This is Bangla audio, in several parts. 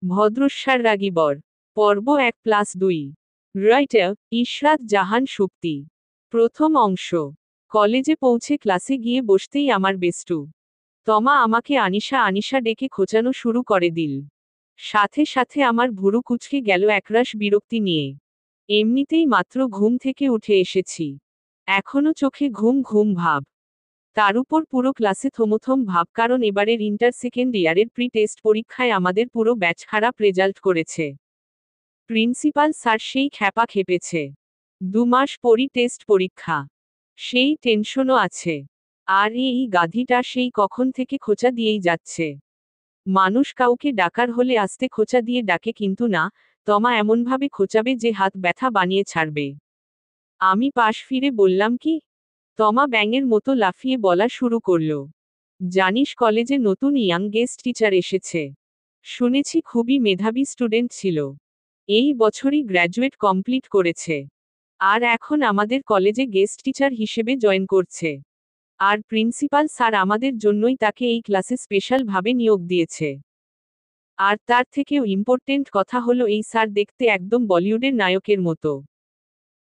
ভদ্রস্বার রাগী বর। পর্ব 1+2। রাইটার ইশরাত জাহান সুপ্তি। প্রথম অংশ। কলেজে পৌঁছে ক্লাসে গিয়ে বসতেই আমার বেস্টু তমা আমাকে আনিশা আনিশা ডেকে খোঁচানো শুরু করে দিল। সাথে সাথে আমার ভুরু কুঁচকে গেল একরাশ বিরক্তি নিয়ে। এমনিতেই মাত্র ঘুম থেকে উঠে এসেছি, এখনো চোখে ঘুম ঘুম ভাব। তার উপর পুরো ক্লাসে থমথম ভাব, কারণ এবারের ইন্টার সেকেন্ড ইয়ারের প্রি টেস্ট পরীক্ষায় আমাদের পুরো ব্যাচ খারাপ রেজাল্ট করেছে। প্রিন্সিপাল স্যার সেই খ্যাপা খেপেছে। 2 মাস পরই টেস্ট পরীক্ষা, সেই টেনশনও আছে। আর এই গাধীটা সেই কখন থেকে খোঁচা দিয়েই যাচ্ছে। মানুষ কাউকে ডাকার হলে আস্তে খোঁচা দিয়ে ডাকে, কিন্তু না, তমা এমনভাবে খোঁচাবে যে হাত ব্যথা বানিয়ে ছাড়বে। আমি পাশ ফিরে বললাম, কি? তমা ব্যাঙের মতো লাফিয়ে বলা শুরু করল, জানিস কলেজে নতুন ইয়াং গেস্ট টিচার এসেছে। শুনেছি খুবই মেধাবী স্টুডেন্ট ছিল, এই বছরই গ্র্যাজুয়েট কমপ্লিট করেছে, আর এখন আমাদের কলেজে গেস্ট টিচার হিসেবে জয়েন করছে। আর প্রিন্সিপাল স্যার আমাদের জন্যই তাকে এই ক্লাসে স্পেশাল ভাবে নিয়োগ দিয়েছে। আর তার থেকেও ইম্পর্টেন্ট কথা হলো, এই স্যার দেখতে একদম বলিউডের নায়কের মতো।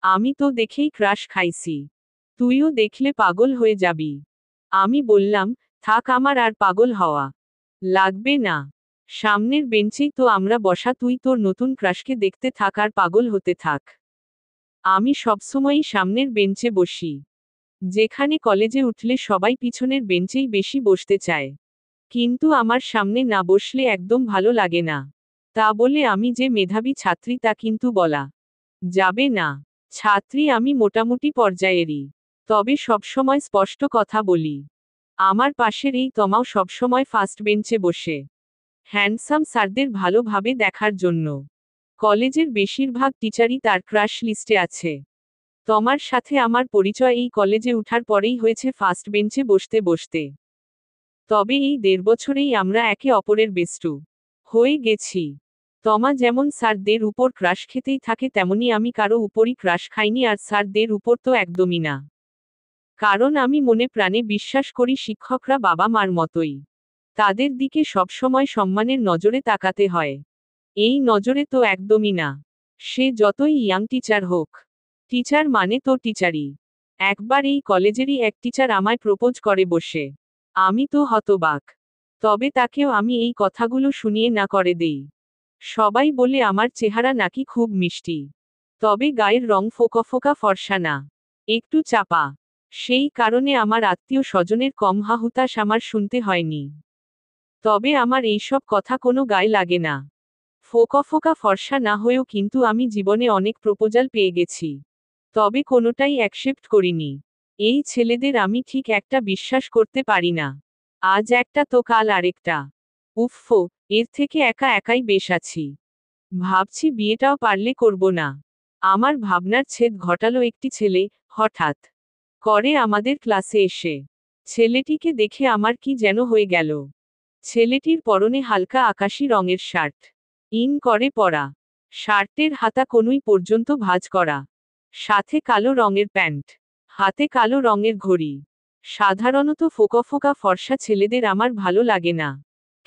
আমি তো দেখেই ক্রাশ খাইছি, তুইও দেখলে পাগল হয়ে যাবি। আমি বললাম, থাক, আমার আর পাগল হওয়া লাগবে না। সামনের বেঞ্চেই তো আমরা বসা, তুই তোর নতুন ক্রাশকে দেখতে থাক আর পাগল হতে থাক। আমি সবসময়ই সামনের বেঞ্চে বসি, যেখানে কলেজে উঠলে সবাই পিছনের বেঞ্চেই বেশি বসতে চায়, কিন্তু আমার সামনে না বসলে একদম ভালো লাগে না। তা বলে আমি যে মেধাবী ছাত্রী তা কিন্তু বলা যাবে না। ছাত্রী আমি মোটামুটি পর্যায়েরই, তবে সবসময় স্পষ্ট কথা বলি। আমার পাশের এই তমাও সবসময় ফার্স্ট বেঞ্চে বসে, হ্যান্ডসাম স্যারদের ভালোভাবে দেখার জন্য। কলেজের বেশিরভাগ টিচারই তার ক্রাশ লিস্টে আছে। তমার সাথে আমার পরিচয় এই কলেজে উঠার পরেই হয়েছে ফার্স্ট বেঞ্চে বসতে বসতে। তবে এই 1.5 বছরেই আমরা একে অপরের বেস্টু হয়ে গেছি। তমা যেমন স্যারদের উপর ক্রাশ খেতেই থাকে, তেমনি আমি কারো উপরই ক্রাশ খাইনি, আর স্যারদের উপর তো একদমই না। কারণ আমি মনে প্রাণে বিশ্বাস করি শিক্ষকরা বাবা মার মতোই, তাদের দিকে সবসময় সম্মানের নজরে তাকাতে হয়। এই নজরে তো একদমই না। সে যতই ইয়াং টিচার হোক, টিচার মানে তো টিচারই। একবার এই কলেজেরই এক টিচার আমায় প্রপোজ করে বসে, আমি তো হতবাক। তবে তাকেও আমি এই কথাগুলো শুনিয়ে না করে দেই। সবাই বলে আমার চেহারা নাকি খুব মিষ্টি, তবে গায়ের রং ফোকা ফোকা ফর্সা না, একটু চাপা। সেই কারণে আমার আত্মীয় স্বজনের কম হাহুতাশ আমার শুনতে হয়নি। তবে আমার এইসব কথা কোনো গায়ে লাগে না। ফোকা ফোকা ফর্সা না হয়েও কিন্তু আমি জীবনে অনেক প্রপোজাল পেয়ে গেছি, তবে কোনোটাই অ্যাকসেপ্ট করিনি। এই ছেলেদের আমি ঠিক একটা বিশ্বাস করতে পারি না। আজ একটা তো কাল আরেকটা। উফফো, এর থেকে একা একাই বেশ আছি। ভাবছি বিয়েটাও পারলে করব না। আমার ভাবনার ছেদ ঘটালো একটি ছেলে, হঠাৎ করে আমাদের ক্লাসে এসে। ছেলেটিকে দেখে আমার কি যেন হয়ে গেল। ছেলেটির পরনে হালকা আকাশী রঙের শার্ট, ইন করে পরা, শার্টের হাতা কনুই পর্যন্ত ভাঁজ করা, সাথে কালো রঙের প্যান্ট, হাতে কালো রঙের ঘড়ি। সাধারণত ফোকা ফোকা ফর্সা ছেলেদের আমার ভালো লাগে না,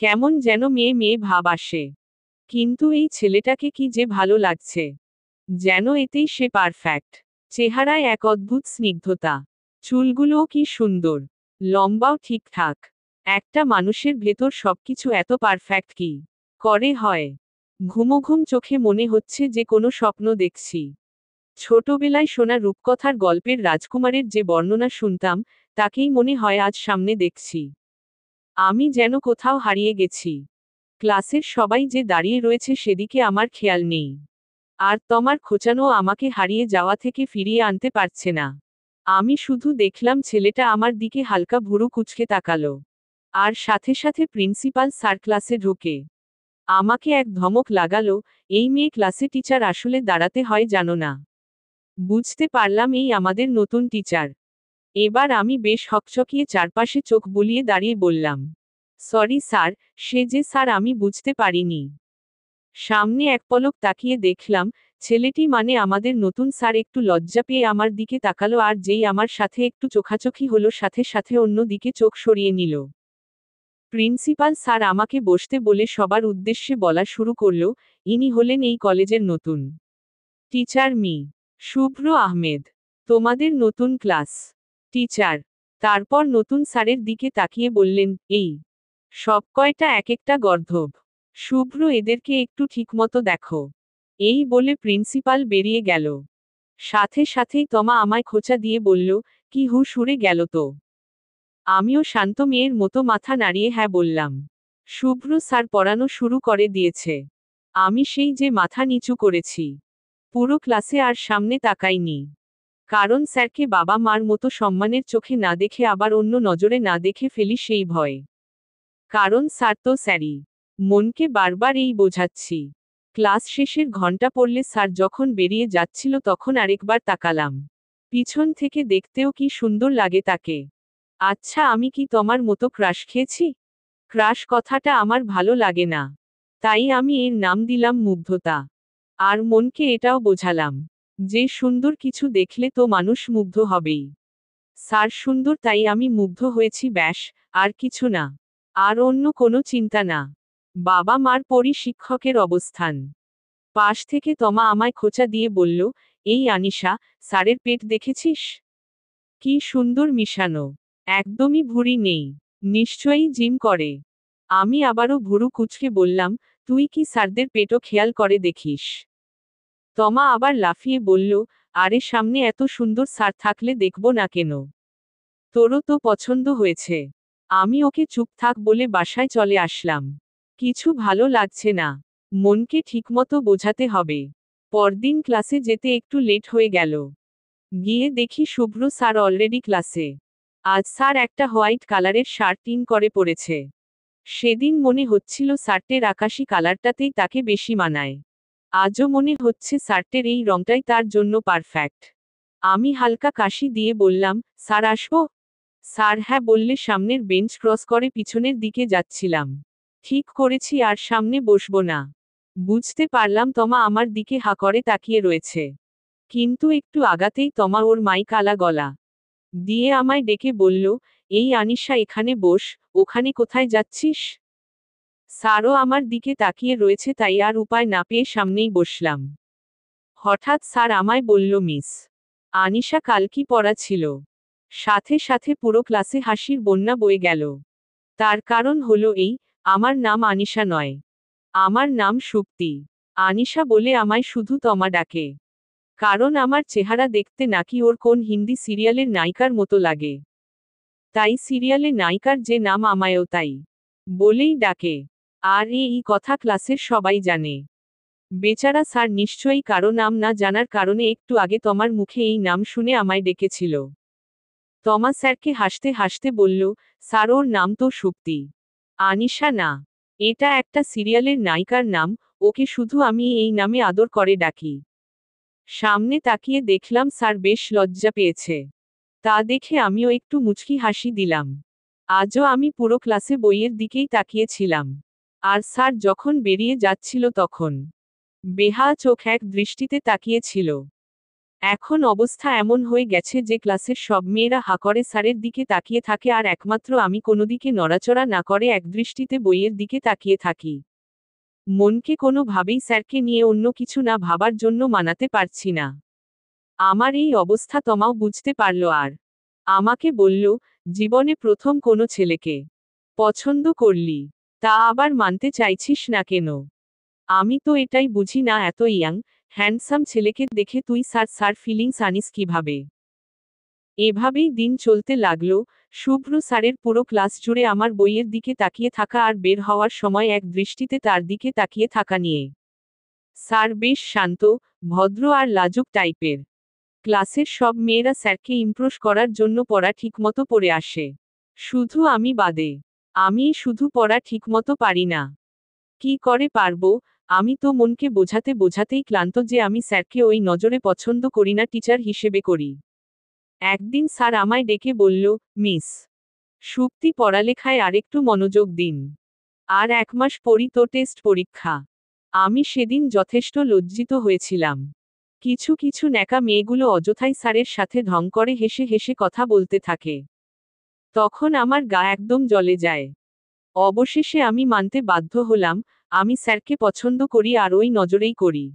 কেমন যেন মেয়ে মেয়ে ভাব আসে। কিন্তু এই ছেলেটাকে কি যে ভালো লাগছে, যেন এতেই সে পারফেক্ট। চেহারায় এক অদ্ভুত স্নিগ্ধতা, চুলগুলোও কি সুন্দর, লম্বাও ঠিকঠাক। একটা মানুষের ভেতর সবকিছু এত পারফেক্ট কি করে হয়? ঘুমোঘুম চোখে মনে হচ্ছে যে কোনো স্বপ্ন দেখছি। ছোটবেলায় শোনা রূপকথার গল্পের রাজকুমারের যে বর্ণনা শুনতাম, তাকেই মনে হয় আজ সামনে দেখছি। আমি যেন কোথাও হারিয়ে গেছি। ক্লাসের সবাই যে দাঁড়িয়ে রয়েছে সেদিকে আমার খেয়াল নেই। আর তমার খোঁচানো আমাকে হারিয়ে যাওয়া থেকে ফিরিয়ে আনতে পারছে না। আমি শুধু দেখলাম ছেলেটা আমার দিকে হালকা ভুরু কুঁচকে তাকালো। আর সাথে সাথে প্রিন্সিপাল স্যার ক্লাসে ঢুকে আমাকে এক ধমক লাগালো, এই মেয়ে ক্লাসে টিচার আসলে দাঁড়াতে হয় জানো না? বুঝতে পারলাম এই আমাদের নতুন টিচার। এবার আমি বেশ হকচকিয়ে চারপাশে চোখ বুলিয়ে দাঁড়িয়ে বললাম, সরি স্যার, সে যে স্যার আমি বুঝতে পারিনি। সামনে এক পলক তাকিয়ে দেখলাম, ছেলেটি মানে আমাদের নতুন স্যার একটু লজ্জা পেয়ে আমার দিকে তাকালো, আর যেই আমার সাথে একটু চোখাচোখি হলো সাথে সাথে অন্য দিকে চোখ সরিয়ে নিল। প্রিন্সিপাল স্যার আমাকে বসতে বলে সবার উদ্দেশ্যে বলা শুরু করল, ইনি হলেন এই কলেজের নতুন টিচার শুভ্র আহমেদ। তোমাদের নতুন ক্লাস টিচার। তারপর নতুন স্যারের দিকে তাকিয়ে বললেন, এই সব কয়টা এক একটা গর্ধব। শুভ্র এদেরকে একটু ঠিকমতো দেখো। এই বলে প্রিন্সিপাল বেরিয়ে গেল। সাথে সাথেই তমা আমায় খোঁচা দিয়ে বলল, কি হুশ উড়ে গেল তো। আমিও শান্ত মেয়ের মতো মাথা নাড়িয়ে হ্যাঁ বললাম। শুভ্র স্যার পড়ানো শুরু করে দিয়েছে। আমি সেই যে মাথা নিচু করেছি। পুরো ক্লাসে আর সামনে তাকাইনি। কারণ স্যারকে বাবা মার মতো সম্মানের চোখে না দেখে আবার অন্য নজরে না দেখে ফেলি সেই ভয়। কারণ স্যার তো স্যারই। মনকে বারবার এই বোঝাচ্ছি। ক্লাস শেষের ঘন্টা পড়লে স্যার যখন বেরিয়ে যাচ্ছিল তখন আরেকবার তাকালাম। পিছন থেকে দেখতেও কি সুন্দর লাগে তাকে। আচ্ছা, আমি কি তোমার মতো ক্রাশ খেয়েছি? ক্রাশ কথাটা আমার ভালো লাগে না। তাই আমি এর নাম দিলাম মুগ্ধতা। আর মনকে এটাও বোঝালাম যে সুন্দর কিছু দেখলে তো মানুষ মুগ্ধ হবেই। স্যার সুন্দর তাই আমি মুগ্ধ হয়েছি, ব্যাস, আর কিছু না। আর অন্য কোনো চিন্তা না। বাবা মার পরই শিক্ষকের অবস্থান। পাশ থেকে তমা আমায় খোঁচা দিয়ে বলল, এই আনিশা, স্যারের পেট দেখেছিস? কি সুন্দর মিশানো। একদমই ভুঁড়ি নেই। নিশ্চয়ই জিম করে। আমি আবারও ভুরু কুঁচকে বললাম, তুই কি স্যারদের পেটও খেয়াল করে দেখিস? তমা আবার লাফিয়ে বলল, আরে সামনে এত সুন্দর স্যার থাকলে দেখব না কেন? তোরও তো পছন্দ হয়েছে। আমি ওকে চুপ থাক বলে বাসায় চলে আসলাম। কিছু ভালো লাগছে না। মনকে ঠিকমতো বোঝাতে হবে। পরদিন ক্লাসে যেতে একটু লেট হয়ে গেল। গিয়ে দেখি শুভ্র স্যার অলরেডি ক্লাসে। আজ স্যার একটা হোয়াইট কালারের শার্ট ইন করে পড়েছে। সেদিন মনে হচ্ছিল শার্টের আকাশি কালারটাতেই তাকে বেশি মানায়। আজও মনে হচ্ছে শার্টের এই রংটাই তার জন্য পারফেক্ট। আমি হালকা কাশি দিয়ে বললাম, স্যার আসবো? স্যার হ্যাঁ বললে সামনের বেঞ্চ ক্রস করে পিছনের দিকে যাচ্ছিলাম। ঠিক করেছি আর সামনে বসবো না। বুঝতে পারলাম তমা আমার দিকে হা করে তাকিয়ে রয়েছে। কিন্তু একটু আগাতেই তমা ওর মাইক আলা গলা দিয়ে আমায় ডেকে বলল, এই আনিশা এখানে বস, ওখানে কোথায় যাচ্ছিস? স্যারও আমার দিকে তাকিয়ে রয়েছে তাই আর উপায় না পেয়ে সামনেই বসলাম। হঠাৎ স্যার আমায় বলল, মিস আনিশা কাল কি পড়া ছিল? সাথে সাথে পুরো ক্লাসে হাসির বন্যা বয়ে গেল। তার কারণ হলো এই, আমার নাম আনিশা নয়। আমার নাম সুপ্তি। আনিশা বলে আমায় শুধু তমা ডাকে। কারণ আমার চেহারা দেখতে নাকি ওর কোন হিন্দি সিরিয়ালের নায়িকার মতো লাগে। তাই সিরিয়ালে নায়িকার যে নাম আমায়ও তাই বলেই ডাকে। আর এই কথা ক্লাসের সবাই জানে। বেচারা স্যার নিশ্চয়ই কারো নাম না জানার কারণে একটু আগে তমার মুখে এই নাম শুনে আমায় ডেকেছিল। তমা স্যারকে হাসতে হাসতে বলল, স্যার ওর নাম তো সুপ্তি, আনিশা না। এটা একটা সিরিয়ালের নায়িকার নাম, ওকে শুধু আমি এই নামে আদর করে ডাকি। সামনে তাকিয়ে দেখলাম স্যার বেশ লজ্জা পেয়েছে। তা দেখে আমিও একটু মুচকি হাসি দিলাম। আজও আমি পুরো ক্লাসে বইয়ের দিকেই তাকিয়েছিলাম। আর স্যার যখন বেরিয়ে যাচ্ছিল তখন বেহা চোখ এক দৃষ্টিতে তাকিয়েছিল। এখন অবস্থা এমন হয়ে গেছে যে ক্লাসের সব মেয়েরা হা করে স্যারের দিকে তাকিয়ে থাকে আর একমাত্র আমি কোনো দিকে নড়াচড়া না করে একদৃষ্টিতে বইয়ের দিকে তাকিয়ে থাকি। মনকে কোনোভাবেই স্যারকে নিয়ে অন্য কিছু না ভাবার জন্য মানাতে পারছি না। আমার এই অবস্থা তমাও বুঝতে পারল আর আমাকে বলল, জীবনে প্রথম কোনো ছেলেকে পছন্দ করলি, তা আবার মানতে চাইছিস না কেন? আমি তো এটাই বুঝি না, এত ইয়াং হ্যান্ডসাম ছেলেকে দেখে তুই স্যার স্যার ফিলিংস আনিস কিভাবে? এভাবেই দিন চলতে লাগলো। শুভ্র স্যারের পুরো ক্লাস জুড়ে আমার বইয়ের দিকে তাকিয়ে থাকা আর বের হওয়ার সময় এক দৃষ্টিতে তার দিকে তাকিয়ে থাকা নিয়ে। স্যার বেশ শান্ত, ভদ্র আর লাজুক টাইপের। ক্লাসের সব মেয়েরা স্যারকে ইমপ্রেস করার জন্য পড়া ঠিকমতো পড়ে আসে। শুধু আমি বাদে। আমি শুধু পড়া ঠিকমতো পারি না। কি করে পারবো? আমি তো মনকে বোঝাতে বোঝাতেই ক্লান্ত যে আমি স্যারকে ওই নজরে পছন্দ করি না, টিচার হিসেবে করি। একদিন স্যার আমায় ডেকে বলল, মিস সুপ্তি, পড়ালেখায় আরেকটু মনোযোগ দিন। আর 1 মাস পরই তো টেস্ট পরীক্ষা। আমি সেদিন যথেষ্ট লজ্জিত হয়েছিলাম। কিছু কিছু ন্যাকা মেয়েগুলো অযথাই স্যারের সাথে ঢং করে হেসে হেসে কথা বলতে থাকে। তখন আমার গা একদম জ্বলে যায়। অবশেষে আমি মানতে বাধ্য হলাম, আমি স্যারকে পছন্দ করি আর ওই নজরেই করি।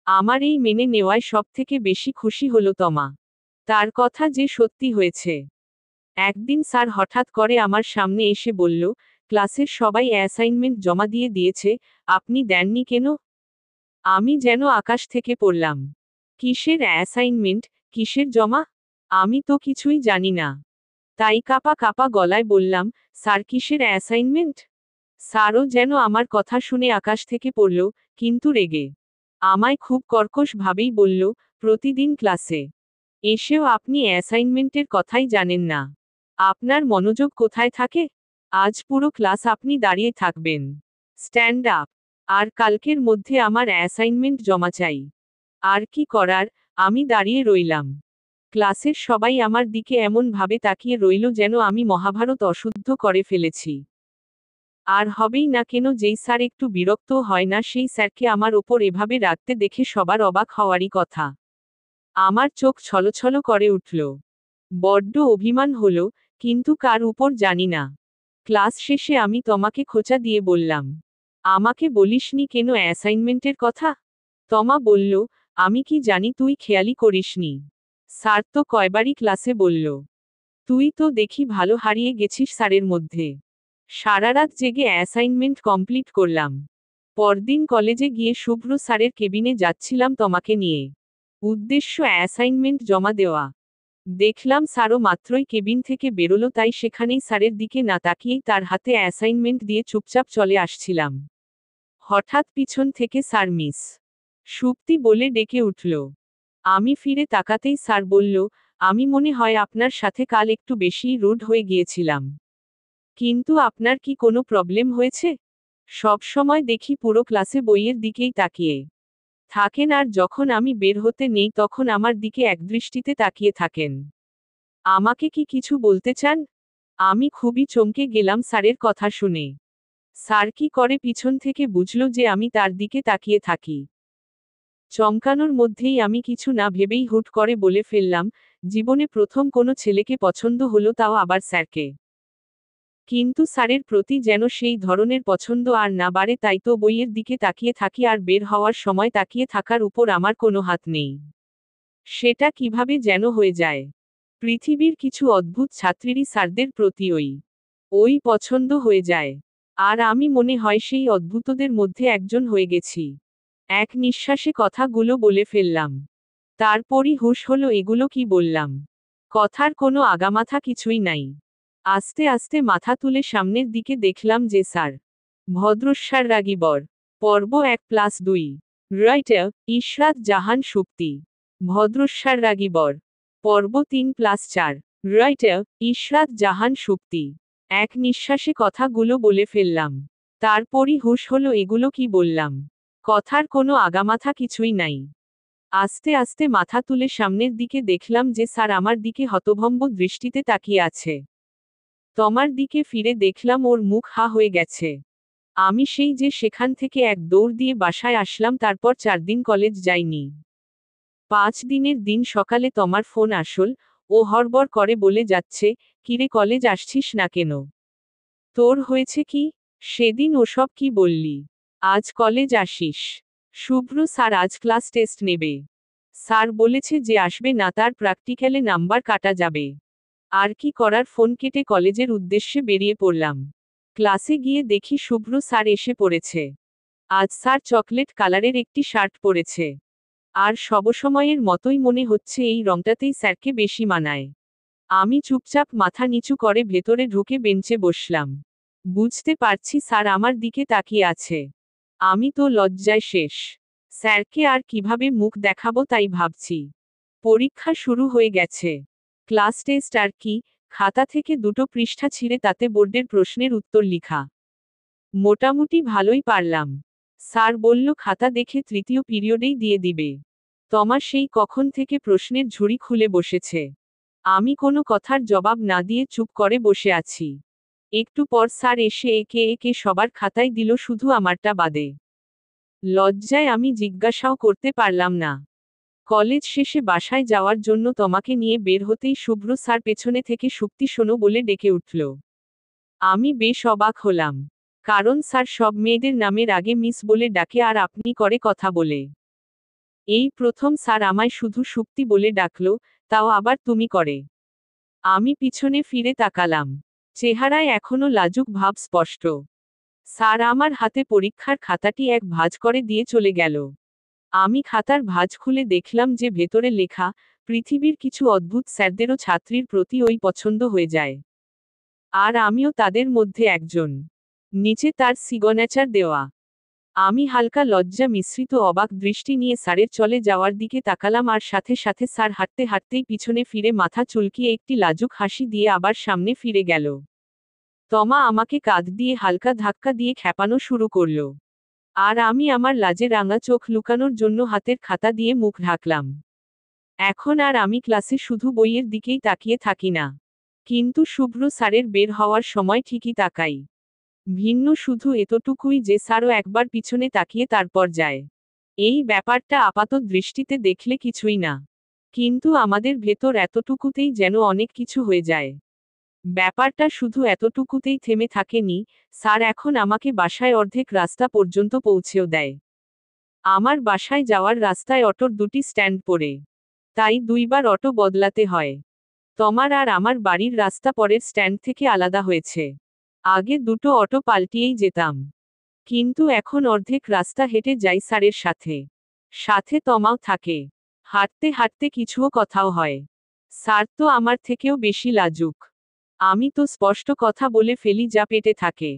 আমার এই মেনে নেওয়ায় সবথেকে বেশি খুশি হলো তমা। তার কথা যে সত্যি হয়েছে। একদিন স্যার হঠাৎ করে আমার সামনে এসে বলল, ক্লাসের সবাই অ্যাসাইনমেন্ট জমা দিয়ে দিয়েছে, আপনি দেননি কেন? আমি যেন আকাশ থেকে পড়লাম। কিসের অ্যাসাইনমেন্ট, কিসের জমা? আমি তো কিছুই জানি না। তাই কাপা কাপা গলায় বললাম, স্যার কিসের অ্যাসাইনমেন্ট? স্যারও যেন আমার কথা শুনে আকাশ থেকে পড়ল, কিন্তু রেগে আমায় খুব কর্কশ ভাবেই বলল, প্রতিদিন ক্লাসে এসেও আপনি অ্যাসাইনমেন্টের কথাই জানেন না। আপনার মনোযোগ কোথায় থাকে? আজ পুরো ক্লাস আপনি দাঁড়িয়ে থাকবেন। Stand up. আর কালকের মধ্যে আমার অ্যাসাইনমেন্ট জমা চাই। আর কি করার, আমি দাঁড়িয়ে রইলাম। ক্লাসের সবাই আমার দিকে এমন ভাবে তাকিয়ে রইল যেন আমি মহাভারত অশুদ্ধ করে ফেলেছি। আর হবেই না কেন, যেই স্যার একটু বিরক্তও হয় না সেই স্যারকে আমার ওপর এভাবে রাখতে দেখে সবার অবাক হওয়ারই কথা। আমার চোখ ছলছল করে উঠল। বড্ড অভিমান হলো, কিন্তু কার উপর জানি না। ক্লাস শেষে আমি তমাকে খোঁচা দিয়ে বললাম, আমাকে বলিসনি কেন অ্যাসাইনমেন্টের কথা? তমা বলল, আমি কি জানি, তুই খেয়ালই করিসনি। স্যার তো কয়বারই ক্লাসে বলল। তুই তো দেখি ভালো হারিয়ে গেছিস স্যারের মধ্যে। সারা রাত জেগে অ্যাসাইনমেন্ট কমপ্লিট করলাম। পরদিন কলেজে গিয়ে শুভ্র স্যারের কেবিনে যাচ্ছিলাম তমাকে নিয়ে। উদ্দেশ্য অ্যাসাইনমেন্ট জমা দেওয়া। দেখলাম স্যারও মাত্রই কেবিন থেকে বেরোলো, তাই সেখানেই স্যারের দিকে না তাকিয়েই তার হাতে অ্যাসাইনমেন্ট দিয়ে চুপচাপ চলে আসছিলাম। হঠাৎ পিছন থেকে স্যার মিস সুপ্তি বলে ডেকে উঠল। আমি ফিরে তাকাতেই স্যার বলল, আমি মনে হয় আপনার সাথে কাল একটু বেশিই রুড হয়ে গিয়েছিলাম। কিন্তু আপনার কি কোনো প্রবলেম হয়েছে? সব সময় দেখি পুরো ক্লাসে বইয়ের দিকেই তাকিয়ে থাকেন, আর যখন আমি বের হতে নেই তখন আমার দিকে একদৃষ্টিতে তাকিয়ে থাকেন। আমাকে কি কিছু বলতে চান? আমি খুবই চমকে গেলাম স্যারের কথা শুনে। স্যার কি করে পিছন থেকে বুঝলো যে আমি তার দিকে তাকিয়ে থাকি? চমকানোর মধ্যেই আমি কিছু না ভেবেই হুট করে বলে ফেললাম, জীবনে প্রথম কোনো ছেলেকে পছন্দ হলো, তাও আবার স্যারকে। কিন্তু স্যারের প্রতি যেন সেই ধরনের পছন্দ আর না বাড়ে, তাই তো বইয়ের দিকে তাকিয়ে থাকি, আর বের হওয়ার সময় তাকিয়ে থাকার উপর আমার কোনো হাত নেই। সেটা কিভাবে যেন হয়ে যায়। পৃথিবীর কিছু অদ্ভুত ছাত্রীরই স্যারদের প্রতি ওই পছন্দ হয়ে যায়। আর আমি মনে হয় সেই অদ্ভুতদের মধ্যে একজন হয়ে গেছি। এক নিঃশ্বাসে কথাগুলো বলে ফেললাম। তারপরই হুঁশ হলো, এগুলো কি বললাম? কথার কোনো আগামাথা কিছুই নাই। আস্তে আস্তে মাথা তুলে সামনের দিকে দেখলাম যে স্যার। ভদ্রস্যার রাগীবর। পর্ব 1+2। রাইটার ইশরাত জাহান সুপ্তি। ভদ্রস্যার রাগীবর। পর্ব 3+4। রাইটার ইশরাত জাহান সুপ্তি। এক নিঃশ্বাসে কথাগুলো বলে ফেললাম। তারপরই হুঁশ হলো, এগুলো কি বললাম? কথার কোনো আগামাথা কিছুই নাই। আস্তে আস্তে মাথা তুলে সামনের দিকে দেখলাম যে স্যার আমার দিকে হতভম্ব দৃষ্টিতে তাকিয়ে আছে। তমার দিকে ফিরে দেখলাম ওর মুখ হা হয়ে গেছে। আমি সেই যে সেখান থেকে এক দৌড় দিয়ে বাসায় আসলাম, তারপর 4 দিন কলেজ যাইনি। 5 দিনের দিন সকালে তমার ফোন আসল। ও হড়বড় করে বলে যাচ্ছে, কিরে কলেজ আসছিস না কেন? তোর হয়েছে কি? সেদিন ওসব কি বললি? আজ কলেজ আসিস। শুভ্র স্যার আজ ক্লাস টেস্ট নেবে। স্যার বলেছে যে আসবে না তার প্র্যাকটিক্যালে নাম্বার কাটা যাবে। আর কি করার, ফোন কেটে কলেজের উদ্দেশ্যে বেরিয়ে পড়লাম। ক্লাসে গিয়ে দেখি শুভ্র স্যার এসে পড়েছে। আজ স্যার চকলেট কালারের একটি শার্ট পরেছে। আর সবসময়ের মতোই মনে হচ্ছে এই রংটাতেই স্যারকে বেশি মানায়। আমি চুপচাপ মাথা নিচু করে ভেতরে ঢুকে বেঞ্চে বসলাম। বুঝতে পারছি স্যার আমার দিকে তাকিয়ে আছে। আমি তো লজ্জায় শেষ। স্যারকে আর কিভাবে মুখ দেখাবো তাই ভাবছি। পরীক্ষা শুরু হয়ে গেছে। ক্লাস টেস্ট আর কি, খাতা থেকে 2টো পৃষ্ঠা ছিঁড়ে তাতে বোর্ডের প্রশ্নের উত্তর লিখা। মোটামুটি ভালোই পারলাম। স্যার বলল খাতা দেখে তৃতীয় পিরিয়ডেই দিয়ে দিবে। তমা সেই কখন থেকে প্রশ্নের ঝুড়ি খুলে বসেছে। আমি কোনো কথার জবাব না দিয়ে চুপ করে বসে আছি। একটু পর স্যার এসে একে একে সবার খাতায় দিল, শুধু আমারটা বাদে। লজ্জায় আমি জিজ্ঞাসাও করতে পারলাম না। কলেজ শেষে বাসায় যাওয়ার জন্য তমাকে নিয়ে বের হতেই শুভ্র স্যার পেছনে থেকে সুপ্তি শোনো বলে ডেকে উঠল। আমি বেশ অবাক হলাম, কারণ স্যার সব মেয়েদের নামের আগে মিস বলে ডাকে আর আপনি করে কথা বলে। এই প্রথম স্যার আমায় শুধু সুপ্তি বলে ডাকলো, তাও আবার তুমি করে। আমি পিছনে ফিরে তাকালাম। চেহারায় এখনো লাজুক ভাব স্পষ্ট। স্যার আমার হাতে পরীক্ষার খাতাটি এক ভাঁজ করে দিয়ে চলে গেল। আমি খাতার ভাঁজ খুলে দেখলাম যে ভেতরে লেখা, পৃথিবীর কিছু অদ্ভুত স্যারদেরও ছাত্রীর প্রতি ওই পছন্দ হয়ে যায়। আর আমিও তাদের মধ্যে একজন। নিচে তার সিগনেচার দেওয়া। আমি হালকা লজ্জা মিশ্রিত অবাক দৃষ্টি নিয়ে স্যারের চলে যাওয়ার দিকে তাকালাম আর সাথে সাথে স্যার হাঁটতে হাঁটতেই পিছনে ফিরে মাথা চুলকিয়ে একটি লাজুক হাসি দিয়ে আবার সামনে ফিরে গেল। তমা আমাকে কাঁধ দিয়ে হালকা ধাক্কা দিয়ে খেপানো শুরু করল। আর আমি আমার লাজে রাঙা চোখ লুকানোর জন্য হাতের খাতা দিয়ে মুখ ঢাকলাম। এখন আর আমি ক্লাসে শুধু বইয়ের দিকেই তাকিয়ে থাকি না। কিন্তু শুভ্র স্যারের বের হওয়ার সময় ঠিকই তাকাই। ভিন্ন শুধু এতটুকুই যে স্যারও একবার পিছনে তাকিয়ে তারপর যায়। এই ব্যাপারটা আপাত দৃষ্টিতে দেখলে কিছুই না। কিন্তু আমাদের ভেতর এতটুকুতেই যেন অনেক কিছু হয়ে যায়। ব্যাপারটা শুধু এতটুকুতেই থেমে থাকেনি, স্যার এখন আমাকে বাসায় অর্ধেক রাস্তা পর্যন্ত পৌঁছেও দেয়। আমার বাসায় যাওয়ার রাস্তায় অটোর দুটি স্ট্যান্ড পড়ে। তাই দুইবার অটো বদলাতে হয়। তোমার আর আমার বাড়ির রাস্তা পরের স্ট্যান্ড থেকে আলাদা হয়েছে। আগে দুটো অটো পাল্টিয়েই যেতাম। কিন্তু এখন অর্ধেক রাস্তা হেঁটে যাই স্যারের সাথে। সাথে তমাও থাকে। হাঁটতে হাঁটতে কিছুও কথাও হয়। স্যার তো আমার থেকেও বেশি লাজুক। আমি তো স্পষ্ট কথা বলে ফেলি যা পেটে থাকে।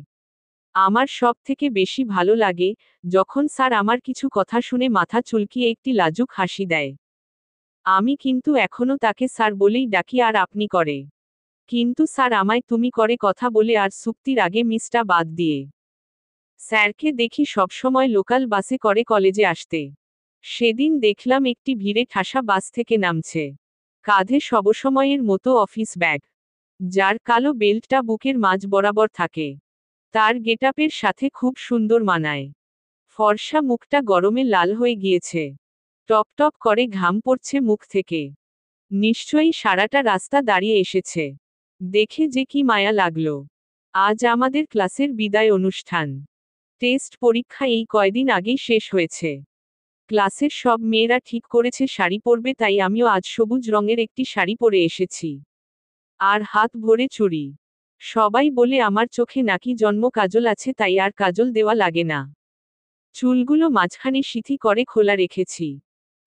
আমার সব থেকে বেশি ভালো লাগে যখন স্যার আমার কিছু কথা শুনে মাথা চুলকিয়ে একটি লাজুক হাসি দেয়। আমি কিন্তু এখনো তাকে স্যার বলেই ডাকি আর আপনি করে। কিন্তু স্যার আমায় তুমি করে কথা বলে আর সুক্তির আগে মিসটা বাদ দিয়ে। স্যারকে দেখি সবসময় লোকাল বাসে করে কলেজে আসতে। সেদিন দেখলাম একটি ভিড়ে ঠাসা বাস থেকে নামছে। কাঁধে সবসময়ের মতো অফিস ব্যাগ, যার কালো বেল্টটা বুকের মাঝ বরাবর থাকে। তার গেটআপের সাথে খুব সুন্দর মানায়। ফর্সা মুখটা গরমে লাল হয়ে গিয়েছে। টপ টপ করে ঘাম পড়ছে মুখ থেকে। নিশ্চয়ই সারাটা রাস্তা দাঁড়িয়ে এসেছে। দেখে যে কি মায়া লাগলো। আজ আমাদের ক্লাসের বিদায় অনুষ্ঠান। টেস্ট পরীক্ষা এই কয়দিন আগেই শেষ হয়েছে। ক্লাসের সব মেয়েরা ঠিক করেছে শাড়ি পরবে, তাই আমিও আজ সবুজ রঙের একটি শাড়ি পরে এসেছি। আর হাত ভরে চুড়ি। সবাই বলে আমার চোখে নাকি জন্ম কাজল আছে, তাই আর কাজল দেওয়া লাগে না। চুলগুলো মাঝখানে সিথি করে খোলা রেখেছি।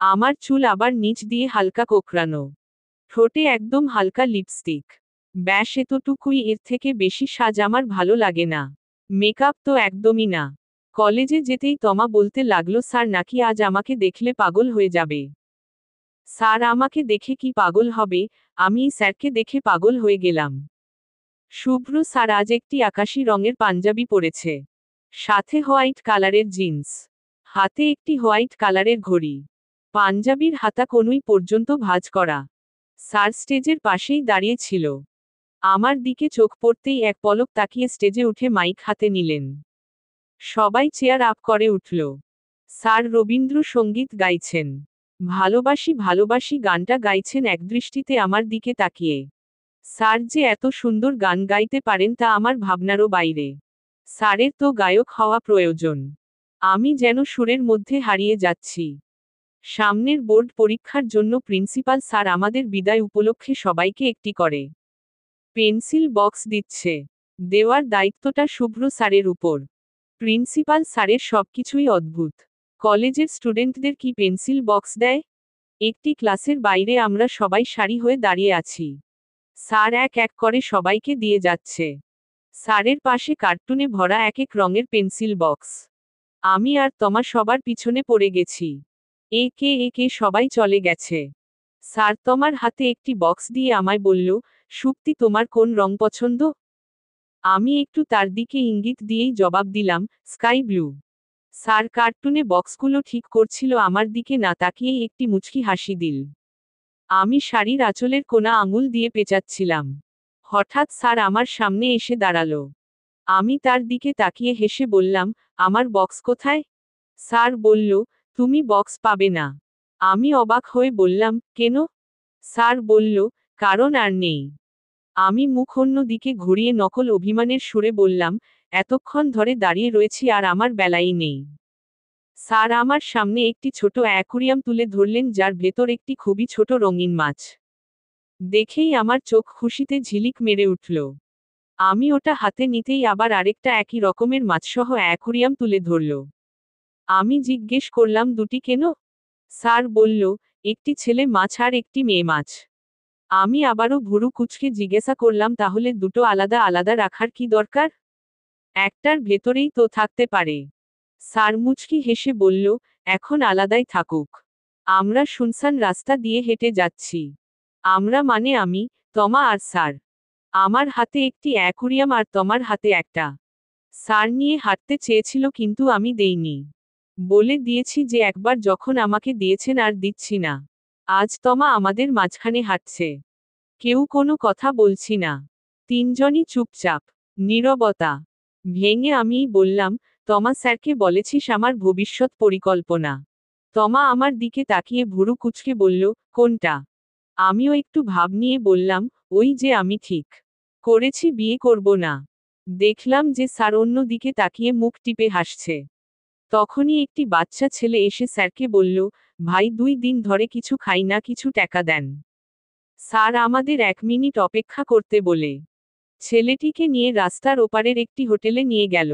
আমার চুল আবার নিচ দিয়ে হালকা কোঁকড়ানো। ঠোঁটে একদম হালকা লিপস্টিক। ব্যাস এতটুকুই, এর থেকে বেশি সাজ আমার ভালো লাগে না। মেকআপ তো একদমই না। কলেজে যেতেই তমা বলতে লাগলো স্যার নাকি আজ আমাকে দেখলে পাগল হয়ে যাবে। স্যার আমাকে দেখে কি পাগল হবে, আমি স্যারকে দেখে পাগল হয়ে গেলাম। শুভ্র স্যার আজ একটি আকাশী রঙের পাঞ্জাবি পরেছে। সাথে হোয়াইট কালারের জিন্স। হাতে একটি হোয়াইট কালারের ঘড়ি। পাঞ্জাবির হাতা কনুই পর্যন্ত ভাঁজ করা। স্যার স্টেজের পাশেই দাঁড়িয়ে ছিল। আমার দিকে চোখ পড়তেই এক পলক তাকিয়ে স্টেজে উঠে মাইক হাতে নিলেন। সবাই চেয়ার আপ করে উঠল। স্যার রবীন্দ্রসঙ্গীত গাইছেন। ভালোবাসি ভালোবাসি গানটা গাইছেন একদৃষ্টিতে আমার দিকে তাকিয়ে। স্যার যে এত সুন্দর গান গাইতে পারেন তা আমার ভাবনারও বাইরে। স্যারের তো গায়ক হওয়া প্রয়োজন। আমি যেন সুরের মধ্যে হারিয়ে যাচ্ছি। সামনের বোর্ড পরীক্ষার জন্য প্রিন্সিপাল স্যার আমাদের বিদায় উপলক্ষে সবাইকে একটি করে পেন্সিল বক্স দিচ্ছে। দেওয়ার দায়িত্বটা শুভ্র স্যারের উপর। প্রিন্সিপাল স্যারের সবকিছুই অদ্ভুত। কলেজের স্টুডেন্টদের কি পেন্সিল বক্স দেয়? একটি ক্লাসের বাইরে আমরা সবাই সারি হয়ে দাঁড়িয়ে আছি। স্যার এক এক করে সবাইকে দিয়ে যাচ্ছে। স্যারের পাশে কার্টুনে ভরা এক এক রঙের পেন্সিল বক্স। আমি আর তমা সবার পিছনে পড়ে গেছি। একে একে সবাই চলে গেছে। স্যার তমার হাতে একটি বক্স দিয়ে আমায় বলল, সুপ্তি তোমার কোন রং পছন্দ? আমি একটু তার দিকে ইঙ্গিত দিয়েই জবাব দিলাম, স্কাই ব্লু। স্যার কার্টুনে বক্সগুলো ঠিক করছিল, আমার দিকে না তাকিয়েই একটি মুচকি হাসি দিল। আমি শাড়ির আঁচলের কোনা আঙুল দিয়ে পেঁচাচ্ছিলাম। হঠাৎ স্যার আমার সামনে এসে দাঁড়ালো। আমি তার দিকে তাকিয়ে হেসে বললাম, আমার বক্স কোথায়? স্যার বলল, তুমি বক্স পাবে না। আমি অবাক হয়ে বললাম, কেন? স্যার বলল, কারণ আর নেই। আমি মুখ অন্য দিকে ঘুরিয়ে নকল অভিমানের সুরে বললাম, এতক্ষণ ধরে দাঁড়িয়ে রয়েছি আর আমার বেলাই নেই। স্যার আমার সামনে একটি ছোট অ্যাকুরিয়াম তুলে ধরলেন, যার ভেতর একটি খুবই ছোট রঙিন মাছ। দেখেই আমার চোখ খুশিতে ঝিলিক মেরে উঠল। আমি ওটা হাতে নিতেই আবার আরেকটা একই রকমের মাছসহ অ্যাকুরিয়াম তুলে ধরল। আমি জিজ্ঞেস করলাম, দুটি কেন? স্যার বলল, একটি ছেলে মাছ আর একটি মেয়ে মাছ। আমি আবারও ভুরু কুঁচকে জিজ্ঞাসা করলাম, তাহলে দুটো আলাদা আলাদা রাখার কি দরকার? একটার ভেতরেই তো থাকতে পারে। স্যার মুচকি হেসে বলল, এখন আলাদাই থাকুক। আমরা শুনশান রাস্তা দিয়ে হেঁটে যাচ্ছি। আমরা মানে আমি, তমা আর স্যার। আমার হাতে একটি অ্যাকুরিয়াম আর তমার হাতে একটা। স্যার নিয়ে হাঁটতে চেয়েছিল কিন্তু আমি দেইনি। বলে দিয়েছি যে একবার যখন আমাকে দিয়েছেন আর দিচ্ছি না। আজ তমা আমাদের মাঝখানে হাঁটছে। কেউ কোনো কথা বলছি না। তিনজনই চুপচাপ। নীরবতা ভেঙে আমিই বললাম, তমা স্যারকে বলেছিস আমার ভবিষ্যৎ পরিকল্পনা? তমা আমার দিকে তাকিয়ে ভুরু কুঁচকে বলল, কোনটা? আমিও একটু ভাব নিয়ে বললাম, ওই যে আমি ঠিক করেছি বিয়ে করব না। দেখলাম যে স্যার অন্য দিকে তাকিয়ে মুখ টিপে হাসছে। তখনই একটি বাচ্চা ছেলে এসে স্যারকে বলল, ভাই 2 দিন ধরে কিছু খাই না, কিছু টাকা দেন। স্যার আমাদের 1 মিনিট অপেক্ষা করতে বলে ছেলেটিকে নিয়ে রাস্তার ওপারের একটি হোটেলে নিয়ে গেল।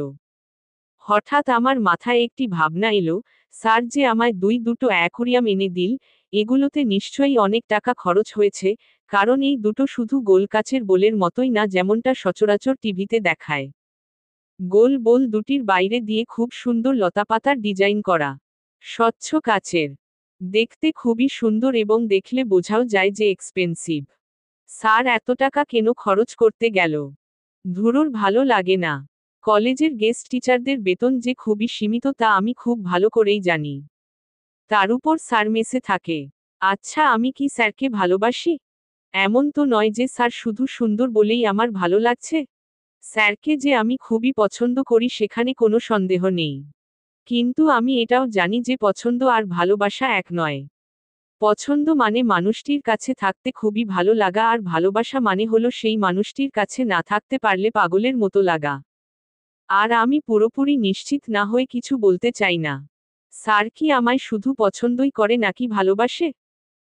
হঠাৎ আমার মাথায় একটি ভাবনা এলো, স্যার যে আমায় দুটো অ্যাকুরিয়াম এনে দিল, এগুলোতে নিশ্চয়ই অনেক টাকা খরচ হয়েছে, কারণ এই দুটো শুধু গোল কাচের বোলের মতোই না, যেমনটা সচরাচর টিভিতে দেখায়। গোল বোল দুটির বাইরে দিয়ে খুব সুন্দর লতাপাতার ডিজাইন করা। স্বচ্ছ কাচের। দেখতে খুবই সুন্দর এবং দেখলে বোঝাও যায় যে এক্সপেন্সিভ। স্যার এত টাকা কেন খরচ করতে গেল? ধুরুর ভালো লাগে না। কলেজের গেস্ট টিচারদের বেতন যে খুবই সীমিত তা আমি খুব ভালো করেই জানি। তার উপর স্যার মেসে থাকে। আচ্ছা আমি কি স্যারকে ভালোবাসি? এমন তো নয় যে স্যার শুধু সুন্দর বলেই আমার ভালো লাগছে। স্যারকে যে আমি খুবই পছন্দ করি সেখানে কোনো সন্দেহ নেই। কিন্তু আমি এটাও জানি যে পছন্দ আর ভালোবাসা এক নয়। পছন্দ মানে মানুষটির কাছে থাকতে খুবই ভালো লাগা, আর ভালোবাসা মানে হলো সেই মানুষটির কাছে না থাকতে পারলে পাগলের মতো লাগা। আর আমি পুরোপুরি নিশ্চিত না হয়ে কিছু বলতে চাই না। স্যার কি আমায় শুধু পছন্দই করে নাকি ভালোবাসে?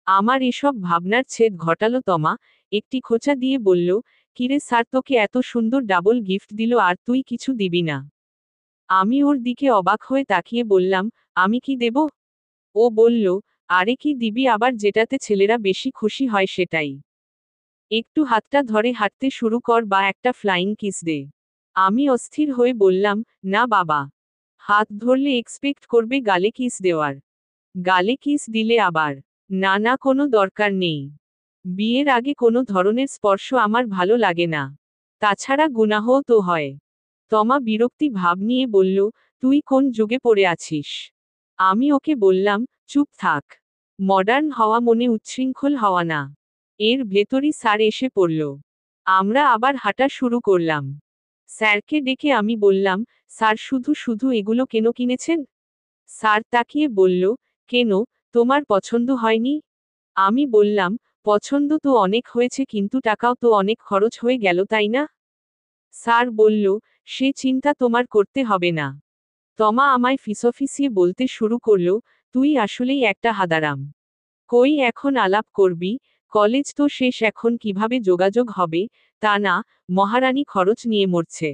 আমার এসব ভাবনার ছেদ ঘটালো তমা, একটি খোঁচা দিয়ে বলল, কিরে স্যার তোকে এত সুন্দর ডাবল গিফট দিল আর তুই কিছু দিবি না? আমি ওর দিকে অবাক হয়ে তাকিয়ে বললাম, আমি কি দেব? ও বলল, আরে কি দিবি আবার, যেটাতে ছেলেরা বেশি খুশি হয় সেটাই। একটু হাতটা ধরে হাঁটতে শুরু কর বা একটা ফ্লাইং কিস দে। আমি অস্থির হয়ে বললাম, না বাবা। হাত ধরলে এক্সপেক্ট করবে গালে কিস দেওয়ার। গালে কিস দিলে আবার? না না, কোনো দরকার নেই। বিয়ের আগে কোনো ধরনের স্পর্শ আমার ভালো লাগে না। তাছাড়া গুনাহও তো হয়। তমা বিরক্তি ভাব নিয়ে বলল, তুই কোন যুগে পড়ে আছিস? আমি ওকে বললাম, চুপ থাক। মডার্ন হওয়া মনে উচ্ছৃঙ্খল হওয়া না। এর ভেতরই স্যার এসে পড়ল। আমরা আবার হাঁটা শুরু করলাম। স্যারকে ডেকে আমি বললাম, স্যার শুধু শুধু এগুলো কেন কিনেছেন? স্যার তাকিয়ে বলল, কেন, তোমার পছন্দ হয়নি? আমি বললাম, পছন্দ তো অনেক হয়েছে কিন্তু টাকাও তো অনেক খরচ হয়ে গেল তাই না? স্যার বলল, সে চিন্তা তোমার করতে হবে না। তমা আমায় ফিসফিসিয়ে বলতে শুরু করল, তুই আসলেই একটা হাদারাম। কই এখন আলাপ করবি? কলেজ তো শেষ, এখন কিভাবে যোগাযোগ হবে? তা না, মহারানী খরচ নিয়ে মরছে।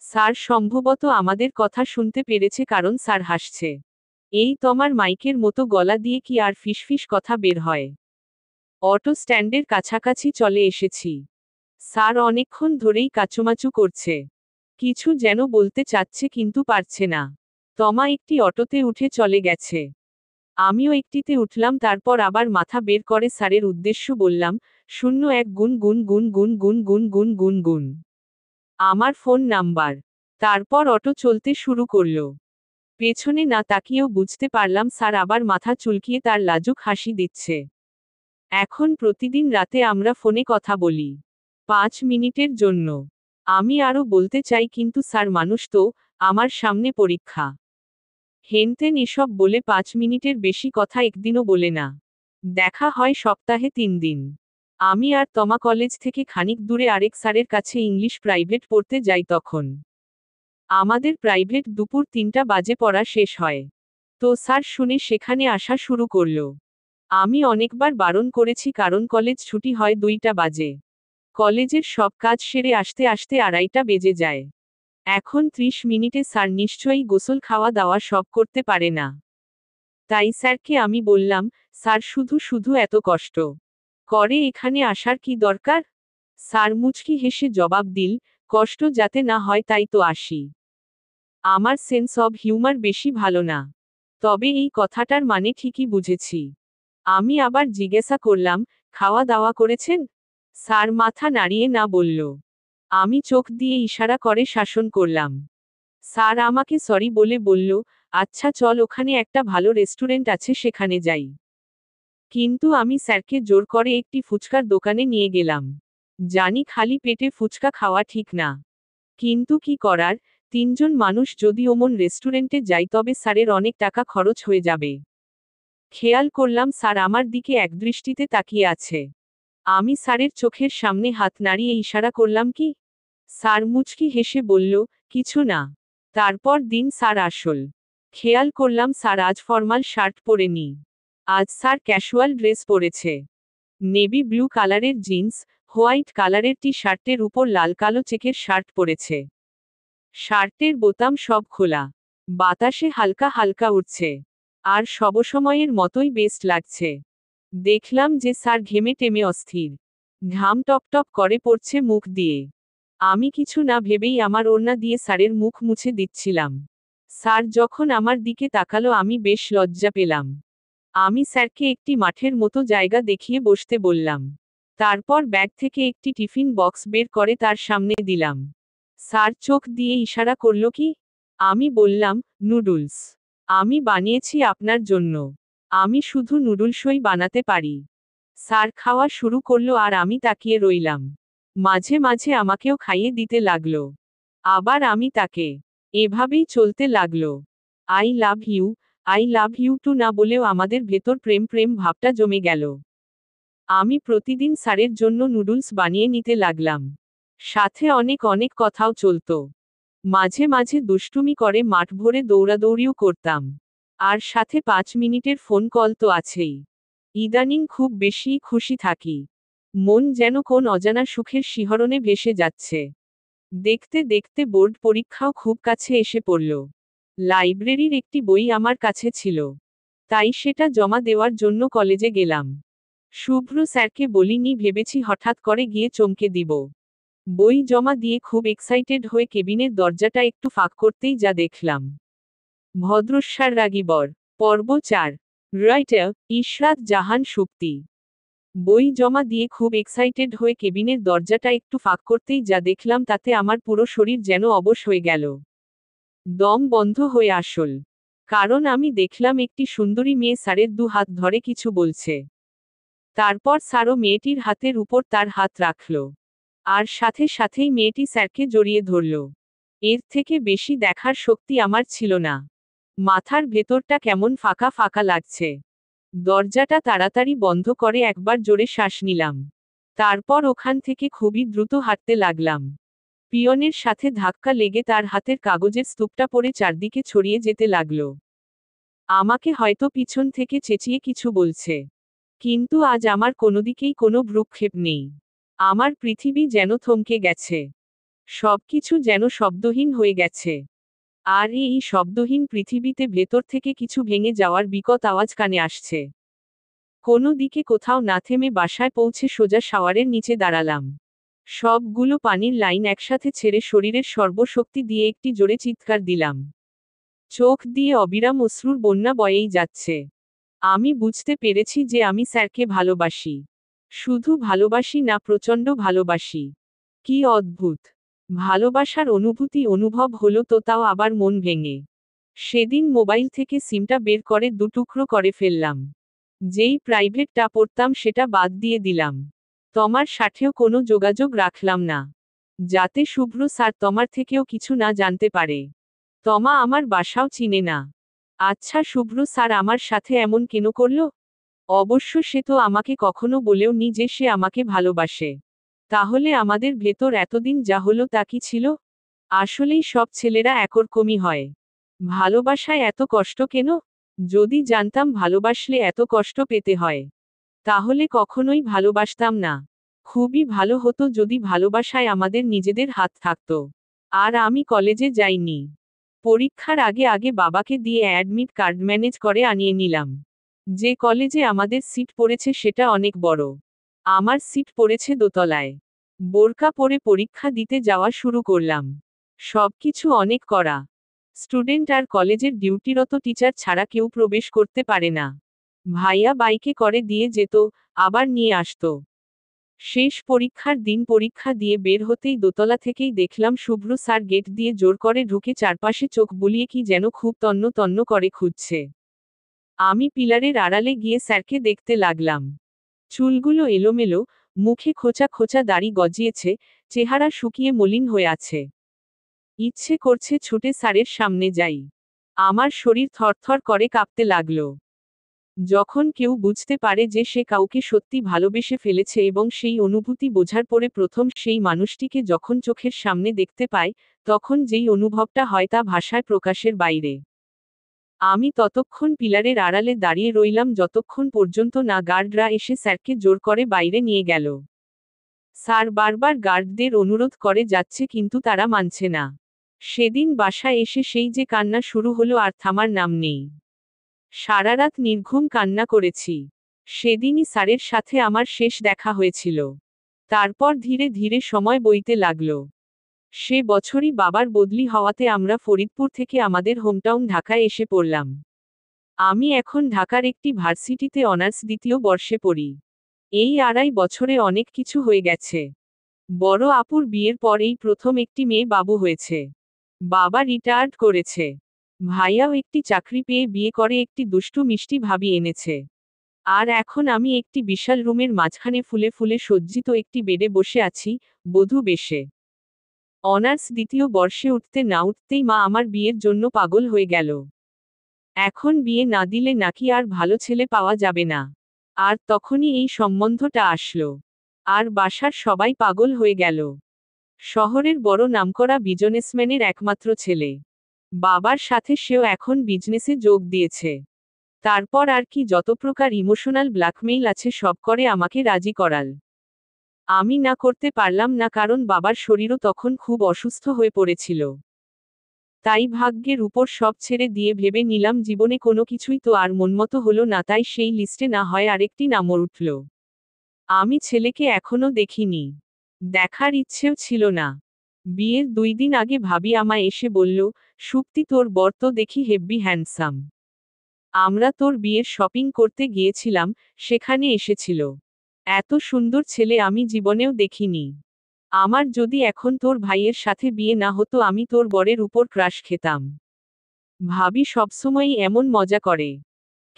স্যার সম্ভবত আমাদের কথা শুনতে পেরেছে কারণ স্যার হাসছে। এই তমার মাইকের মতো গলা দিয়ে কি আর ফিসফিস কথা বের হয়? অটো স্ট্যান্ডের কাছাকাছি চলে এসেছি। স্যার অনেকক্ষণ ধরেই কাচুমাচু করছে। কিছু যেন বলতে চাচ্ছে কিন্তু পারছে না। তমা একটি অটোতে উঠে চলে গেছে। আমিও একটিতে উঠলাম, তারপর আবার মাথা বের করে স্যারের উদ্দেশ্য বললাম, 01 গুন গুন গুন গুন গুন গুন গুন গুন গুন। আমার ফোন নাম্বার। তারপর অটো চলতে শুরু করল। পেছনে না তাকিয়েও বুঝতে পারলাম স্যার আবার মাথা চুলকিয়ে তার লাজুক হাসি দিচ্ছে। এখন প্রতিদিন রাতে আমরা ফোনে কথা বলি। 5 মিনিটের জন্য। আমি আরও বলতে চাই কিন্তু স্যার মানুষ তো, আমার সামনে পরীক্ষা। হেনতেন এসব বলে 5 মিনিটের বেশি কথা একদিনও বলে না। দেখা হয় সপ্তাহে 3 দিন। আমি আর তমা কলেজ থেকে খানিক দূরে আরেক স্যারের কাছে ইংলিশ প্রাইভেট পড়তে যাই তখন। আমাদের প্রাইভেট দুপুর 3টা বাজে পড়া শেষ হয়। তো স্যার শুনে সেখানে আসা শুরু করল। আমি অনেকবার বারণ করেছি কারণ কলেজ ছুটি হয় 2টা বাজে। কলেজের সব কাজ সেরে আসতে আসতে 2:30টা বেজে যায়। এখন 30 মিনিটে স্যার নিশ্চয়ই গোসল খাওয়া দাওয়া সব করতে পারে না। তাই স্যারকে আমি বললাম, স্যার শুধু শুধু এত কষ্ট করে এখানে আসার কি দরকার? স্যার মুচকি হেসে জবাব দিল, কষ্ট যাতে না হয় তাই তো আসি। আমার সেন্স অব হিউমার বেশি ভালো না। তবে এই কথাটার মানে ঠিকই বুঝেছি। আমি আবার জিজ্ঞাসা করলাম, খাওয়া দাওয়া করেছেন? স্যার মাথা নাড়িয়ে না বলল। আমি চোখ দিয়ে ইশারা করে শাসন করলাম। স্যার আমাকে সরি বলে বলল, আচ্ছা চল ওখানে একটা ভালো রেস্টুরেন্ট আছে সেখানে যাই। কিন্তু আমি স্যারকে জোর করে একটি ফুচকার দোকানে নিয়ে গেলাম। জানি খালি পেটে ফুচকা খাওয়া ঠিক না। কিন্তু কি করার, 3জন মানুষ যদি ওমন রেস্টুরেন্টে যাই তবে স্যারের অনেক টাকা খরচ হয়ে যাবে। খেয়াল করলাম স্যার আমার দিকে একদৃষ্টিতে তাকিয়ে আছে। আমি স্যারের চোখের সামনে হাত নাড়িয়ে ইশারা করলাম কি? স্যার মুচকি হেসে বলল, কিছু না। তারপর দিন স্যার আসল। খেয়াল করলাম স্যার আজ ফর্মাল শার্ট পরেনি। আজ স্যার ক্যাশুয়াল ড্রেস পরেছে। নেভি ব্লু কালারের জিন্স, হোয়াইট কালারের টি শার্টের উপর লাল কালো চেকের শার্ট পরেছে। শার্টের বোতাম সব খোলা। বাতাসে হালকা হালকা উঠছে। আর সবসময়ের মতোই বেস্ট লাগছে। দেখলাম যে স্যার ঘেমে টেমে অস্থির। ঘাম টপটপ করে পড়ছে মুখ দিয়ে। আমি কিছু না ভেবেই আমার ওড়না দিয়ে স্যারের মুখ মুছে দিচ্ছিলাম। স্যার যখন আমার দিকে তাকালো আমি বেশ লজ্জা পেলাম। আমি স্যারকে একটি মাঠের মতো জায়গা দেখিয়ে বসতে বললাম। তারপর ব্যাগ থেকে একটি টিফিন বক্স বের করে তার সামনে দিলাম। স্যার চোখ দিয়ে ইশারা করল কি? আমি বললাম, নুডলস। আমি বানিয়েছি আপনার জন্য। আমি শুধু নুডলসই বানাতে পারি। স্যার খাওয়া শুরু করলো আর আমি তাকিয়ে রইলাম। মাঝে মাঝে আমাকেও খাইয়ে দিতে লাগলো। আবার আমি তাকে। এভাবেই চলতে লাগলো। I love you, I love you too না বলেও আমাদের ভেতর প্রেম প্রেম ভাবটা জমে গেল। আমি প্রতিদিন স্যারের জন্য নুডলস বানিয়ে নিতে লাগলাম। সাথে অনেক অনেক কথাও চলতো। মাঝে মাঝে দুষ্টুমি করে মাঠ ভরে দৌড়াদৌড়িও করতাম। আর সাথে 5 মিনিটের ফোন কল তো আছেই। ইদানিং খুব বেশি খুশি থাকি। মন যেন কোন অজানা সুখের শিহরণে ভেসে যাচ্ছে। দেখতে দেখতে বোর্ড পরীক্ষাও খুব কাছে এসে পড়ল। লাইব্রেরির একটি বই আমার কাছে ছিল। তাই সেটা জমা দেওয়ার জন্য কলেজে গেলাম। শুভ্র স্যারকে বলিনি ভেবেছি হঠাৎ করে গিয়ে চমকে দিব। বই জমা দিয়ে খুব এক্সাইটেড হয়ে কেবিনের দরজাটা একটু ফাঁক করতেই যা দেখলাম। ভদ্রস্যার রাগী বর। পর্ব 4। রাইটার ইশরাত জাহান সুপ্তি। বই জমা দিয়ে খুব এক্সাইটেড হয়ে কেবিনের দরজাটা একটু ফাঁক করতেই যা দেখলাম তাতে আমার পুরো শরীর যেন অবশ হয়ে গেল। দম বন্ধ হয়ে আসল। কারণ আমি দেখলাম একটি সুন্দরী মেয়ে স্যারের 2 হাত ধরে কিছু বলছে। তারপর স্যারও মেয়েটির হাতের উপর তার হাত রাখল। আর সাথে সাথেই মেয়েটি স্যারকে জড়িয়ে ধরল। এর থেকে বেশি দেখার শক্তি আমার ছিল না। মাথার ভেতরটা কেমন ফাঁকা ফাঁকা লাগছে। দরজাটা তাড়াতাড়ি বন্ধ করে একবার জোরে শ্বাস নিলাম। তারপর ওখান থেকে খুবই দ্রুত হাঁটতে লাগলাম। পিয়নের সাথে ধাক্কা লেগে তার হাতের কাগজের স্তূপটা পড়ে চারদিকে ছড়িয়ে যেতে লাগল। আমাকে হয়তো পিছন থেকে চেঁচিয়ে কিছু বলছে। কিন্তু আজ আমার কোনোদিকেই কোনো ভ্রূক্ষেপ নেই। আমার পৃথিবী যেন থমকে গেছে। সবকিছু যেন শব্দহীন হয়ে গেছে। আর এই শব্দহীন পৃথিবীতে ভেতর থেকে কিছু ভেঙে যাওয়ার বিকট আওয়াজ কানে আসছে। কোনো দিকে কোথাও না থেমে বাসায় পৌঁছে সোজা শাওয়ারের নিচে দাঁড়ালাম। সবগুলো পানির লাইন একসাথে ছেড়ে শরীরের সর্বশক্তি দিয়ে একটি জোরে চিৎকার দিলাম। চোখ দিয়ে অবিরাম অশ্রুর বন্যা বয়েই যাচ্ছে। আমি বুঝতে পেরেছি যে আমি স্যারকে ভালোবাসি। শুধু ভালোবাসি না, প্রচণ্ড ভালোবাসি। কি অদ্ভুত ভালোবাসার অনুভূতি অনুভব হলো, তো তাও আবার মন ভেঙে। সেদিন মোবাইল থেকে সিমটা বের করে 2 টুকরো করে ফেললাম। যেই প্রাইভেটটা পড়তাম সেটা বাদ দিয়ে দিলাম। তোমার সাথেও কোনো যোগাযোগ রাখলাম না। যাতে শুভ্র স্যার তোমার থেকেও কিছু না জানতে পারে। তমা আমার বাসাও চিনে না। আচ্ছা শুভ্র স্যার আমার সাথে এমন কেন করল? অবশ্য সে তো আমাকে কখনো বলেও নি যে সে আমাকে ভালোবাসে। তাহলে আমাদের ভেতর এতদিন যা হলো তা কি ছিল? আসলেই সব ছেলেরা একরকমই হয়। ভালোবাসায় এত কষ্ট কেন? যদি জানতাম ভালোবাসলে এত কষ্ট পেতে হয়, তাহলে কখনোই ভালোবাসতাম না। খুবই ভালো হতো যদি ভালোবাসায় আমাদের নিজেদের হাত থাকতো। আর আমি কলেজে যাইনি। পরীক্ষার আগে আগে বাবাকে দিয়ে অ্যাডমিট কার্ড ম্যানেজ করে আনিয়ে নিলাম। যে কলেজে আমাদের সিট পড়েছে সেটা অনেক বড়। আমার সিট পড়েছে দোতলায়। বোরকা পরে পরীক্ষা দিতে যাওয়া শুরু করলাম। সবকিছু অনেক কড়া। স্টুডেন্ট আর কলেজের ডিউটিরত টিচার ছাড়া কেউ প্রবেশ করতে পারে না। ভাইয়া বাইকে করে দিয়ে যেত, আবার নিয়ে আসতো। শেষ পরীক্ষার দিন পরীক্ষা দিয়ে বের হতেই দোতলা থেকেই দেখলাম শুভ্র স্যার গেট দিয়ে জোর করে ঢুকে চারপাশে চোখ বুলিয়ে কি যেন খুব তন্ন তন্ন করে খুঁজছে। আমি পিলারের আড়ালে গিয়ে স্যারকে দেখতে লাগলাম। চুলগুলো এলোমেলো, মুখে খোঁচা খোঁচা দাড়ি গজিয়েছে, চেহারা শুকিয়ে মলিন হয়ে আছে। ইচ্ছে করছে ছুটে স্যারের সামনে যাই। আমার শরীর থরথর করে কাঁপতে লাগলো। যখন কেউ বুঝতে পারে যে সে কাউকে সত্যি ভালোবেসে ফেলেছে এবং সেই অনুভূতি বোঝার পরে প্রথম সেই মানুষটিকে যখন চোখের সামনে দেখতে পায়, তখন যেই অনুভবটা হয় তা ভাষায় প্রকাশের বাইরে। আমি ততক্ষণ পিলারের আড়ালে দাঁড়িয়ে রইলাম যতক্ষণ পর্যন্ত না গার্ডরা এসে স্যারকে জোর করে বাইরে নিয়ে গেল। স্যার বারবার গার্ডদের অনুরোধ করে যাচ্ছে কিন্তু তারা মানছে না। সেদিন বাসায় এসে সেই যে কান্না শুরু হলো আর থামার নাম নেই। সারারাত নির্ঘুম কান্না করেছি। সেদিনই স্যারের সাথে আমার শেষ দেখা হয়েছিল। তারপর ধীরে ধীরে সময় বইতে লাগলো। সে বছরই বাবার বদলি হওয়াতে আমরা ফরিদপুর থেকে আমাদের হোমটাউন ঢাকায় এসে পড়লাম। আমি এখন ঢাকার একটি ভার্সিটিতে অনার্স দ্বিতীয় বর্ষে পড়ি। এই 2.5 বছরে অনেক কিছু হয়ে গেছে। বড় আপুর বিয়ের পর এই প্রথম একটি মেয়ে বাবু হয়েছে। বাবা রিটায়ার্ড করেছে। ভাইয়াও একটি চাকরি পেয়ে বিয়ে করে একটি দুষ্টু মিষ্টি ভাবি এনেছে। আর এখন আমি একটি বিশাল রুমের মাঝখানে ফুলে ফুলে সজ্জিত একটি বেডে বসে আছি, বধূ বেশে। অনার্স দ্বিতীয় বর্ষে উঠতে না উঠতেই মা আমার বিয়ের জন্য পাগল হয়ে গেল। এখন বিয়ে না দিলে নাকি আর ভালো ছেলে পাওয়া যাবে না। আর তখনই এই সম্বন্ধটা আসলো। আর বাসার সবাই পাগল হয়ে গেল। শহরের বড় নামকরা বিজনেসম্যানের একমাত্র ছেলে। বাবার সাথে সেও এখন বিজনেসে যোগ দিয়েছে। তারপর আর কি যত প্রকার ইমোশনাল ব্ল্যাকমেইল আছে সব করে আমাকে রাজি করাল। আমি না করতে পারলাম না কারণ বাবার শরীরও তখন খুব অসুস্থ হয়ে পড়েছিল। তাই ভাগ্যের উপর সব ছেড়ে দিয়ে ভেবে নিলাম জীবনে কোনো কিছুই তো আর মনমতো হলো না, তাই সেই লিস্টে না হয় আরেকটি নামও উঠল। আমি ছেলেকে এখনো দেখিনি। দেখার ইচ্ছেও ছিল না। বিয়ের 2 দিন আগে ভাবি আমায় এসে বলল, সুপ্তি তোর বর তো দেখি হেব্বি হ্যান্ডসাম। আমরা তোর বিয়ের শপিং করতে গিয়েছিলাম, সেখানে এসেছিল। এত সুন্দর ছেলে আমি জীবনেও দেখিনি। আমার যদি এখন তোর ভাইয়ের সাথে বিয়ে না হতো আমি তোর বরের উপর ক্রাশ খেতাম। ভাবি সবসময়ই এমন মজা করে।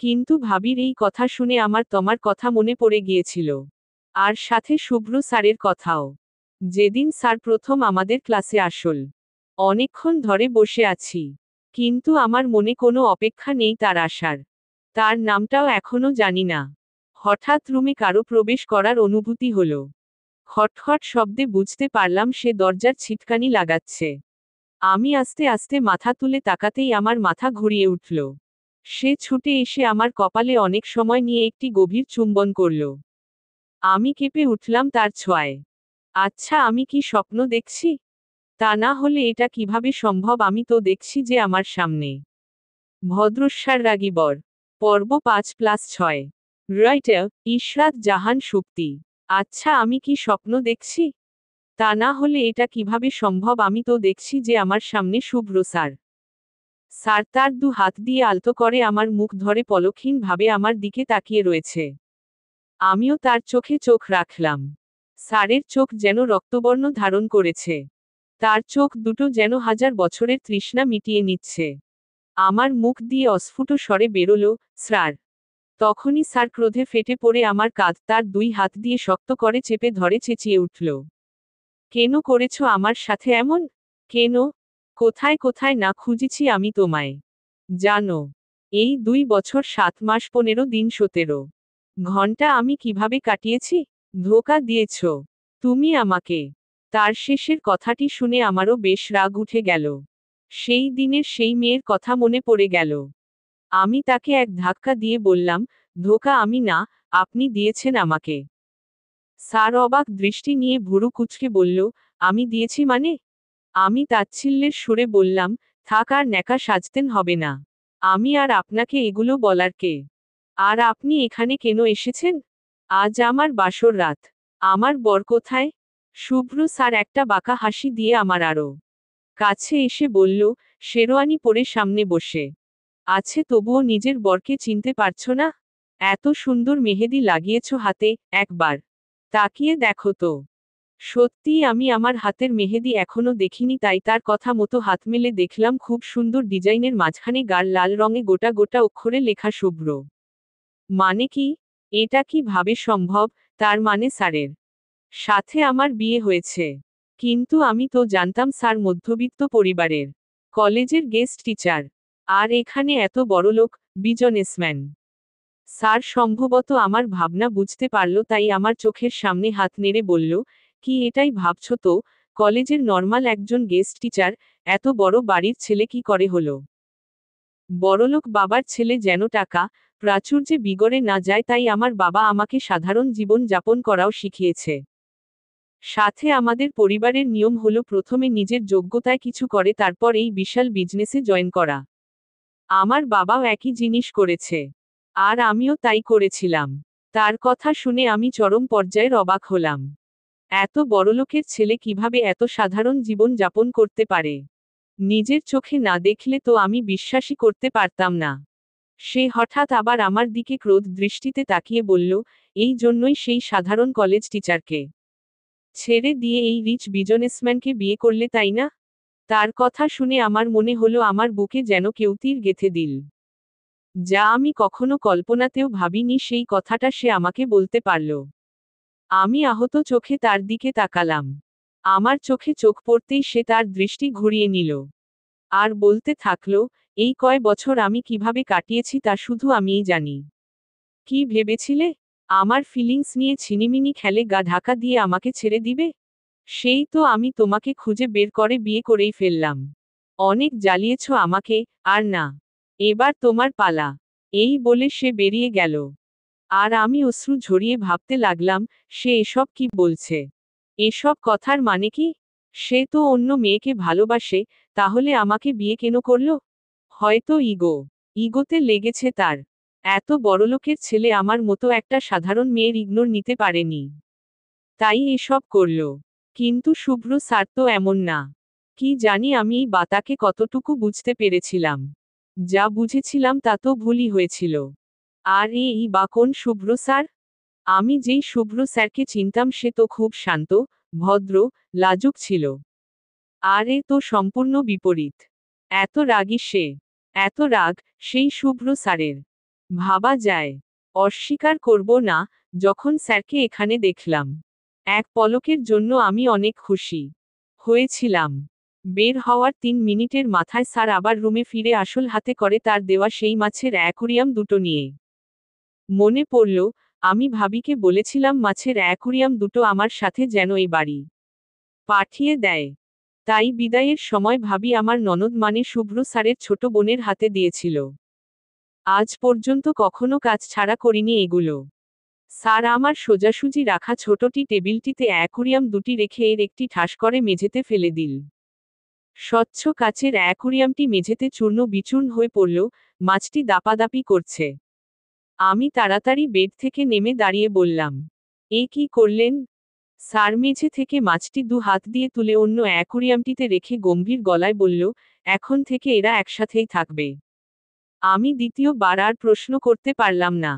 কিন্তু ভাবির এই কথা শুনে আমার তোমার কথা মনে পড়ে গিয়েছিল। আর সাথে শুভ্র স্যারের কথাও। যেদিন স্যার প্রথম আমাদের ক্লাসে আসল। অনেকক্ষণ ধরে বসে আছি। কিন্তু আমার মনে কোনো অপেক্ষা নেই তার আসার। তার নামটাও এখনো জানি না। হঠাৎ রুমে কারো প্রবেশ করার অনুভূতি হলো। খটখট শব্দে বুঝতে পারলাম সে দরজার ছিটকানি লাগাচ্ছে। আমি আস্তে আস্তে মাথা তুলে তাকাতেই আমার মাথা ঘুরিয়ে উঠল। সে ছুটে এসে আমার কপালে অনেক সময় নিয়ে একটি গভীর চুম্বন করল। আমি কেঁপে উঠলাম তার ছোঁয়ায়। আচ্ছা আমি কি স্বপ্ন দেখছি? তা না হলে এটা কিভাবে সম্ভব, আমি তো দেখছি যে আমার সামনে। ভদ্রস্যার রাগী বর। পর্ব 5+6। রাইটার ইশরাত জাহান সুপ্তি। আচ্ছা আমি কি স্বপ্ন দেখছি? তা না হলে এটা কিভাবে সম্ভব, আমি তো দেখছি যে আমার সামনে শুভ্র স্যার। স্যার তার 2 হাত দিয়ে আলতো করে আমার মুখ ধরে পলকহীন ভাবে আমার দিকে তাকিয়ে রয়েছে। আমিও তার চোখে চোখ রাখলাম। স্যারের চোখ যেন রক্তবর্ণ ধারণ করেছে। তার চোখ দুটো যেন 1000 বছরের তৃষ্ণা মিটিয়ে নিচ্ছে। আমার মুখ দিয়ে অস্ফুট স্বরে বেরোলো, স্যার। তখনই স্যার ক্রোধে ফেটে পড়ে আমার কাঁধ তার 2 হাত দিয়ে শক্ত করে চেপে ধরে চেঁচিয়ে উঠল। কেন করেছো আমার সাথে এমন? কেন? কোথায় কোথায় না খুঁজেছি আমি তোমায়। জানো, এই 2 বছর 7 মাস 15 দিন 17 ঘন্টা আমি কিভাবে কাটিয়েছি? ধোঁকা দিয়েছ তুমি আমাকে। তার শেষের কথাটি শুনে আমারও বেশ রাগ উঠে গেল। সেই দিনের সেই মেয়ের কথা মনে পড়ে গেল। আমি তাকে এক ধাক্কা দিয়ে বললাম, ধোঁকা আমি না, আপনি দিয়েছেন আমাকে। স্যার অবাক দৃষ্টি নিয়ে ভুরু কুঁচকে বলল, আমি দিয়েছি মানে? আমি তাচ্ছিল্যের সুরে বললাম, থাক আর ন্যাকা সাজতেন হবে না। আমি আর আপনাকে এগুলো বলার কে? আর আপনি এখানে কেন এসেছেন? আজ আমার বাসর রাত। আমার বর কোথায়? শুভ্র স্যার একটা বাঁকা হাসি দিয়ে আমার আরো কাছে এসে বলল, শেরওয়ানি পরে সামনে বসে আছে, তবুও নিজের বরকে চিনতে পারছো না? এত সুন্দর মেহেদি লাগিয়েছ হাতে, একবার তাকিয়ে দেখো তো। সত্যিই আমি আমার হাতের মেহেদি এখনো দেখিনি, তাই তার কথা মতো হাত মেলে দেখলাম খুব সুন্দর ডিজাইনের, মাঝখানে গাঢ় লাল রঙে গোটা গোটা অক্ষরে লেখা শুভ্র। মানে কি? এটা কি ভাবে সম্ভব? তার মানে স্যারের সাথে আমার বিয়ে হয়েছে। কিন্তু আমি তো জানতাম স্যার মধ্যবিত্ত পরিবারের কলেজের গেস্ট টিচার, আর এখানে এত বড়লোক বিজনেসম্যান। স্যার সম্ভবত আমার ভাবনা বুঝতে পারল, তাই আমার চোখের সামনে হাত নেড়ে বলল, কি এটাই ভাবছো তো, কলেজের নর্মাল একজন গেস্ট টিচার, এত বড় বাড়ির ছেলে কি করে হলো? বড়লোক বাবার ছেলে যেন টাকা প্রাচুর্যে বিগড়ে না যায়, তাই আমার বাবা আমাকে সাধারণ জীবন যাপন করাও শিখিয়েছে। সাথে আমাদের পরিবারের নিয়ম হলো প্রথমে নিজের যোগ্যতায় কিছু করে, তারপর এই বিশাল বিজনেসে জয়েন করা। আমার বাবাও একই জিনিস করেছে। আর আমিও তাই করেছিলাম। তার কথা শুনে আমি চরম পর্যায়ের অবাক হলাম। এত বড়লোকের ছেলে কিভাবে এত সাধারণ জীবন যাপন করতে পারে? নিজের চোখে না দেখলে তো আমি বিশ্বাসই করতে পারতাম না। সে হঠাৎ আবার আমার দিকে ক্রোধ দৃষ্টিতে তাকিয়ে বলল, এই জন্যই সেই সাধারণ কলেজ টিচারকে ছেড়ে দিয়ে এই রিচ বিজনেসম্যানকে বিয়ে করলে, তাই না? তার কথা শুনে আমার মনে হলো আমার বুকে যেন কেউ তীর গেঁথে দিল। যা আমি কখনো কল্পনাতেও ভাবিনি সেই কথাটা সে আমাকে বলতে পারল। আমি আহত চোখে তার দিকে তাকালাম। আমার চোখে চোখ পড়তেই সে তার দৃষ্টি ঘুরিয়ে নিল। আর বলতে থাকলো, এই কয় বছর আমি কিভাবে কাটিয়েছি তা শুধু আমিই জানি। কি ভেবেছিলে? আমার ফিলিংস নিয়ে ছিনিমিনি খেলে গা ঢাকা দিয়ে আমাকে ছেড়ে দিবে? সেই তো আমি তোমাকে খুঁজে বের করে বিয়ে করেই ফেললাম। অনেক জ্বালিয়েছ আমাকে, আর না। এবার তোমার পালা। এই বলে সে বেরিয়ে গেল। আর আমি অশ্রু ঝরিয়ে ভাবতে লাগলাম, সে এসব কি বলছে? এসব কথার মানে কি? সে তো অন্য মেয়েকে ভালোবাসে, তাহলে আমাকে বিয়ে কেন করলো? হয়তো ইগোতে লেগেছে তার। এত বড়লোকের ছেলে আমার মতো একটা সাধারণ মেয়ের ইগনোর নিতে পারেনি, তাই এসব করল। কিন্তু শুভ্র স্যার তো এমন না। কি জানি আমি এই বাতাকে কতটুকু বুঝতে পেরেছিলাম। যা বুঝেছিলাম তা তো ভুলই হয়েছিল। আর এই বা কোন শুভ্র স্যার? আমি যেই শুভ্র স্যারকে চিনতাম সে তো খুব শান্ত, ভদ্র, লাজুক ছিল। আর এ তো সম্পূর্ণ বিপরীত। এত রাগী সে। এত রাগ সেই শুভ্র স্যারের। ভাবা যায়। অস্বীকার করব না, যখন স্যারকে এখানে দেখলাম, এক পলকের জন্য আমি অনেক খুশি হয়েছিলাম। বের হওয়ার ৩ মিনিটের মাথায় স্যার আবার রুমে ফিরে আসল হাতে করে তার দেওয়া সেই মাছের অ্যাকুরিয়াম দুটো নিয়ে। মনে পড়ল, আমি ভাবিকে বলেছিলাম মাছের অ্যাকুরিয়াম দুটো আমার সাথে যেন এই বাড়ি পাঠিয়ে দেয়। তাই বিদায়ের সময় ভাবি আমার ননদ মানে শুভ্র স্যারের ছোট বোনের হাতে দিয়েছিল। আজ পর্যন্ত কখনো কাজ ছাড়া করিনি এগুলো। স্যার আমার সোজাসুজি রাখা ছোটটি টেবিলটিতে অ্যাকুরিয়াম দুটি রেখে এর একটি ঠাস করে মেঝেতে ফেলে দিল। স্বচ্ছ কাচের অ্যাকুরিয়ামটি মেঝেতে চূর্ণ বিচূর্ণ হয়ে পড়ল, মাছটি দাপাদাপি করছে। আমি তাড়াতাড়ি বেড থেকে নেমে দাঁড়িয়ে বললাম, এ কি করলেন? স্যার মেঝে থেকে মাছটি ২ হাত দিয়ে তুলে অন্য অ্যাকুরিয়ামটিতে রেখে গম্ভীর গলায় বলল, এখন থেকে এরা একসাথেই থাকবে। আমি দ্বিতীয়বার আর প্রশ্ন করতে পারলাম না।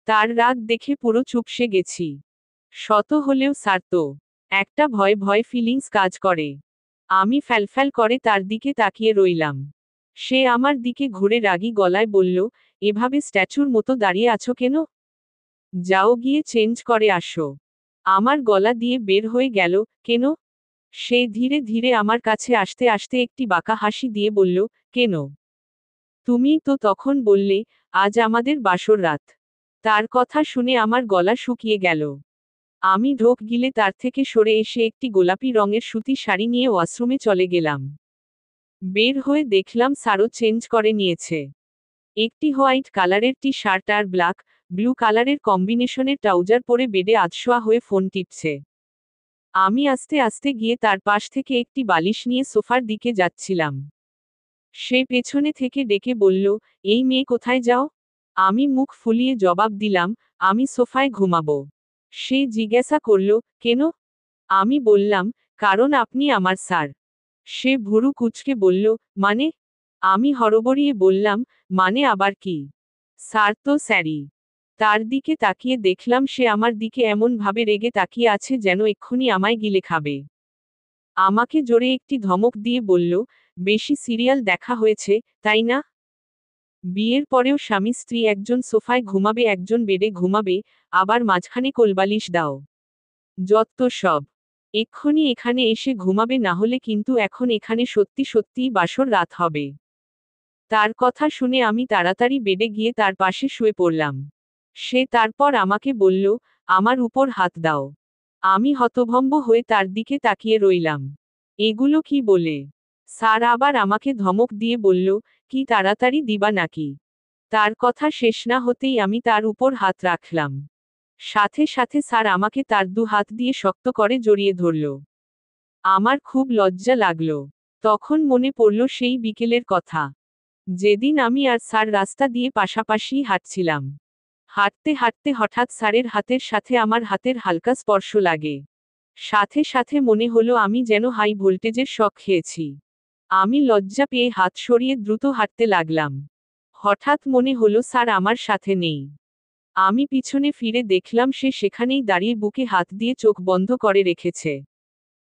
তার রাগ দেখে পুরো চুপসে গেছি। শত হলেও স্যার তো। একটা ভয় ভয় ফিলিংস কাজ করে। আমি ফ্যালফ্যাল করে তার দিকে তাকিয়ে রইলাম। সে আমার দিকে ঘুরে রাগী গলায় বলল, এভাবে স্ট্যাচুর মতো দাঁড়িয়ে আছো কেন? যাও গিয়ে চেঞ্জ করে আসো। আমার গলা দিয়ে বের হয়ে গেল, কেন? সে ধীরে ধীরে আমার কাছে আসতে আসতে একটি বাঁকা হাসি দিয়ে বলল, কেন? তুমিই তো তখন বললে, আজ আমাদের বাসর রাত। তার কথা শুনে আমার গলা শুকিয়ে গেল। আমি ঢোক গিলে তার থেকে সরে এসে একটি গোলাপি রঙের সুতির শাড়ি নিয়ে ওয়াশরুমে চলে গেলাম। বের হয়ে দেখলাম স্যারও চেঞ্জ করে নিয়েছে। একটি হোয়াইট কালারের টি শার্ট আর ব্লু কালারের কম্বিনেশনের ট্রাউজার পরে বেডে আধশোয়া হয়ে ফোন টিপছে। আমি আস্তে আস্তে গিয়ে তার পাশ থেকে একটি বালিশ নিয়ে সোফার দিকে যাচ্ছিলাম। সে পেছনে থেকে ডেকে বলল, এই মেয়ে কোথায় যাও? আমি মুখ ফুলিয়ে জবাব দিলাম, আমি সোফায় ঘুমাবো। সে জিজ্ঞাসা করল, কেন? আমি বললাম, কারণ আপনি আমার স্যার। সে ভুরু কুঁচকে বলল, মানে? আমি হড়বড়িয়ে বললাম, মানে আবার কি? স্যার তো স্যারই। তার দিকে তাকিয়ে দেখলাম সে আমার দিকে এমন ভাবে রেগে তাকিয়ে আছে যেন এক্ষুনি আমায় গিলে খাবে। আমাকে জোরে একটি ধমক দিয়ে বলল, বেশি সিরিয়াল দেখা হয়েছে, তাই না? বিয়ের পরেও স্বামী স্ত্রী একজন সোফায় ঘুমাবে একজন বেডে ঘুমাবে, আবার মাঝখানে কোলবালিশ দাও। যত সব। এক্ষুনি এখানে এসে ঘুমাবে, না হলে কিন্তু এখন এখানে সত্যি সত্যিই বাসর রাত হবে। তার কথা শুনে আমি তাড়াতাড়ি বেডে গিয়ে তার পাশে শুয়ে পড়লাম। সে তারপর আমাকে বলল, আমার উপর হাত দাও। আমি হতভম্ব হয়ে তার দিকে তাকিয়ে রইলাম। এগুলো কি বলে? স্যার আবার আমাকে ধমক দিয়ে বলল, কি তাড়াতাড়ি দিবা নাকি? তার কথা শেষ না হতেই আমি তার উপর হাত রাখলাম। সাথে সাথে স্যার আমাকে তার দু হাত দিয়ে শক্ত করে জড়িয়ে ধরল। আমার খুব লজ্জা লাগল। তখন মনে পড়ল সেই বিকেলের কথা, যেদিন আমি আর স্যার রাস্তা দিয়ে পাশাপাশি হাঁটছিলাম। হাঁটতে হাঁটতে হঠাৎ স্যারের হাতের সাথে আমার হাতের হালকা স্পর্শ লাগে। সাথে সাথে মনে হলো আমি যেন হাই ভোল্টেজের শক খেয়েছি। আমি লজ্জা পেয়ে হাত সরিয়ে দ্রুত হাঁটতে লাগলাম। হঠাৎ মনে হলো স্যার আমার সাথে নেই। আমি পিছনে ফিরে দেখলাম সে সেখানেই দাঁড়িয়ে বুকে হাত দিয়ে চোখ বন্ধ করে রেখেছে।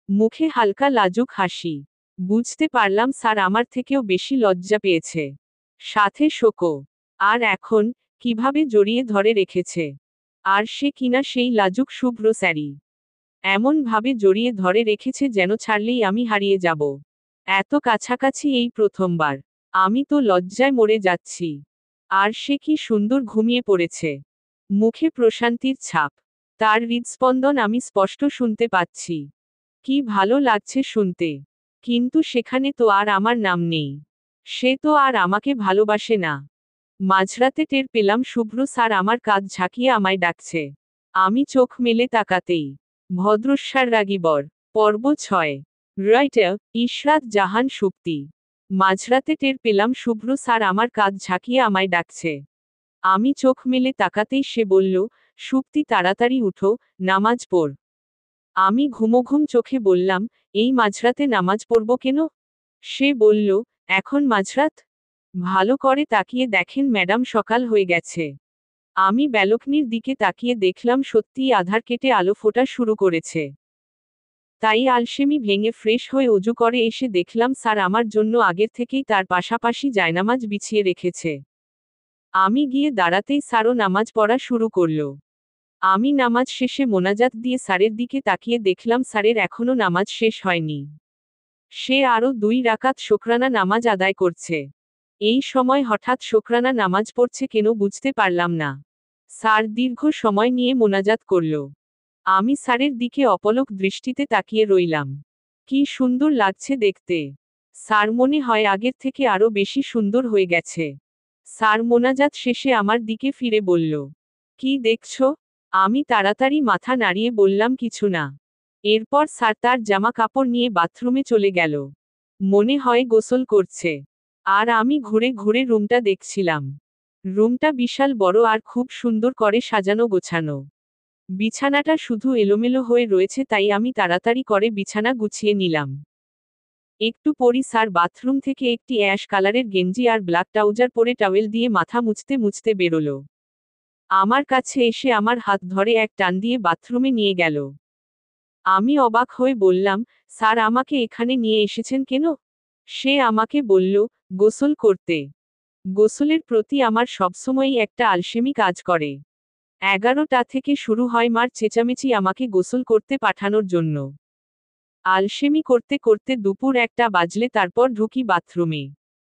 মুখে হালকা লাজুক হাসি। বুঝতে পারলাম স্যার আমার থেকেও বেশি লজ্জা পেয়েছে। সাথে শোকও। আর এখন, কিভাবে জড়িয়ে ধরে রেখেছে। আর সে কিনা সেই লাজুক শুভ্র স্যারি। এমন ভাবে জড়িয়ে ধরে রেখেছে যেন ছাড়লেই আমি হারিয়ে যাব। এত কাছাকাছি এই প্রথমবার। আমি তো লজ্জায় মরে যাচ্ছি। আর সে কি সুন্দর ঘুমিয়ে পড়েছে। মুখে প্রশান্তির ছাপ। তার হৃদস্পন্দন আমি স্পষ্ট শুনতে পাচ্ছি। কি ভালো লাগছে শুনতে। কিন্তু সেখানে তো আর আমার নাম নেই। সে তো আর আমাকে ভালোবাসে না। মাঝরাতে টের পেলাম শুভ্র স্যার আমার কাঁধ ঝাঁকিয়ে আমায় ডাকছে। আমি চোখ মেলে তাকাতেই ভদ্রস্যার রাগী বর। পর্ব 6। রাইটার ইশরাত জাহান সুপ্তি। মাঝরাতে টের পেলাম শুভ্র স্যার আমার কাঁধ ঝাঁকিয়ে আমায় ডাকছে। আমি চোখ মেলে তাকাতেই সে বলল, সুপ্তি তাড়াতাড়ি উঠো, নামাজ পড়। আমি ঘুমোঘুম চোখে বললাম, এই মাঝরাতে নামাজ পড়ব কেন? সে বলল, এখন মাঝরাত? ভালো করে তাকিয়ে দেখেন ম্যাডাম, সকাল হয়ে গেছে। আমি ব্যালকনির দিকে তাকিয়ে দেখলাম সত্যিই আধার কেটে আলো ফোটা শুরু করেছে। তাই আলসেমি ভেঙে ফ্রেশ হয়ে অজু করে এসে দেখলাম স্যার আমার জন্য আগের থেকেই তার পাশাপাশি জায়নামাজ বিছিয়ে রেখেছে। আমি গিয়ে দাঁড়াতেই স্যারও নামাজ পড়া শুরু করল। আমি নামাজ শেষে মোনাজাত দিয়ে স্যারের দিকে তাকিয়ে দেখলাম স্যারের এখনো নামাজ শেষ হয়নি। সে আরও 2 রাকাত শোকরানা নামাজ আদায় করছে। এই সময় হঠাৎ শোকরানা নামাজ পড়ছে কেন বুঝতে পারলাম না। স্যার দীর্ঘ সময় নিয়ে মোনাজাত করল। আমি স্যারের দিকে অপলক দৃষ্টিতে তাকিয়ে রইলাম। কি সুন্দর লাগছে দেখতে। স্যার মনে হয় আগের থেকে আরও বেশি সুন্দর হয়ে গেছে। স্যার মোনাজাত শেষে আমার দিকে ফিরে বলল, কি দেখছো? আমি তাড়াতাড়ি মাথা নাড়িয়ে বললাম, কিছু না। এরপর স্যার তার জামা কাপড় নিয়ে বাথরুমে চলে গেল। মনে হয় গোসল করছে। আর আমি ঘুরে ঘুরে রুমটা দেখছিলাম। রুমটা বিশাল বড় আর খুব সুন্দর করে সাজানো গোছানো। বিছানাটা শুধু এলোমেলো হয়ে রয়েছে, তাই আমি তাড়াতাড়ি করে বিছানা গুছিয়ে নিলাম। একটু পরই স্যার বাথরুম থেকে একটি অ্যাশ কালারের গেঞ্জি আর ব্ল্যাক ট্রাউজার পরে টাওয়েল দিয়ে মাথা মুছতে মুছতে বেরোলো। আমার কাছে এসে আমার হাত ধরে এক টান দিয়ে বাথরুমে নিয়ে গেল। আমি অবাক হয়ে বললাম, স্যার আমাকে এখানে নিয়ে এসেছেন কেন? সে আমাকে বলল, গোসল করতে। গোসলের প্রতি আমার সবসময়ই একটা আলসেমি কাজ করে। 11টা থেকে শুরু হয় মার চেঁচামেচি আমাকে গোসল করতে পাঠানোর জন্য। আলসেমি করতে করতে দুপুর 1টা বাজলে তারপর ঢুকি বাথরুমে।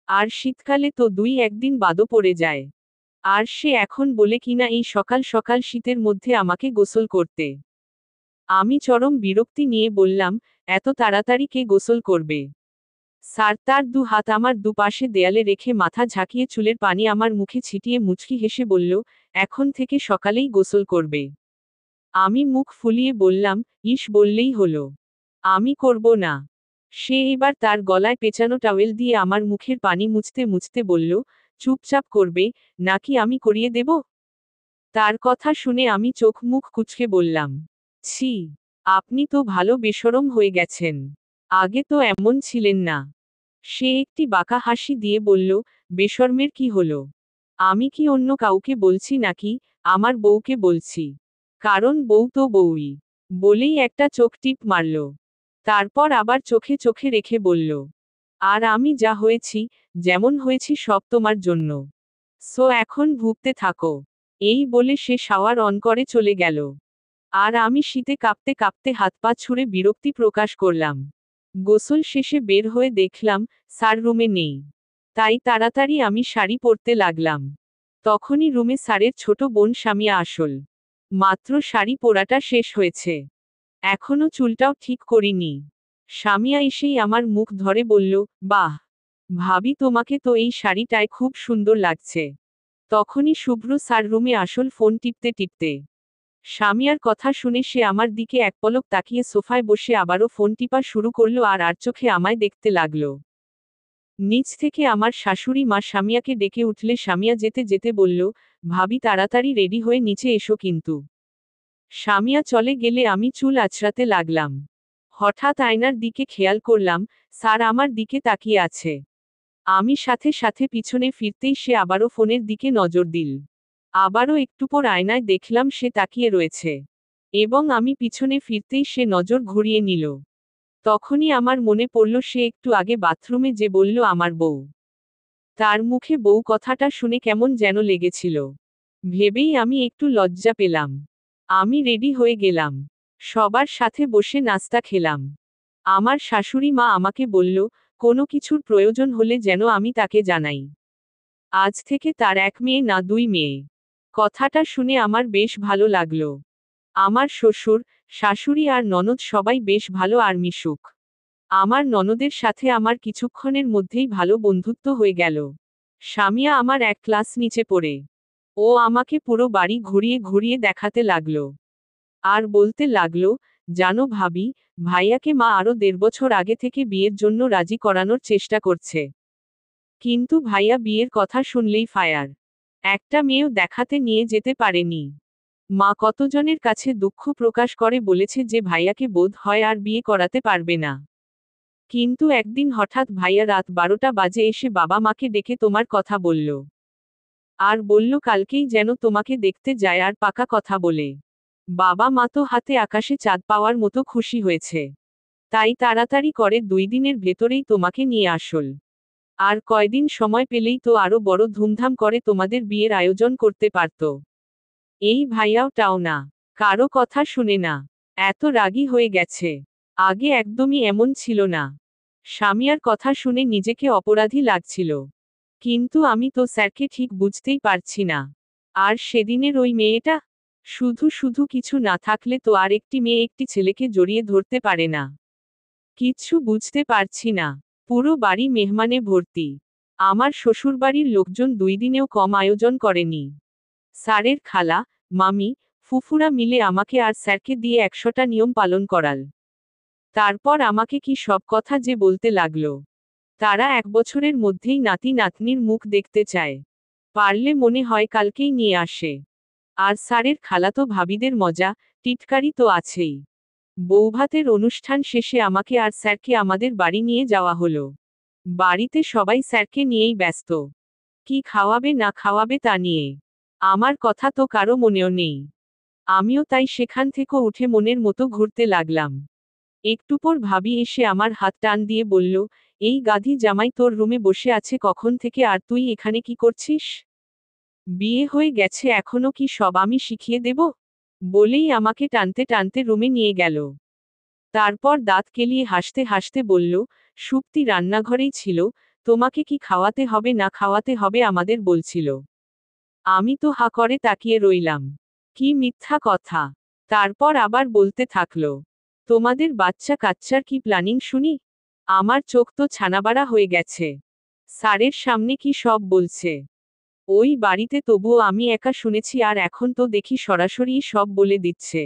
আর শীতকালে তো 2-1 দিন বাদও পড়ে যায়। আর সে এখন বলে কিনা এই সকাল সকাল শীতের মধ্যে আমাকে গোসল করতে। আমি চরম বিরক্তি নিয়ে বললাম, এত তাড়াতাড়ি কে গোসল করবে? স্যার তার দু হাত আমার দুপাশে দেয়ালে রেখে মাথা ঝাঁকিয়ে চুলের পানি আমার মুখে ছিটিয়ে মুচকি হেসে বলল, এখন থেকে সকালেই গোসল করবে। আমি মুখ ফুলিয়ে বললাম, ইস বললেই হলো। আমি করব না। সে এবার তার গলায় পেঁচানো টাওয়েল দিয়ে আমার মুখের পানি মুছতে মুছতে বলল, চুপচাপ করবে, নাকি আমি করিয়ে দেব? তার কথা শুনে আমি চোখ মুখ কুঁচকে বললাম, ছি, আপনি তো ভালো বেশরম হয়ে গেছেন। আগে তো এমন ছিলেন না। সে একটি বাঁকা হাসি দিয়ে বলল, বেশরমের কি হলো? আমি কি অন্য কাউকে বলছি নাকি? আমার বউকে বলছি। কারণ বউ তো বউই। বলেই একটা চোখ টিপ মারল। তারপর আবার চোখে চোখে রেখে বলল, আর আমি যা হয়েছি, যেমন হয়েছি সব তোমার জন্য। সো এখন ভুগতে থাকো। এই বলে সে শাওয়ার অন করে চলে গেল। আর আমি শীতে কাঁপতে কাঁপতে হাত পা ছুঁড়ে বিরক্তি প্রকাশ করলাম। গোসল শেষে বের হয়ে দেখলাম, স্যার রুমে নেই। তাই তাড়াতাড়ি আমি শাড়ি পরতে লাগলাম। তখনই রুমে স্যারের ছোট বোন সামিয়া আসল। মাত্র শাড়ি পরাটা শেষ হয়েছে। এখনো চুলটাও ঠিক করিনি। সামিয়া এসেই আমার মুখ ধরে বলল, বাহ, ভাবি তোমাকে তো এই শাড়িটায় খুব সুন্দর লাগছে। তখনই শুভ্র স্যার রুমে আসল ফোন টিপতে টিপতে। সামিয়ার কথা শুনে সে আমার দিকে এক পলক তাকিয়ে সোফায় বসে আবারও ফোন টিপা শুরু করলো আর চোখে আমায় দেখতে লাগলো। নিচ থেকে আমার শাশুড়ি মা সামিয়াকে ডেকে উঠলে সামিয়া যেতে যেতে বলল, ভাবি তাড়াতাড়ি রেডি হয়ে নিচে এসো কিন্তু। সামিয়া চলে গেলে আমি চুল আঁচড়াতে লাগলাম। হঠাৎ আয়নার দিকে খেয়াল করলাম, স্যার আমার দিকে তাকিয়ে আছে। আমি সাথে সাথে পিছনে ফিরতেই সে আবারও ফোনের দিকে নজর দিল। আবারও একটু পর আয়নায় দেখলাম সে তাকিয়ে রয়েছে। এবং আমি পিছনে ফিরতেই সে নজর ঘুরিয়ে নিল। তখনই আমার মনে পড়ল সে একটু আগে বাথরুমে যে বলল আমার বউ। তার মুখে বউ কথাটা শুনে কেমন যেন লেগেছিল। ভেবেই আমি একটু লজ্জা পেলাম। আমি রেডি হয়ে গেলাম। সবার সাথে বসে নাস্তা খেলাম। আমার শাশুড়ি মা আমাকে বলল, কোনো কিছুর প্রয়োজন হলে যেন আমি তাকে জানাই। আজ থেকে তার এক মেয়ে না দুই মেয়ে। কথাটা শুনে আমার বেশ ভালো লাগলো। আমার শ্বশুর, শাশুড়ি আর ননদ সবাই বেশ ভালো আর মিশুক। আমার ননদের সাথে আমার কিছুক্ষণের মধ্যেই ভালো বন্ধুত্ব হয়ে গেল। সামিয়া আমার এক ক্লাস নিচে পড়ে। ও আমাকে পুরো বাড়ি ঘুরিয়ে ঘুরিয়ে দেখাতে লাগলো। আর বলতে লাগলো, জানো ভাবি, ভাইয়াকে মা আরো 1.5 বছর আগে থেকে বিয়ের জন্য রাজি করানোর চেষ্টা করছে। কিন্তু ভাইয়া বিয়ের কথা শুনলেই ফায়ার। একটা মেয়েও দেখাতে নিয়ে যেতে পারেনি। মা কতজনের কাছে দুঃখ প্রকাশ করে বলেছে যে ভাইয়াকে বোধ হয় আর বিয়ে করাতে পারবে না। কিন্তু একদিন হঠাৎ ভাইয়া রাত 12টা বাজে এসে বাবা মাকে ডেকে তোমার কথা বলল। আর বলল কালকেই যেন তোমাকে দেখতে যায় আর পাকা কথা বলে। বাবা মা তো হাতে আকাশে চাঁদ পাওয়ার মতো খুশি হয়েছে। তাই তাড়াতাড়ি করে 2 দিনের ভেতরেই তোমাকে নিয়ে আসল। আর কয়দিন সময় পেলেই তো আরো বড় ধুমধাম করে তোমাদের বিয়ের আয়োজন করতে পারত। এই ভাইয়াও না, কারো কথা শুনে না। এত রাগী হয়ে গেছে। আগে একদমই এমন ছিল না। সামিয়ার কথা শুনে নিজেকে অপরাধী লাগছিল। কিন্তু আমি তো স্যারকে ঠিক বুঝতেই পারছি না। আর সেদিনের ওই মেয়েটা, শুধু শুধু কিছু না থাকলে তো আর একটি মেয়ে একটি ছেলেকে জড়িয়ে ধরতে পারে না। কিচ্ছু বুঝতে পারছি না। পুরো বাড়ি মেহমানে ভর্তি। আমার শ্বশুরবাড়ির লোকজন 2 দিনেও কম আয়োজন করেনি। স্যারের খালা, মামি, ফুফুরা মিলে আমাকে আর স্যারকে দিয়ে 100টা নিয়ম পালন করাল। তারপর আমাকে কি সব কথা যে বলতে লাগলো। তারা 1 বছরের মধ্যেই নাতি নাতনির মুখ দেখতে চায়। পারলে মনে হয় কালকেই নিয়ে আসে। আর স্যারের খালাতো ভাবিদের মজা, টিটকারি তো আছেই। বৌভাতের অনুষ্ঠান শেষে আমাকে আর স্যারকে আমাদের বাড়ি নিয়ে যাওয়া হলো। বাড়িতে সবাই স্যারকে নিয়েই ব্যস্ত। কি খাওয়াবে না খাওয়াবে তা নিয়ে। আমার কথা তো কারো মনেও নেই। আমিও তাই সেখান থেকে উঠে মনের মতো ঘুরতে লাগলাম। একটু পর ভাবি এসে আমার হাত টান দিয়ে বলল, এই গাধি জামাই তোর রুমে বসে আছে কখন থেকে আর তুই এখানে কি করছিস? বিয়ে হয়ে গেছে এখনো কি সব আমি শিখিয়ে দেব? বলেই আমাকে টানতে টানতে রুমে নিয়ে গেল। তারপর দাঁত কেলিয়ে হাসতে হাসতে বলল, সুপ্তি রান্নাঘরেই ছিল, তোমাকে কি খাওয়াতে হবে না খাওয়াতে হবে আমাদের বলছিল। আমি তো হা করে তাকিয়ে রইলাম। কি মিথ্যা কথা। তারপর আবার বলতে থাকলো, তোমাদের বাচ্চা কাচ্চার কি প্ল্যানিং শুনি? আমার চোখ তো ছানাবাড়া হয়ে গেছে। স্যারের সামনে কি সব বলছে? ওই বাড়িতে তবুও আমি একা শুনেছি, আর এখন তো দেখি সরাসরি সব বলে দিচ্ছে।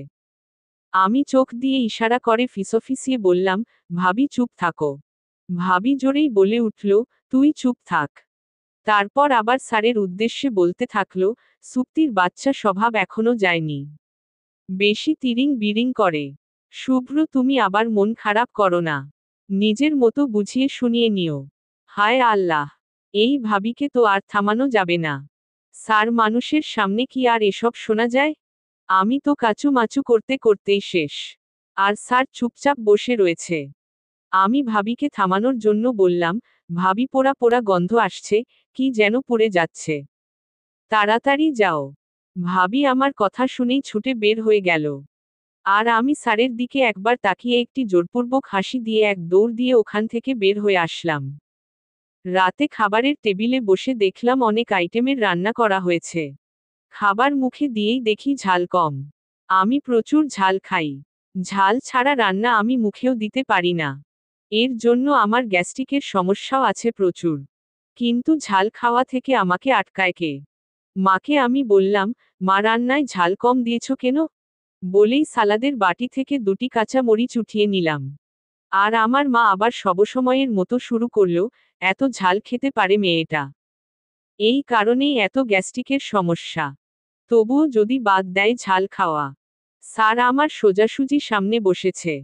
আমি চোখ দিয়ে ইশারা করে ফিসফিসিয়ে বললাম, ভাবি চুপ থাকো। ভাবি জোরেই বলে উঠল, তুই চুপ থাক। তারপর আবার স্যারের উদ্দেশ্যে বলতে থাকলো, সুপ্তির বাচ্চা স্বভাব এখনো যায়নি। বেশি তিরিং বিরিং করে। শুভ্র তুমি আবার মন খারাপ করো না। নিজের মতো বুঝিয়ে শুনিয়ে নিও। হায় আল্লাহ! এই ভাবিকে তো আর থামানো যাবে না। স্যার মানুষের সামনে কি আর এসব শোনা যায়? আমি তো কাচুমাচু করতে করতেই শেষ। আর স্যার চুপচাপ বসে রয়েছে। আমি ভাবিকে থামানোর জন্য বললাম, ভাবি পোড়া পোড়া গন্ধ আসছে, কি যেন পুড়ে যাচ্ছে। তাড়াতাড়ি যাও। ভাবি আমার কথা শুনেই ছুটে বের হয়ে গেল। আর আমি স্যারের দিকে একবার তাকিয়ে একটি জোরপূর্বক হাসি দিয়ে এক দৌড় দিয়ে ওখান থেকে বের হয়ে আসলাম। রাতে খাবারের টেবিলে বসে দেখলাম অনেক আইটেমের রান্না করা হয়েছে। খাবার মুখে দিয়েই দেখি ঝাল কম। আমি প্রচুর ঝাল খাই। ঝাল ছাড়া রান্না আমি মুখেও দিতে পারি না। এর জন্য আমার গ্যাস্ট্রিকের সমস্যাও আছে প্রচুর। কিন্তু ঝাল খাওয়া থেকে আমাকে আটকায় কে? মাকে আমি বললাম, মা রান্নায় ঝাল কম দিয়েছ কেন? বলেই সালাদের বাটি থেকে দুটি কাঁচা মরিচ উঠিয়ে নিলাম। আর আমার মা আবার সবসময়ের মতো শুরু করল, এত ঝাল খেতে পারে মেয়েটা। এই কারণেই এত গ্যাস্ট্রিকের সমস্যা। তবুও যদি বাদ দেয় ঝাল খাওয়া। স্যার আমার সোজাসুজি সামনে বসেছে।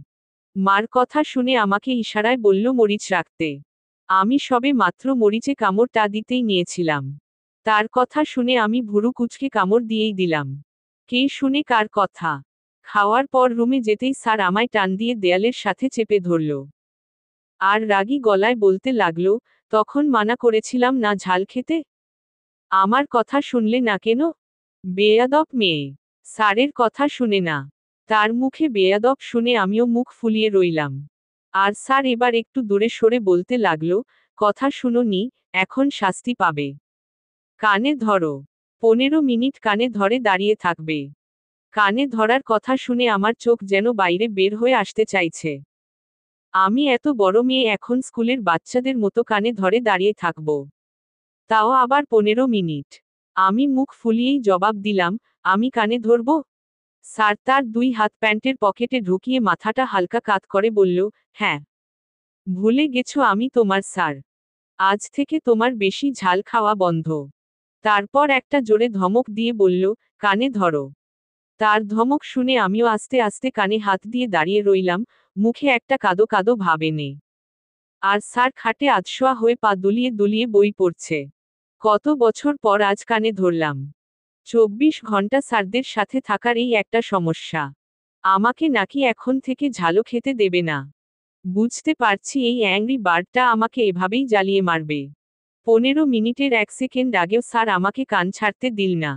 মার কথা শুনে আমাকে ইশারায় বলল মরিচ রাখতে। আমি সবে মাত্র মরিচে কামড়টা দিতেই নিয়েছিলাম। তার কথা শুনে আমি ভুরু কুঁচকে কামড় দিয়েই দিলাম। কে শুনে কার কথা? খাওয়ার পর রুমে যেতেই স্যার আমায় টান দিয়ে দেয়ালের সাথে চেপে ধরল। আর রাগী গলায় বলতে লাগলো, তখন মানা করেছিলাম না ঝাল খেতে? আমার কথা শুনলে না কেন? বেয়াদব মেয়ে। স্যারের কথা শুনে না। তার মুখে বেয়াদব শুনে আমিও মুখ ফুলিয়ে রইলাম। আর স্যার এবার একটু দূরে সরে বলতে লাগলো, কথা শুনোনি, এখন শাস্তি পাবে। কানে ধরো। 15 মিনিট কানে ধরে দাঁড়িয়ে থাকবে। কানে ধরার কথা শুনে আমার চোখ যেন বাইরে বের হয়ে আসতে চাইছে। আমি এত বড় মেয়ে এখন স্কুলের বাচ্চাদের মতো কানে ধরে দাঁড়িয়ে থাকব? তাও আবার 15 মিনিট। আমি মুখ ফুলিয়েই জবাব দিলাম, আমি কানে ধরব? স্যার তার দুই হাত প্যান্টের পকেটে ঢুকিয়ে মাথাটা হালকা কাত করে বলল, হ্যাঁ। ভুলে গেছো আমি তোমার স্যার। আজ থেকে তোমার বেশি ঝাল খাওয়া বন্ধ। তারপর একটা জোরে ধমক দিয়ে বলল, কানে ধরো। তার ধমক শুনে আমিও আস্তে আস্তে কানে হাত দিয়ে দাঁড়িয়ে রইলাম, মুখে একটা কাদো কাদো ভাব এনে। আর স্যার খাটে আধশোয়া হয়ে পা দুলিয়ে দুলিয়ে বই পড়ছে। কত বছর পর আজ কানে ধরলাম। 24 ঘন্টা স্যারদের সাথে থাকার এই একটা সমস্যা। আমাকে নাকি এখন থেকে ঝালও খেতে দেবে না। বুঝতে পারছি এই অ্যাংরি বার্ডটা আমাকে এভাবেই জ্বালিয়ে মারবে। 15 মিনিটের 1 সেকেন্ড আগেও স্যার আমাকে কান ছাড়তে দিল না।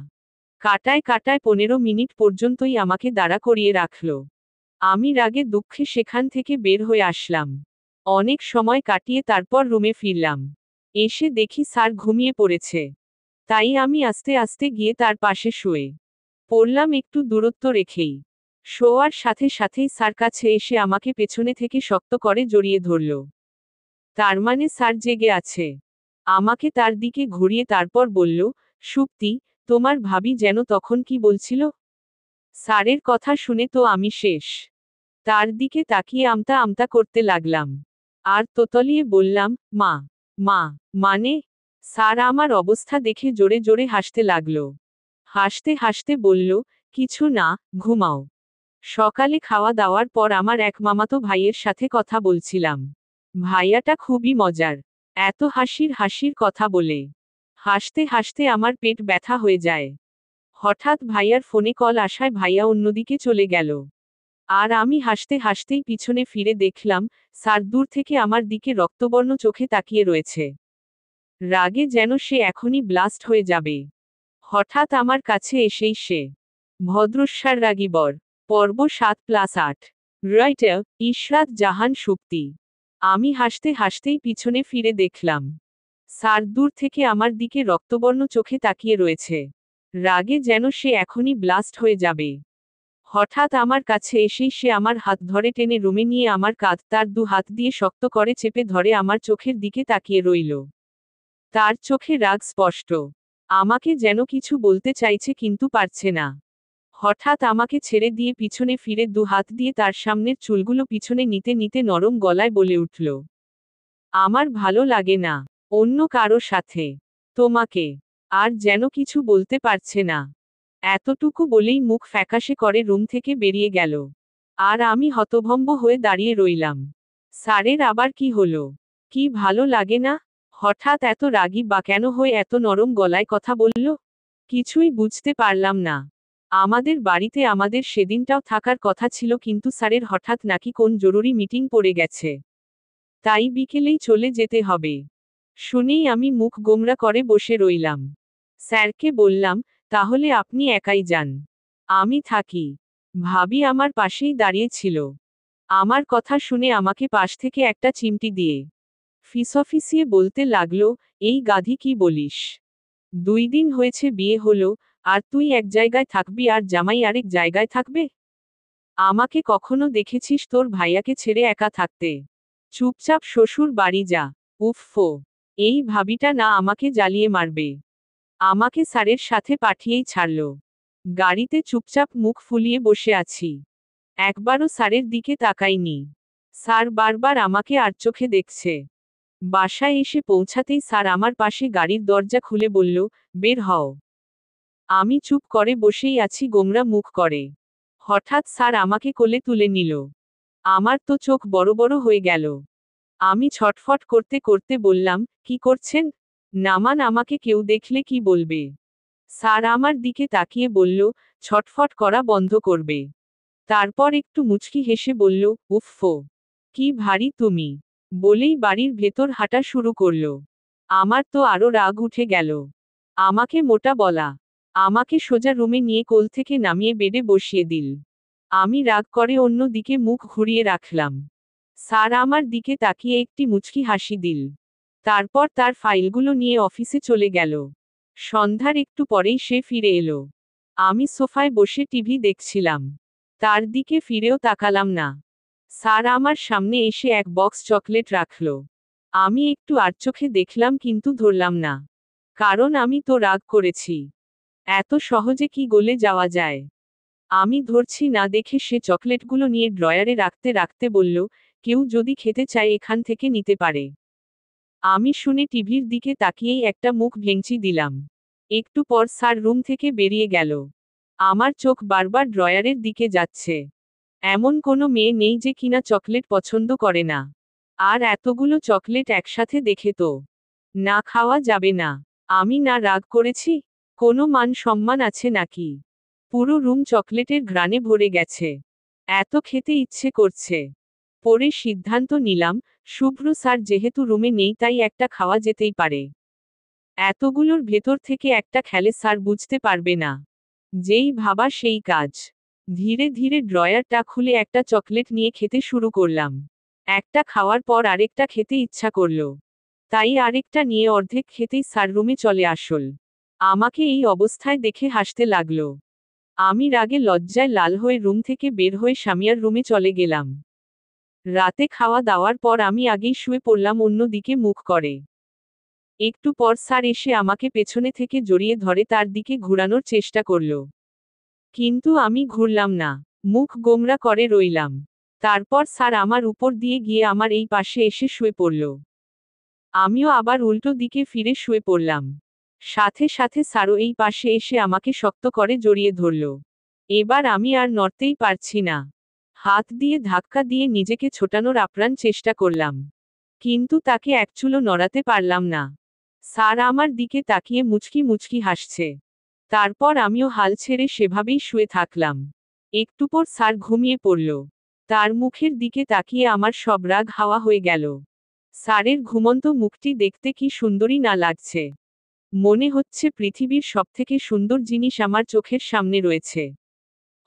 কাটায় কাটায় 15 মিনিট পর্যন্তই আমাকে দাঁড়া করিয়ে রাখল। আমি রাগে দুঃখে সেখান থেকে বের হয়ে আসলাম। অনেক সময় কাটিয়ে তারপর রুমে ফিরলাম। এসে দেখি স্যার ঘুমিয়ে পড়েছে। তাই আমি আস্তে আস্তে গিয়ে তার পাশে শুয়ে পড়লাম একটু দূরত্ব রেখেই। শোয়ার সাথে সাথেই স্যার কাছে এসে আমাকে পেছনে থেকে শক্ত করে জড়িয়ে ধরল। তার মানে স্যার জেগে আছে। আমাকে তার দিকে ঘুরিয়ে তারপর বলল, সুপ্তি, তোমার ভাবি যেন তখন কি বলছিল? স্যারের কথা শুনে তো আমি শেষ। তার দিকে তাকিয়ে আমতা আমতা করতে লাগলাম। আর তোতলিয়ে বললাম, মা। মা, মানে? স্যার আমার অবস্থা দেখে জোরে জোরে হাসতে লাগলো। হাসতে হাসতে বলল, কিছু না, ঘুমাও। সকালে খাওয়া দাওয়ার পর আমার এক মামাতো ভাইয়ের সাথে কথা বলছিলাম। ভাইয়াটা খুবই মজার। এত হাসির হাসির কথা বলে। হাসতে হাসতে আমার পেট ব্যথা হয়ে যায়। হঠাৎ ভাইয়ার ফোনে কল আসায় ভাইয়া অন্যদিকে চলে গেল। আর আমি হাসতে হাসতেই পিছনে ফিরে দেখলাম, স্যার দূর থেকে আমার দিকে রক্তবর্ণ চোখে তাকিয়ে রয়েছে। রাগে যেন সে এখনই ব্লাস্ট হয়ে যাবে। হঠাৎ আমার কাছে এসেই সে ভদ্রস্যার রাগী বর। পর্ব 7+8। রাইটার ইশরাত জাহান সুপ্তি। আমি হাসতে হাসতেই পিছনে ফিরে দেখলাম, স্যার দূর থেকে আমার দিকে রক্তবর্ণ চোখে তাকিয়ে রয়েছে। রাগে যেন সে এখনই ব্লাস্ট হয়ে যাবে। হঠাৎ আমার কাছে এসেই সে আমার হাত ধরে টেনে রুমে নিয়ে আমার কাঁধ তার দু হাত দিয়ে শক্ত করে চেপে ধরে আমার চোখের দিকে তাকিয়ে রইল। তার চোখে রাগ স্পষ্ট। আমাকে যেন কিছু বলতে চাইছে কিন্তু পারছে না। হঠাৎ আমাকে ছেড়ে দিয়ে পিছনে ফিরে দু হাত দিয়ে তার সামনের চুলগুলো পিছনে নিতে নিতে নরম গলায় বলে উঠল, আমার ভালো লাগে না অন্য কারো সাথে, তোমাকে। আর যেন কিছু বলতে পারছে না। এতটুকু বলেই মুখ ফ্যাকাশে করে রুম থেকে বেরিয়ে গেল। আর আমি হতভম্ব হয়ে দাঁড়িয়ে রইলাম। স্যারের আবার কি হলো? কি ভালো লাগে না? হঠাৎ এত রাগী বা কেন হয়ে এত নরম গলায় কথা বলল? কিছুই বুঝতে পারলাম না। আমাদের বাড়িতে আমাদের সেদিনটাও থাকার কথা ছিল কিন্তু স্যারের হঠাৎ নাকি কোন জরুরি মিটিং পড়ে গেছে। তাই বিকেলেই চলে যেতে হবে। শুনেই আমি মুখ গোমড়া করে বসে রইলাম। স্যারকে বললাম, তাহলে আপনি একাই যান, আমি থাকি। ভাবি আমার পাশেই দাঁড়িয়ে ছিল। আমার কথা শুনে আমাকে পাশ থেকে একটা চিমটি দিয়ে ফিসফিসিয়ে বলতে লাগলো, এই গাধি কি বলিস? 2 দিন হয়েছে বিয়ে হলো, আর তুই এক জায়গায় থাকবি আর জামাই আরেক জায়গায় থাকবে? আমাকে কখনো দেখেছিস তোর ভাইয়াকে ছেড়ে একা থাকতে? চুপচাপ শ্বশুর বাড়ি যা। উফফো, এই ভাবিটা না আমাকে জ্বালিয়ে মারবে। আমাকে স্যারের সাথে পাঠিয়েই ছাড়ল। গাড়িতে চুপচাপ মুখ ফুলিয়ে বসে আছি। একবারও স্যারের দিকে তাকাইনি। স্যার বারবার আমাকে আড়চোখে দেখছে। বাসায় এসে পৌঁছাতেই স্যার আমার পাশে গাড়ির দরজা খুলে বলল, বের হও। আমি চুপ করে বসেই আছি গোমরা মুখ করে। হঠাৎ স্যার আমাকে কোলে তুলে নিল। আমার তো চোখ বড় বড় হয়ে গেল। আমি ছটফট করতে করতে বললাম, কি করছেন? নামান আমাকে, কেউ দেখলে কি বলবে? স্যার আমার দিকে তাকিয়ে বলল, ছটফট করা বন্ধ করবে। তারপর একটু মুচকি হেসে বলল, উফফো, কি ভারী তুমি। বলেই বাড়ির ভেতর হাঁটা শুরু করল। আমার তো আরো রাগ উঠে গেল। আমাকে মোটা বলা। আমাকে সোজা রুমে নিয়ে কোল থেকে নামিয়ে বেডে বসিয়ে দিল। আমি রাগ করে অন্য দিকে মুখ ঘুরিয়ে রাখলাম। স্যার আমার দিকে তাকিয়ে একটি মুচকি হাসি দিল। তারপর তার ফাইলগুলো নিয়ে অফিসে চলে গেল। সন্ধ্যার একটু পরেই সে ফিরে এলো। আমি সোফায় বসে টিভি দেখছিলাম। তার দিকে ফিরেও তাকালাম না। স্যার আমার সামনে এসে এক বক্স চকলেট রাখল। আমি একটু আড়চোখে দেখলাম কিন্তু ধরলাম না। কারণ আমি তো রাগ করেছি। এত সহজে কি গলে যাওয়া যায়? আমি ধরছি না দেখে সে চকলেটগুলো নিয়ে ড্রয়ারে রাখতে রাখতে বলল, কেউ যদি খেতে চায় এখান থেকে নিতে পারে। আমি শুনে টিভির দিকে তাকিয়েই একটা মুখ ভেঙচি দিলাম। একটু পর স্যার রুম থেকে বেরিয়ে গেল। আমার চোখ বারবার ড্রয়ারের দিকে যাচ্ছে। এমন কোনো মেয়ে নেই যে কিনা চকলেট পছন্দ করে না। আর এতগুলো চকলেট একসাথে দেখে তো না খাওয়া যাবে না। আমি না রাগ করেছি? কোনো মান সম্মান আছে নাকি? পুরো রুম চকলেটের ঘ্রাণে ভরে গেছে। এত খেতে ইচ্ছে করছে। পরে সিদ্ধান্ত নিলাম, শুভ্র স্যার যেহেতু রুমে নেই তাই একটা খাওয়া যেতেই পারে। এতগুলোর ভেতর থেকে একটা খেলে স্যার বুঝতে পারবে না। যেই ভাবা সেই কাজ। ধীরে ধীরে ড্রয়ারটা খুলে একটা চকলেট নিয়ে খেতে শুরু করলাম। একটা খাওয়ার পর আরেকটা খেতে ইচ্ছা করল। তাই আরেকটা নিয়ে অর্ধেক খেতেই স্যার রুমে চলে আসল। আমাকে এই অবস্থায় দেখে হাসতে লাগলো। আমি রাগে লজ্জায় লাল হয়ে রুম থেকে বের হয়ে সামিয়ার রুমে চলে গেলাম। রাতে খাওয়া দাওয়ার পর আমি আগেই শুয়ে পড়লাম অন্য দিকে মুখ করে। একটু পর স্যার এসে আমাকে পেছনে থেকে জড়িয়ে ধরে তার দিকে ঘুরানোর চেষ্টা করল। কিন্তু আমি ঘুরলাম না। মুখ গোমরা করে রইলাম। তারপর স্যার আমার উপর দিয়ে গিয়ে আমার এই পাশে এসে শুয়ে পড়ল। আমিও আবার উল্টো দিকে ফিরে শুয়ে পড়লাম। সাথে সাথে স্যারও এই পাশে এসে আমাকে শক্ত করে জড়িয়ে ধরল। এবার আমি আর নড়তেই পারছি না। হাত দিয়ে ধাক্কা দিয়ে নিজেকে ছোটানোর আপ্রাণ চেষ্টা করলাম। কিন্তু তাকে এক চুলও নড়াতে পারলাম না। স্যার আমার দিকে তাকিয়ে মুচকি মুচকি হাসছে। তারপর আমিও হাল ছেড়ে সেভাবেই শুয়ে থাকলাম। একটু পর স্যার ঘুমিয়ে পড়ল। তার মুখের দিকে তাকিয়ে আমার সব রাগ হাওয়া হয়ে গেল। স্যারের ঘুমন্ত মুখটি দেখতে কি সুন্দরই না লাগছে। মনে হচ্ছে পৃথিবীর সবথেকে সুন্দর জিনিস আমার চোখের সামনে রয়েছে।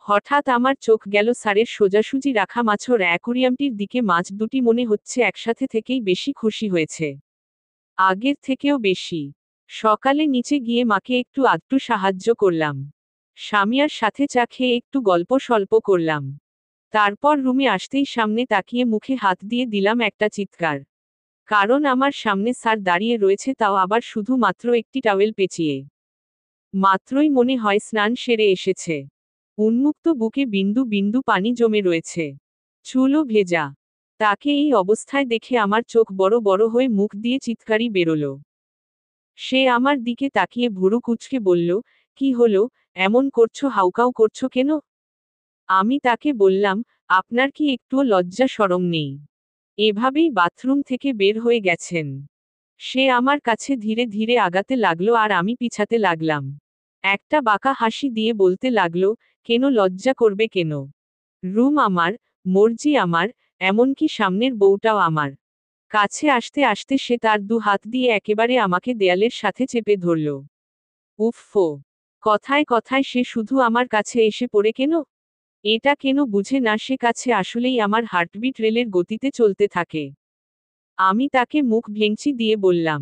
হঠাৎ আমার চোখ গেল স্যারের সোজাসুজি রাখা মাছের অ্যাকুরিয়ামটির দিকে। মাছ দুটি মনে হচ্ছে একসাথে থেকেই বেশি খুশি হয়েছে। আগের থেকেও বেশি। সকালে নিচে গিয়ে মাকে একটু আধটু সাহায্য করলাম। স্বামীর সাথে চা খেয়ে একটু গল্প স্বল্প করলাম। তারপর রুমে আসতেই সামনে তাকিয়ে মুখে হাত দিয়ে দিলাম একটা চিৎকার। কারণ আমার সামনে স্যার দাঁড়িয়ে রয়েছে, তাও আবার শুধু মাত্র একটি টাওয়েল পেঁচিয়ে। মাত্রই মনে হয় স্নান সেরে এসেছে। উন্মুক্ত বুকে বিন্দু বিন্দু পানি জমে রয়েছে। চুলও ভেজা। তাকে এই অবস্থায় দেখে আমার চোখ বড় বড় হয়ে মুখ দিয়ে চিৎকারই বেরোল। সে আমার দিকে তাকিয়ে ভুরু কুঁচকে বলল, কি হলো, এমন করছো, হাউকাউ করছো কেন? আমি তাকে বললাম, আপনার কি একটুও লজ্জা শরম নেই? এভাবেই বাথরুম থেকে বের হয়ে গেছেন। সে আমার কাছে ধীরে ধীরে আগাতে লাগলো আর আমি পিছাতে লাগলাম। একটা বাঁকা হাসি দিয়ে বলতে লাগলো, কেন লজ্জা করবে কেন? রুম আমার, মর্জি আমার, এমনকি সামনের বউটাও আমার। কাছে আসতে আসতে সে তার দু হাত দিয়ে একেবারে আমাকে দেয়ালের সাথে চেপে ধরল। উফফো! কথায় কথায় সে শুধু আমার কাছে এসে পড়ে কেন? এটা কেন বুঝে না সে কাছে আসলেই আমার হার্টবিট রেলের গতিতে চলতে থাকে। আমি তাকে মুখ ভেঙচি দিয়ে বললাম,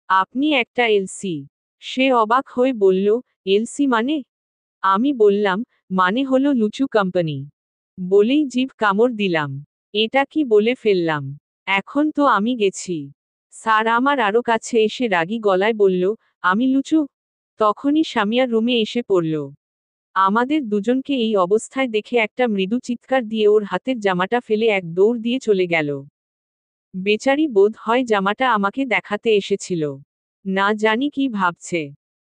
আপনি একটা এলসি। সে অবাক হয়ে বলল, এলসি মানে? আমি বললাম, মানে হলো লুচু কোম্পানি। বলেই জিভ কামড় দিলাম। এটা কি বলে ফেললাম? এখন তো আমি গেছি। স্যার আমার আরো কাছে এসে রাগী গলায় বলল, আমি লুচু? তখনই সামিয়া রুমে এসে পড়ল। আমাদের দুজনকে এই অবস্থায় দেখে একটা মৃদু চিৎকার দিয়ে ওর হাতের জামাটা ফেলে এক দৌড় দিয়ে চলে গেল। বেচারি বোধ হয় জামাটা আমাকে দেখাতে এসেছিল। না জানি কি ভাবছে।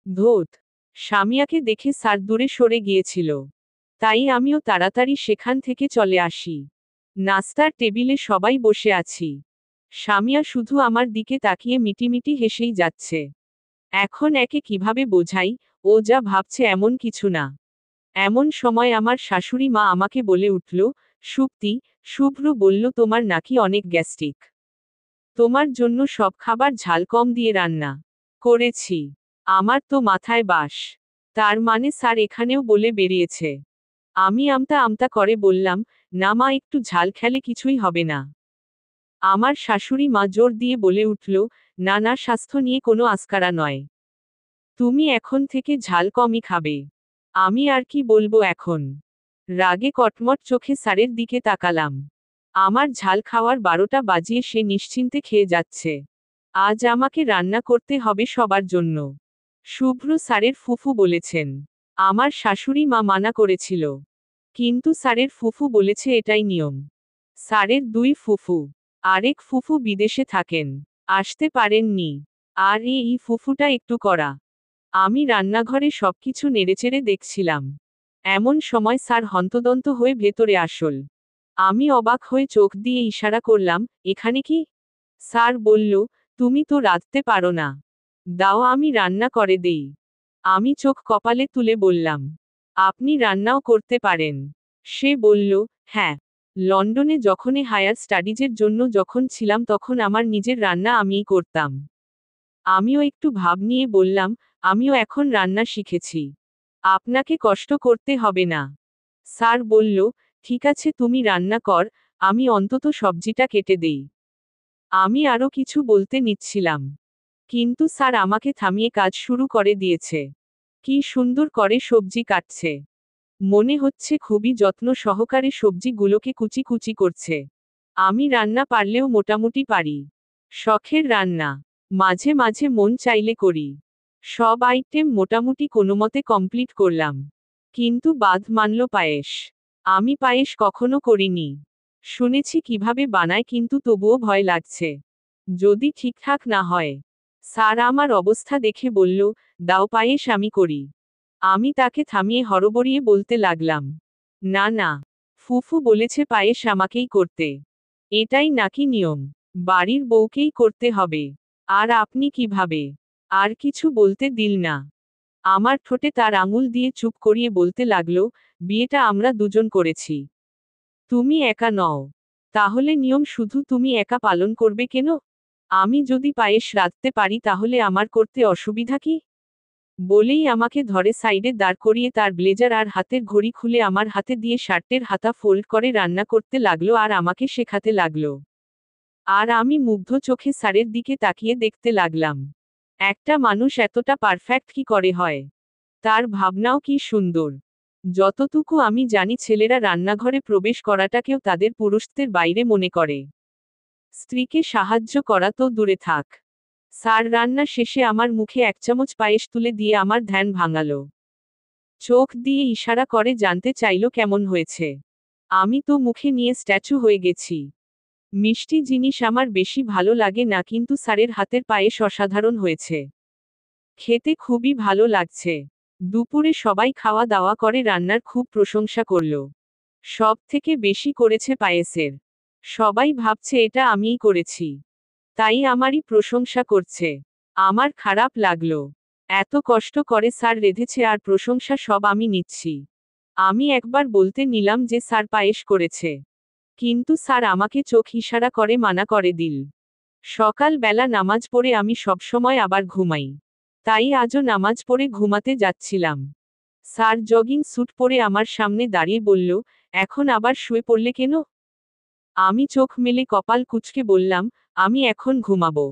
ধোত! সামিয়াকে দেখে স্যার দূরে সরে গিয়েছিল। তাই আমিও তাড়াতাড়ি সেখান থেকে চলে আসি। নাস্তার টেবিলে সবাই বসে আছি। সামিয়া শুধু আমার দিকে তাকিয়ে মিটিমিটি হেসেই যাচ্ছে। এখন একে কিভাবে বোঝাই, ও যা ভাবছে এমন কিছু না। এমন সময় আমার শাশুড়ি মা আমাকে বলে উঠল, সুপ্তি, শুভ্র বলল তোমার নাকি অনেক গ্যাস্ট্রিক। তোমার জন্য সব খাবার ঝাল কম দিয়ে রান্না করেছি। আমার তো মাথায় বাস। তার মানে স্যার এখানেও বলে বেরিয়েছে? আমি আমতা আমতা করে বললাম, না মা, একটু ঝাল খেলে কিছুই হবে না। আমার শাশুড়ি মা জোর দিয়ে বলে উঠল, না না, স্বাস্থ্য নিয়ে কোনো আস্কারা নয়। তুমি এখন থেকে ঝাল কমই খাবে। আমি আর কি বলবো এখন? রাগে কটমট চোখে স্যারের দিকে তাকালাম। আমার ঝাল খাওয়ার 12টা বাজিয়ে সে নিশ্চিন্তে খেয়ে যাচ্ছে। আজ আমাকে রান্না করতে হবে সবার জন্য। শুভ্র স্যারের ফুফু বলেছেন। আমার শাশুড়ি মা মানা করেছিল। কিন্তু স্যারের ফুফু বলেছে এটাই নিয়ম। স্যারের দুই ফুফু। আরেক ফুফু বিদেশে থাকেন। আসতে পারেননি। আর এই ফুফুটা একটু কড়া। আমি রান্নাঘরে সবকিছু নেড়েচেড়ে দেখছিলাম। এমন সময় স্যার হন্তদন্ত হয়ে ভেতরে আসল। আমি অবাক হয়ে চোখ দিয়ে ইশারা করলাম, এখানে কি? স্যার বলল, তুমি তো রাঁধতে পারো না। দাও আমি রান্না করে দেই। আমি চোখ কপালে তুলে বললাম, আপনি রান্নাও করতে পারেন? সে বলল, হ্যাঁ। লন্ডনে যখনই হায়ার স্টাডিজের জন্য যখন ছিলাম তখন আমার নিজের রান্না আমিই করতাম। আমিও একটু ভাব নিয়ে বললাম, আমিও এখন রান্না শিখেছি। আপনাকে কষ্ট করতে হবে না। স্যার বলল, ঠিক আছে তুমি রান্না কর, আমি অন্তত সবজিটা কেটে দেই। আমি আরো কিছু বলতে নিচ্ছিলাম। কিন্তু স্যার আমাকে থামিয়ে কাজ শুরু করে দিয়েছে। কি সুন্দর করে সবজি কাটছে। মনে হচ্ছে খুবই যত্ন সহকারে সবজিগুলোকে কুচি কুচি করছে। আমি রান্না পারলেও মোটামুটি পারি। শখের রান্না। মাঝে মাঝে মন চাইলে করি। সব আইটেম মোটামুটি কোনোমতে কমপ্লিট করলাম। কিন্তু বাদ মানল পায়েস। আমি পায়েস কখনো করিনি। শুনেছি কিভাবে বানায়, কিন্তু তবুও ভয় লাগছে। যদি ঠিকঠাক না হয়? স্যার আমার অবস্থা দেখে বলল, দাও পায়েস আমি করি। আমি তাকে থামিয়ে হরবড়িয়ে বলতে লাগলাম, না না, ফুফু বলেছে পায়েস আমাকেই করতে। এটাই নাকি নিয়ম? বাড়ির বউকেই করতে হবে। আর আপনি কিভাবে? আর কিছু বলতে দিল না। আমার ঠোঁটে তার আঙুল দিয়ে চুপ করিয়ে বলতে লাগলো, বিয়েটা আমরা দুজন করেছি। তুমি একা নও। তাহলে নিয়ম শুধু তুমি একা পালন করবে কেন? আমি যদি পায়েস রাঁধতে পারি তাহলে আমার করতে অসুবিধা কি? বলেই আমাকে ধরে সাইডে দাঁড় করিয়ে তার ব্লেজার আর হাতের ঘড়ি খুলে আমার হাতে দিয়ে শার্টের হাতা ফোল্ড করে রান্না করতে লাগলো আর আমাকে শেখাতে লাগলো। আর আমি মুগ্ধ চোখে স্যারের দিকে তাকিয়ে দেখতে লাগলাম। একটা মানুষ এতটা পারফেক্ট কি করে হয়? তার ভাবনাও কি সুন্দর। যতটুকু আমি জানি ছেলেরা রান্নাঘরে প্রবেশ করাটাকেও তাদের পুরুষদের বাইরে মনে করে। স্ত্রীকে সাহায্য করা তো দূরে থাক। স্যার রান্না শেষে আমার মুখে 1 চামচ পায়েস তুলে দিয়ে আমার ধ্যান ভাঙালো। চোখ দিয়ে ইশারা করে জানতে চাইল কেমন হয়েছে। আমি তো মুখে নিয়ে স্ট্যাচু হয়ে গেছি। মিষ্টি জিনিস আমার বেশি ভালো লাগে না, কিন্তু স্যারের হাতের পায়েস অসাধারণ হয়েছে। খেতে খুবই ভালো লাগছে। দুপুরে সবাই খাওয়া দাওয়া করে রান্নার খুব প্রশংসা করল। সব থেকে বেশি করেছে পায়েসের। সবাই ভাবছে এটা আমিই করেছি। তাই আমারই প্রশংসা করছে। আমার খারাপ লাগলো। এত কষ্ট করে স্যার রেঁধেছে আর প্রশংসা সব আমি নিচ্ছি। আমি একবার বলতে নিলাম যে স্যার পায়েস করেছে। কিন্তু স্যার আমাকে চোখ ইশারা করে মানা করে দিল। সকাল বেলা নামাজ পড়ে আমি সবসময় আবার ঘুমাই। তাই আজও নামাজ পড়ে ঘুমাতে যাচ্ছিলাম। স্যার জগিং স্যুট পরে আমার সামনে দাঁড়িয়ে বলল, এখন আবার শুয়ে পড়লে কেন? আমি চোখ মেলে কপাল কুঁচকে বললাম, আমি এখন ঘুমাবো।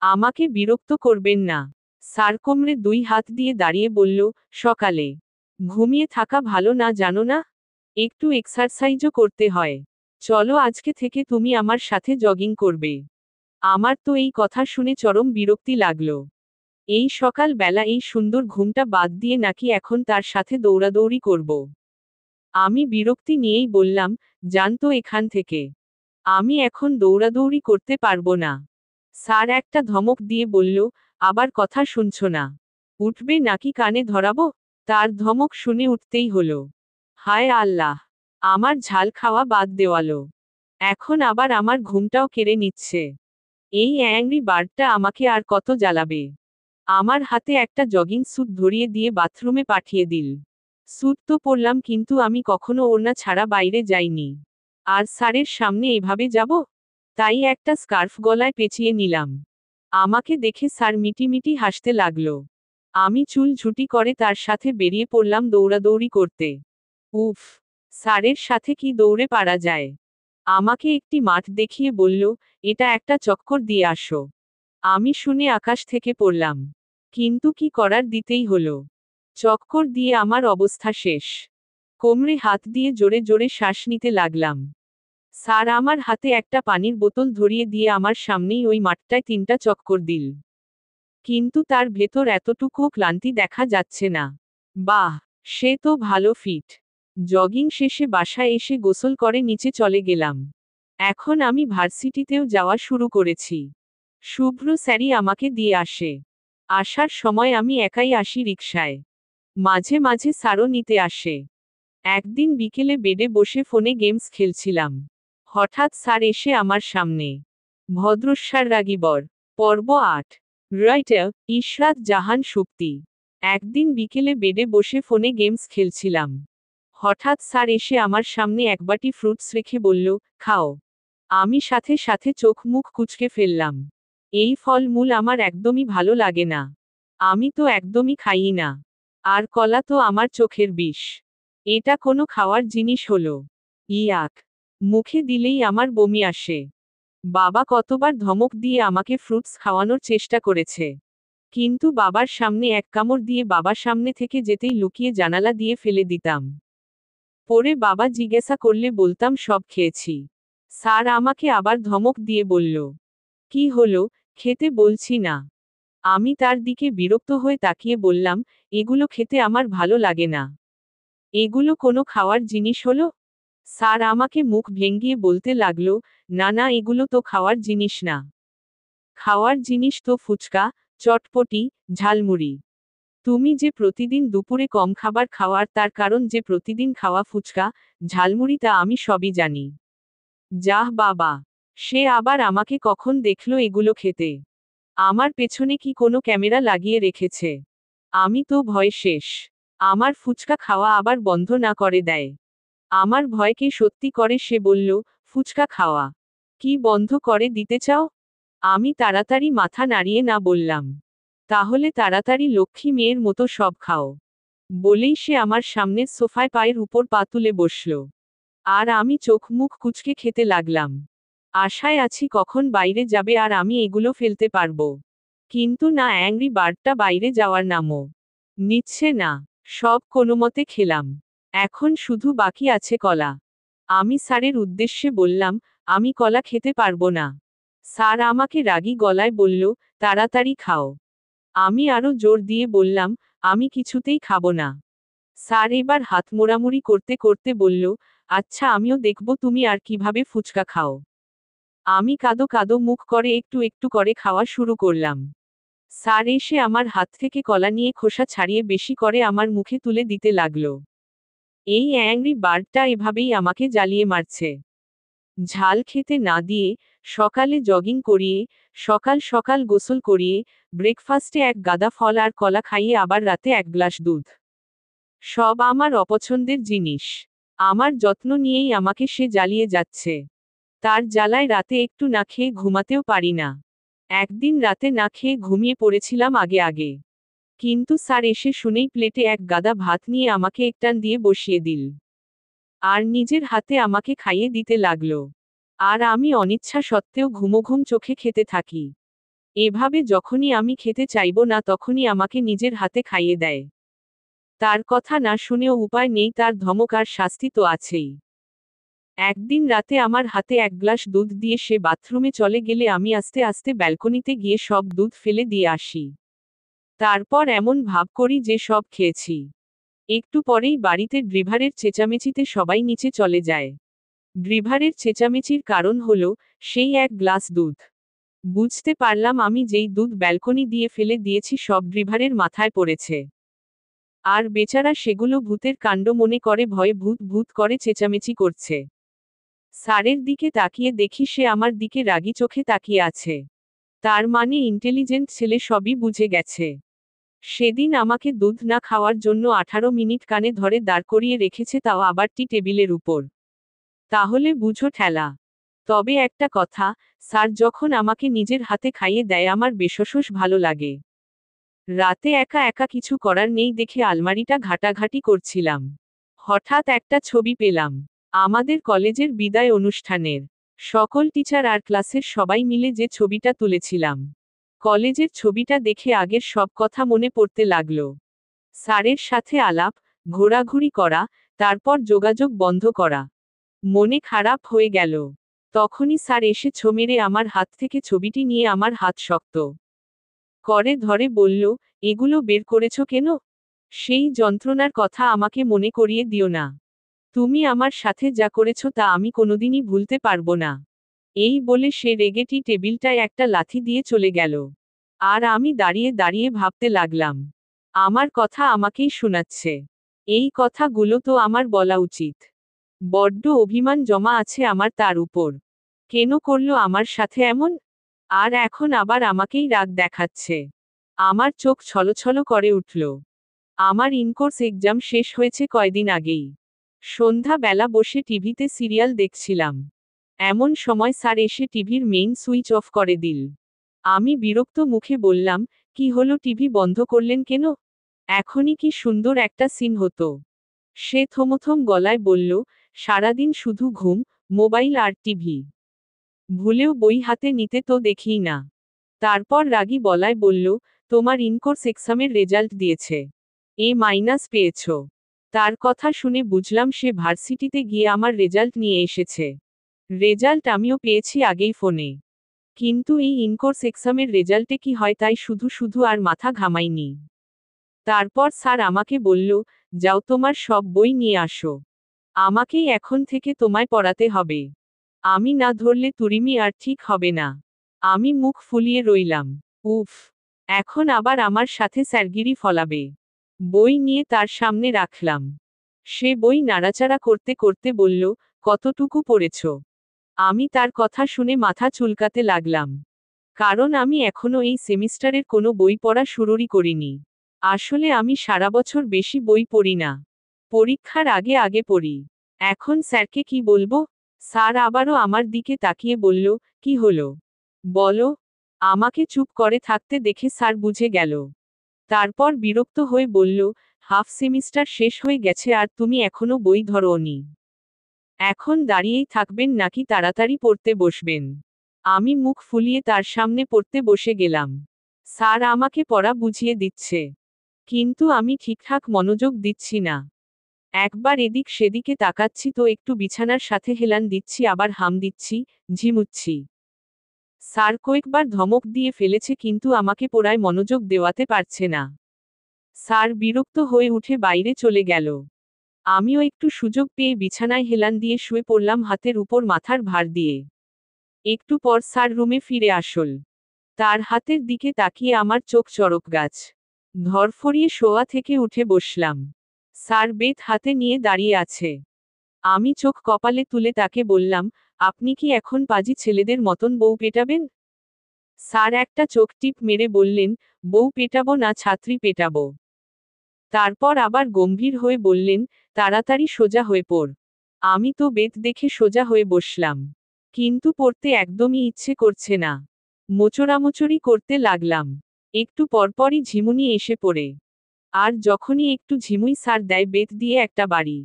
আমাকে বিরক্ত করবেন না। স্যার কোমরে 2 হাত দিয়ে দাঁড়িয়ে বলল, সকালে ঘুমিয়ে থাকা ভালো না জানো না? একটু এক্সারসাইজও করতে হয়। চলো আজকে থেকে তুমি আমার সাথে জগিং করবে। আমার তো এই কথা শুনে চরম বিরক্তি লাগলো। এই সকাল বেলা এই সুন্দর ঘুমটা বাদ দিয়ে নাকি এখন তার সাথে দৌড়াদৌড়ি করব। আমি বিরক্তি নিয়েই বললাম, যান তো এখান থেকে। আমি এখন দৌড়াদৌড়ি করতে পারবো না। স্যার একটা ধমক দিয়ে বলল, আবার কথা শুনছো না? উঠবে নাকি কানে ধরাবো? তার ধমক শুনে উঠতেই হলো। হায় আল্লাহ! আমার ঝাল খাওয়া বাদ দেওয়ালো। এখন আবার আমার ঘুমটাও কেড়ে নিচ্ছে। এই অ্যাংরি বার্ডটা আমাকে আর কত জ্বালাবে। আমার হাতে একটা জগিং স্যুট ধরিয়ে দিয়ে বাথরুমে পাঠিয়ে দিল। স্যুট তো পরলাম, কিন্তু আমি কখনো ওড়না ছাড়া বাইরে যাইনি। আর স্যারের সামনে এভাবে যাব? তাই একটা স্কার্ফ গলায় পেঁচিয়ে নিলাম। আমাকে দেখে স্যার মিটিমিটি হাসতে লাগলো। আমি চুল ঝুটি করে তার সাথে বেরিয়ে পড়লাম দৌড়াদৌড়ি করতে। উফ! স্যারের সাথে কি দৌড়ে পারা যায়? আমাকে একটি মাঠ দেখিয়ে বলল, এটা একটা চক্কর দিয়ে আসো। আমি শুনে আকাশ থেকে পড়লাম। কিন্তু কি করার, দিতেই হলো। চক্কর দিয়ে আমার অবস্থা শেষ। কোমরে হাত দিয়ে জোরে জোরে শ্বাস নিতে লাগলাম। স্যার আমার হাতে একটা পানির বোতল ধরিয়ে দিয়ে আমার সামনেই ওই মাঠটায় 3টা চক্কর দিল। কিন্তু তার ভেতর এতটুকুও ক্লান্তি দেখা যাচ্ছে না। বাহ! সে তো ভালো ফিট। জগিং শেষে বাসায় এসে গোসল করে নিচে চলে গেলাম। এখন আমি ভার্সিটিতেও যাওয়া শুরু করেছি। শুভ্র স্যারই আমাকে দিয়ে আসে। আসার সময় আমি একাই আসি রিকশায়। মাঝে মাঝে স্যারও নিতে আসে। একদিন বিকেলে বেডে বসে ফোনে গেমস খেলছিলাম। হঠাৎ স্যার এসে আমার সামনে। ভদ্রস্যার রাগীবর। পর্ব 8। রাইটার ইশরাত জাহান সুপ্তি। একদিন বিকেলে বেডে বসে ফোনে গেমস খেলছিলাম। হঠাৎ স্যার এসে আমার সামনে এক বাটি ফ্রুটস রেখে বলল, খাও। আমি সাথে সাথে চোখ মুখ কুঁচকে ফেললাম। এই ফলমূল আমার একদমই ভালো লাগে না। আমি তো একদমই খাই না। আর কলা তো আমার চোখের বিষ। এটা কোনো খাওয়ার জিনিস হলো? ইয়াক! মুখে দিলেই আমার বমি আসে। বাবা কতবার ধমক দিয়ে আমাকে ফ্রুটস খাওয়ানোর চেষ্টা করেছে। কিন্তু বাবার সামনে এক কামড় দিয়ে বাবা সামনে থেকে যেতেই লুকিয়ে জানালা দিয়ে ফেলে দিতাম। পরে বাবা জিজ্ঞাসা করলে বলতাম সব খেয়েছি। স্যার আমাকে আবার ধমক দিয়ে বলল, কি হলো, খেতে বলছি না? আমি তার দিকে বিরক্ত হয়ে তাকিয়ে বললাম, এগুলো খেতে আমার ভালো লাগে না। এগুলো কোনো খাওয়ার জিনিস হলো? স্যার আমাকে মুখ ভেঙ্গিয়ে বলতে লাগলো, না না, এগুলো তো খাওয়ার জিনিস না। খাওয়ার জিনিস তো ফুচকা, চটপটি, ঝালমুড়ি। তুমি যে প্রতিদিন দুপুরে কম খাবার খাওয়ার তার কারণ যে প্রতিদিন খাওয়া ফুচকা, ঝালমুড়ি, তা আমি সবই জানি। যাহ বাবা! সে আবার আমাকে কখন দেখলো এগুলো খেতে? আমার পেছনে কি কোনো ক্যামেরা লাগিয়ে রেখেছে? আমি তো ভয় শেষ। আমার ফুচকা খাওয়া আবার বন্ধ না করে দেয়। আমার ভয়কে সত্যি করে সে বলল, ফুচকা খাওয়া কি বন্ধ করে দিতে চাও? আমি তাড়াতাড়ি মাথা নাড়িয়ে না বললাম, তাহলে তাড়াতাড়ি লক্ষ্মী মেয়ের মতো সব খাও। বলেই সে আমার সামনের সোফায় পায়ের উপর পা তুলে বসল। আর আমি চোখ মুখ কুঁচকে খেতে লাগলাম। আশায় আছি কখন বাইরে যাবে আর আমি এগুলো ফেলতে পারবো। কিন্তু না, অ্যাংরি বার্ডটা বাইরে যাওয়ার নামও নিচ্ছে না। সব কোনোমতে খেলাম। এখন শুধু বাকি আছে কলা। আমি স্যারের উদ্দেশ্যে বললাম, আমি কলা খেতে পারবো না। স্যার আমাকে রাগী গলায় বলল, তাড়াতাড়ি খাও। আমি আরো জোর দিয়ে বললাম, আমি কিছুতেই খাবো না। স্যার এবার হাত মোড়ামুড়ি করতে করতে বলল, আচ্ছা আমিও দেখব তুমি আর কিভাবে ফুচকা খাও। আমি কাদো কাদো মুখ করে একটু একটু করে খাওয়া শুরু করলাম। স্যার এসে আমার হাত থেকে কলা নিয়ে খোসা ছাড়িয়ে বেশি করে আমার মুখে তুলে দিতে লাগলো। এই অ্যাংরি বার্ডটা এভাবেই আমাকে জ্বালিয়ে মারছে। ঝাল খেতে না দিয়ে, সকালে জগিং করিয়ে, সকাল সকাল গোসল করিয়ে, ব্রেকফাস্টে এক গাদা ফল আর কলা খাইয়ে আবার রাতে এক গ্লাস দুধ। সব আমার অপছন্দের জিনিস। আমার যত্ন নিয়েই আমাকে সে জ্বালিয়ে যাচ্ছে। তার জ্বালায় রাতে একটু না খেয়ে ঘুমাতেও পারি না। একদিন রাতে না খেয়ে ঘুমিয়ে পড়েছিলাম আগে আগে। কিন্তু স্যার এসে শুনেই প্লেটে এক গাদা ভাত নিয়ে আমাকে একটান দিয়ে বসিয়ে দিল। আর নিজের হাতে আমাকে খাইয়ে দিতে লাগলো। আর আমি অনিচ্ছা সত্ত্বেও ঘুমোঘুম চোখে খেতে থাকি। এভাবে যখনই আমি খেতে চাইব না তখনই আমাকে নিজের হাতে খাইয়ে দেয়। তার কথা না শুনেও উপায় নেই, তার ধমক আর শাস্তি তো আছেই। একদিন রাতে আমার হাতে এক গ্লাস দুধ দিয়ে সে বাথরুমে চলে গেলে আমি আস্তে আস্তে ব্যালকনিতে গিয়ে সব দুধ ফেলে দিয়ে আসি। তারপর এমন ভাব করি যে সব খেয়েছি। একটু পরেই বাড়িতে ড্রিভারের চেঁচামেচিতে সবাই নিচে চলে যায়। ড্রিভারের চেঁচামেচির কারণ হলো, সেই এক গ্লাস দুধ। বুঝতে পারলাম আমি যেই দুধ ব্যালকনি দিয়ে ফেলে দিয়েছি সব ড্রিভারের মাথায় পড়েছে। আর বেচারা সেগুলো ভূতের কাণ্ড মনে করে ভয়ে ভূত ভূত করে চেঁচামেচি করছে। স্যারের দিকে তাকিয়ে দেখি সে আমার দিকে রাগী চোখে তাকিয়ে আছে। তার মানে ইন্টেলিজেন্ট ছেলে সবই বুঝে গেছে। সেদিন আমাকে দুধ না খাওয়ার জন্য 18 মিনিট কানে ধরে দাঁড় করিয়ে রেখেছে, তাও আবার টি টেবিলের উপর। তাহলে বুঝো ঠেলা। তবে একটা কথা, স্যার যখন আমাকে নিজের হাতে খাইয়ে দেয় আমার বেশসস ভালো লাগে। রাতে একা একা কিছু করার নেই দেখে আলমারিটা ঘাটাঘাটি করছিলাম। হঠাৎ একটা ছবি পেলাম। আমাদের কলেজের বিদায় অনুষ্ঠানের সকল টিচার আর ক্লাসের সবাই মিলে যে ছবিটা তুলেছিলাম। কলেজের ছবিটা দেখে আগের সব কথা মনে পড়তে লাগলো। স্যারের সাথে আলাপ, ঘোরাঘুরি করা, তারপর যোগাযোগ বন্ধ করা। মনে খারাপ হয়ে গেল। তখনই স্যার এসে ছো মেরে আমার হাত থেকে ছবিটি নিয়ে আমার হাত শক্ত করে ধরে বলল, এগুলো বের করেছো কেন? সেই যন্ত্রণার কথা আমাকে মনে করিয়ে দিও না। তুমি আমার সাথে যা করেছো তা আমি কোনোদিনই ভুলতে পারবো না। এই বলে সে রেগে টি টেবিলটায় একটা লাথি দিয়ে চলে গেল। আর আমি দাঁড়িয়ে দাঁড়িয়ে ভাবতে লাগলাম, আমার কথা আমাকেই শোনাচ্ছে। এই কথাগুলো তো আমার বলা উচিত। বড্ড অভিমান জমা আছে আমার তার উপর। কেন করলো আমার সাথে এমন? আর এখন আবার আমাকেই রাগ দেখাচ্ছে। আমার চোখ ছলছল করে উঠল। আমার ইনকোর্স এক্সাম শেষ হয়েছে কয়দিন আগেই। সন্ধ্যা বেলা বসে টিভিতে সিরিয়াল দেখছিলাম। এমন সময় স্যার এসে টিভির মেইন সুইচ অফ করে দিল। আমি বিরক্ত মুখে বললাম, কি হলো, টিভি বন্ধ করলেন কেন? এখনই কি সুন্দর একটা সিন হতো। সে থমথম গলায় বলল, সারাদিন শুধু ঘুম, মোবাইল আর টিভি। ভুলেও বই হাতে নিতে তো দেখিই না। তারপর রাগী গলায় বলল, তোমার ইনকোর্স এক্সামের রেজাল্ট দিয়েছে। A- পেয়েছ। তার কথা শুনে বুঝলাম সে ভার্সিটিতে গিয়ে আমার রেজাল্ট নিয়ে এসেছে। রেজাল্ট আমিও পেয়েছি আগেই ফোনে। কিন্তু এই ইনকোর্স এক্সামের রেজাল্টে কি হয় তাই শুধু শুধু আর মাথা ঘামাইনি। তারপর স্যার আমাকে বলল, যাও তোমার সব বই নিয়ে আসো। আমাকেই এখন থেকে তোমায় পড়াতে হবে। আমি না ধরলে তুরিমি আর ঠিক হবে না। আমি মুখ ফুলিয়ে রইলাম। উফ, এখন আবার আমার সাথে স্যারগিরি ফলাবে। বই নিয়ে তার সামনে রাখলাম। সে বই নাড়াচাড়া করতে করতে বলল, কতটুকু পড়েছ? আমি তার কথা শুনে মাথা চুলকাতে লাগলাম। কারণ আমি এখনো এই সেমিস্টারের কোনো বই পড়া শুরুই করিনি। আসলে আমি সারা বছর বেশি বই পড়ি না। পরীক্ষার আগে আগে পড়ি। এখন স্যারকে কি বলবো? স্যার আবারও আমার দিকে তাকিয়ে বলল, কি হলো? বলো। আমাকে চুপ করে থাকতে দেখে স্যার বুঝে গেল। তারপর বিরক্ত হয়ে বলল, হাফ সেমিস্টার শেষ হয়ে গেছে আর তুমি এখনো বই ধরোনি। এখন দাঁড়িয়েই থাকবেন নাকি তাড়াতাড়ি পড়তে বসবেন? আমি মুখ ফুলিয়ে তার সামনে পড়তে বসে গেলাম। স্যার আমাকে পড়া বুঝিয়ে দিচ্ছে, কিন্তু আমি ঠিকঠাক মনোযোগ দিচ্ছি না। একবার এদিক সেদিকে তাকাচ্ছি তো একটু বিছানার সাথে হেলান দিচ্ছি, আবার হাম দিচ্ছি, ঝিমুচ্ছি। স্যার কয়েকবার ধমক দিয়ে ফেলেছে, কিন্তু আমাকে পড়ায় মনোযোগ দেওয়াতে পারছে না। স্যার বিরক্ত হয়ে উঠে বাইরে চলে গেল। আমিও একটু সুযোগ পেয়ে বিছানায় হেলান দিয়ে শুয়ে পড়লাম, হাতের উপর মাথার ভার দিয়ে। একটু পর স্যার রুমে ফিরে আসল। তার হাতের দিকে তাকিয়ে আমার চোখ চড়ক গাছ। ধরফরিয়ে শোয়া থেকে উঠে বসলাম। স্যার বেত হাতে নিয়ে দাঁড়িয়ে আছে। আমি চোখ কপালে তুলে তাকে বললাম, আপনি কি এখন পাজি ছেলেদের মতন বউ পেটাবেন? স্যার একটা চোখ টিপ মেরে বললেন, বউ পেটাবো না, ছাত্রী পেটাবো। তারপর আবার গম্ভীর হয়ে বললেন, তাড়াতাড়ি সোজা হয়ে পড়। আমি তো বেত দেখে সোজা হয়ে বসলাম, কিন্তু পড়তে একদমই ইচ্ছে করছে না। মোচড়ামোচড়ি করতে লাগলাম। একটু পরপরই ঝিমুনি এসে পড়ে। আর যখনই একটু ঝিমুই স্যার দেয় বেত দিয়ে একটা বাড়ি।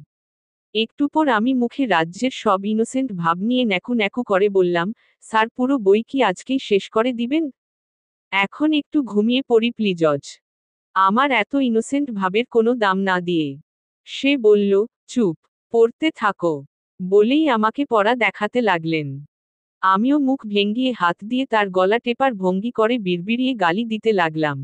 একটু পর আমি মুখে রাজ্যের সব ইনোসেন্ট ভাব নিয়ে ন্যাকু ন্যাকু করে বললাম, স্যার পুরো বই কি আজকেই শেষ করে দিবেন? এখন একটু ঘুমিয়ে পড়ি প্লিজজ। আমার এত ইনোসেন্ট ভাবের কোনো দাম না দিয়ে সে বলল, চুপ, পড়তে থাকো, বলেই আমাকে পড়া দেখাতে লাগলেন। আমিও মুখ ভেঙ্গিয়ে হাত দিয়ে তার গলা টেপার ভঙ্গি করে বিড়বিড়িয়ে গালি দিতে লাগলাম।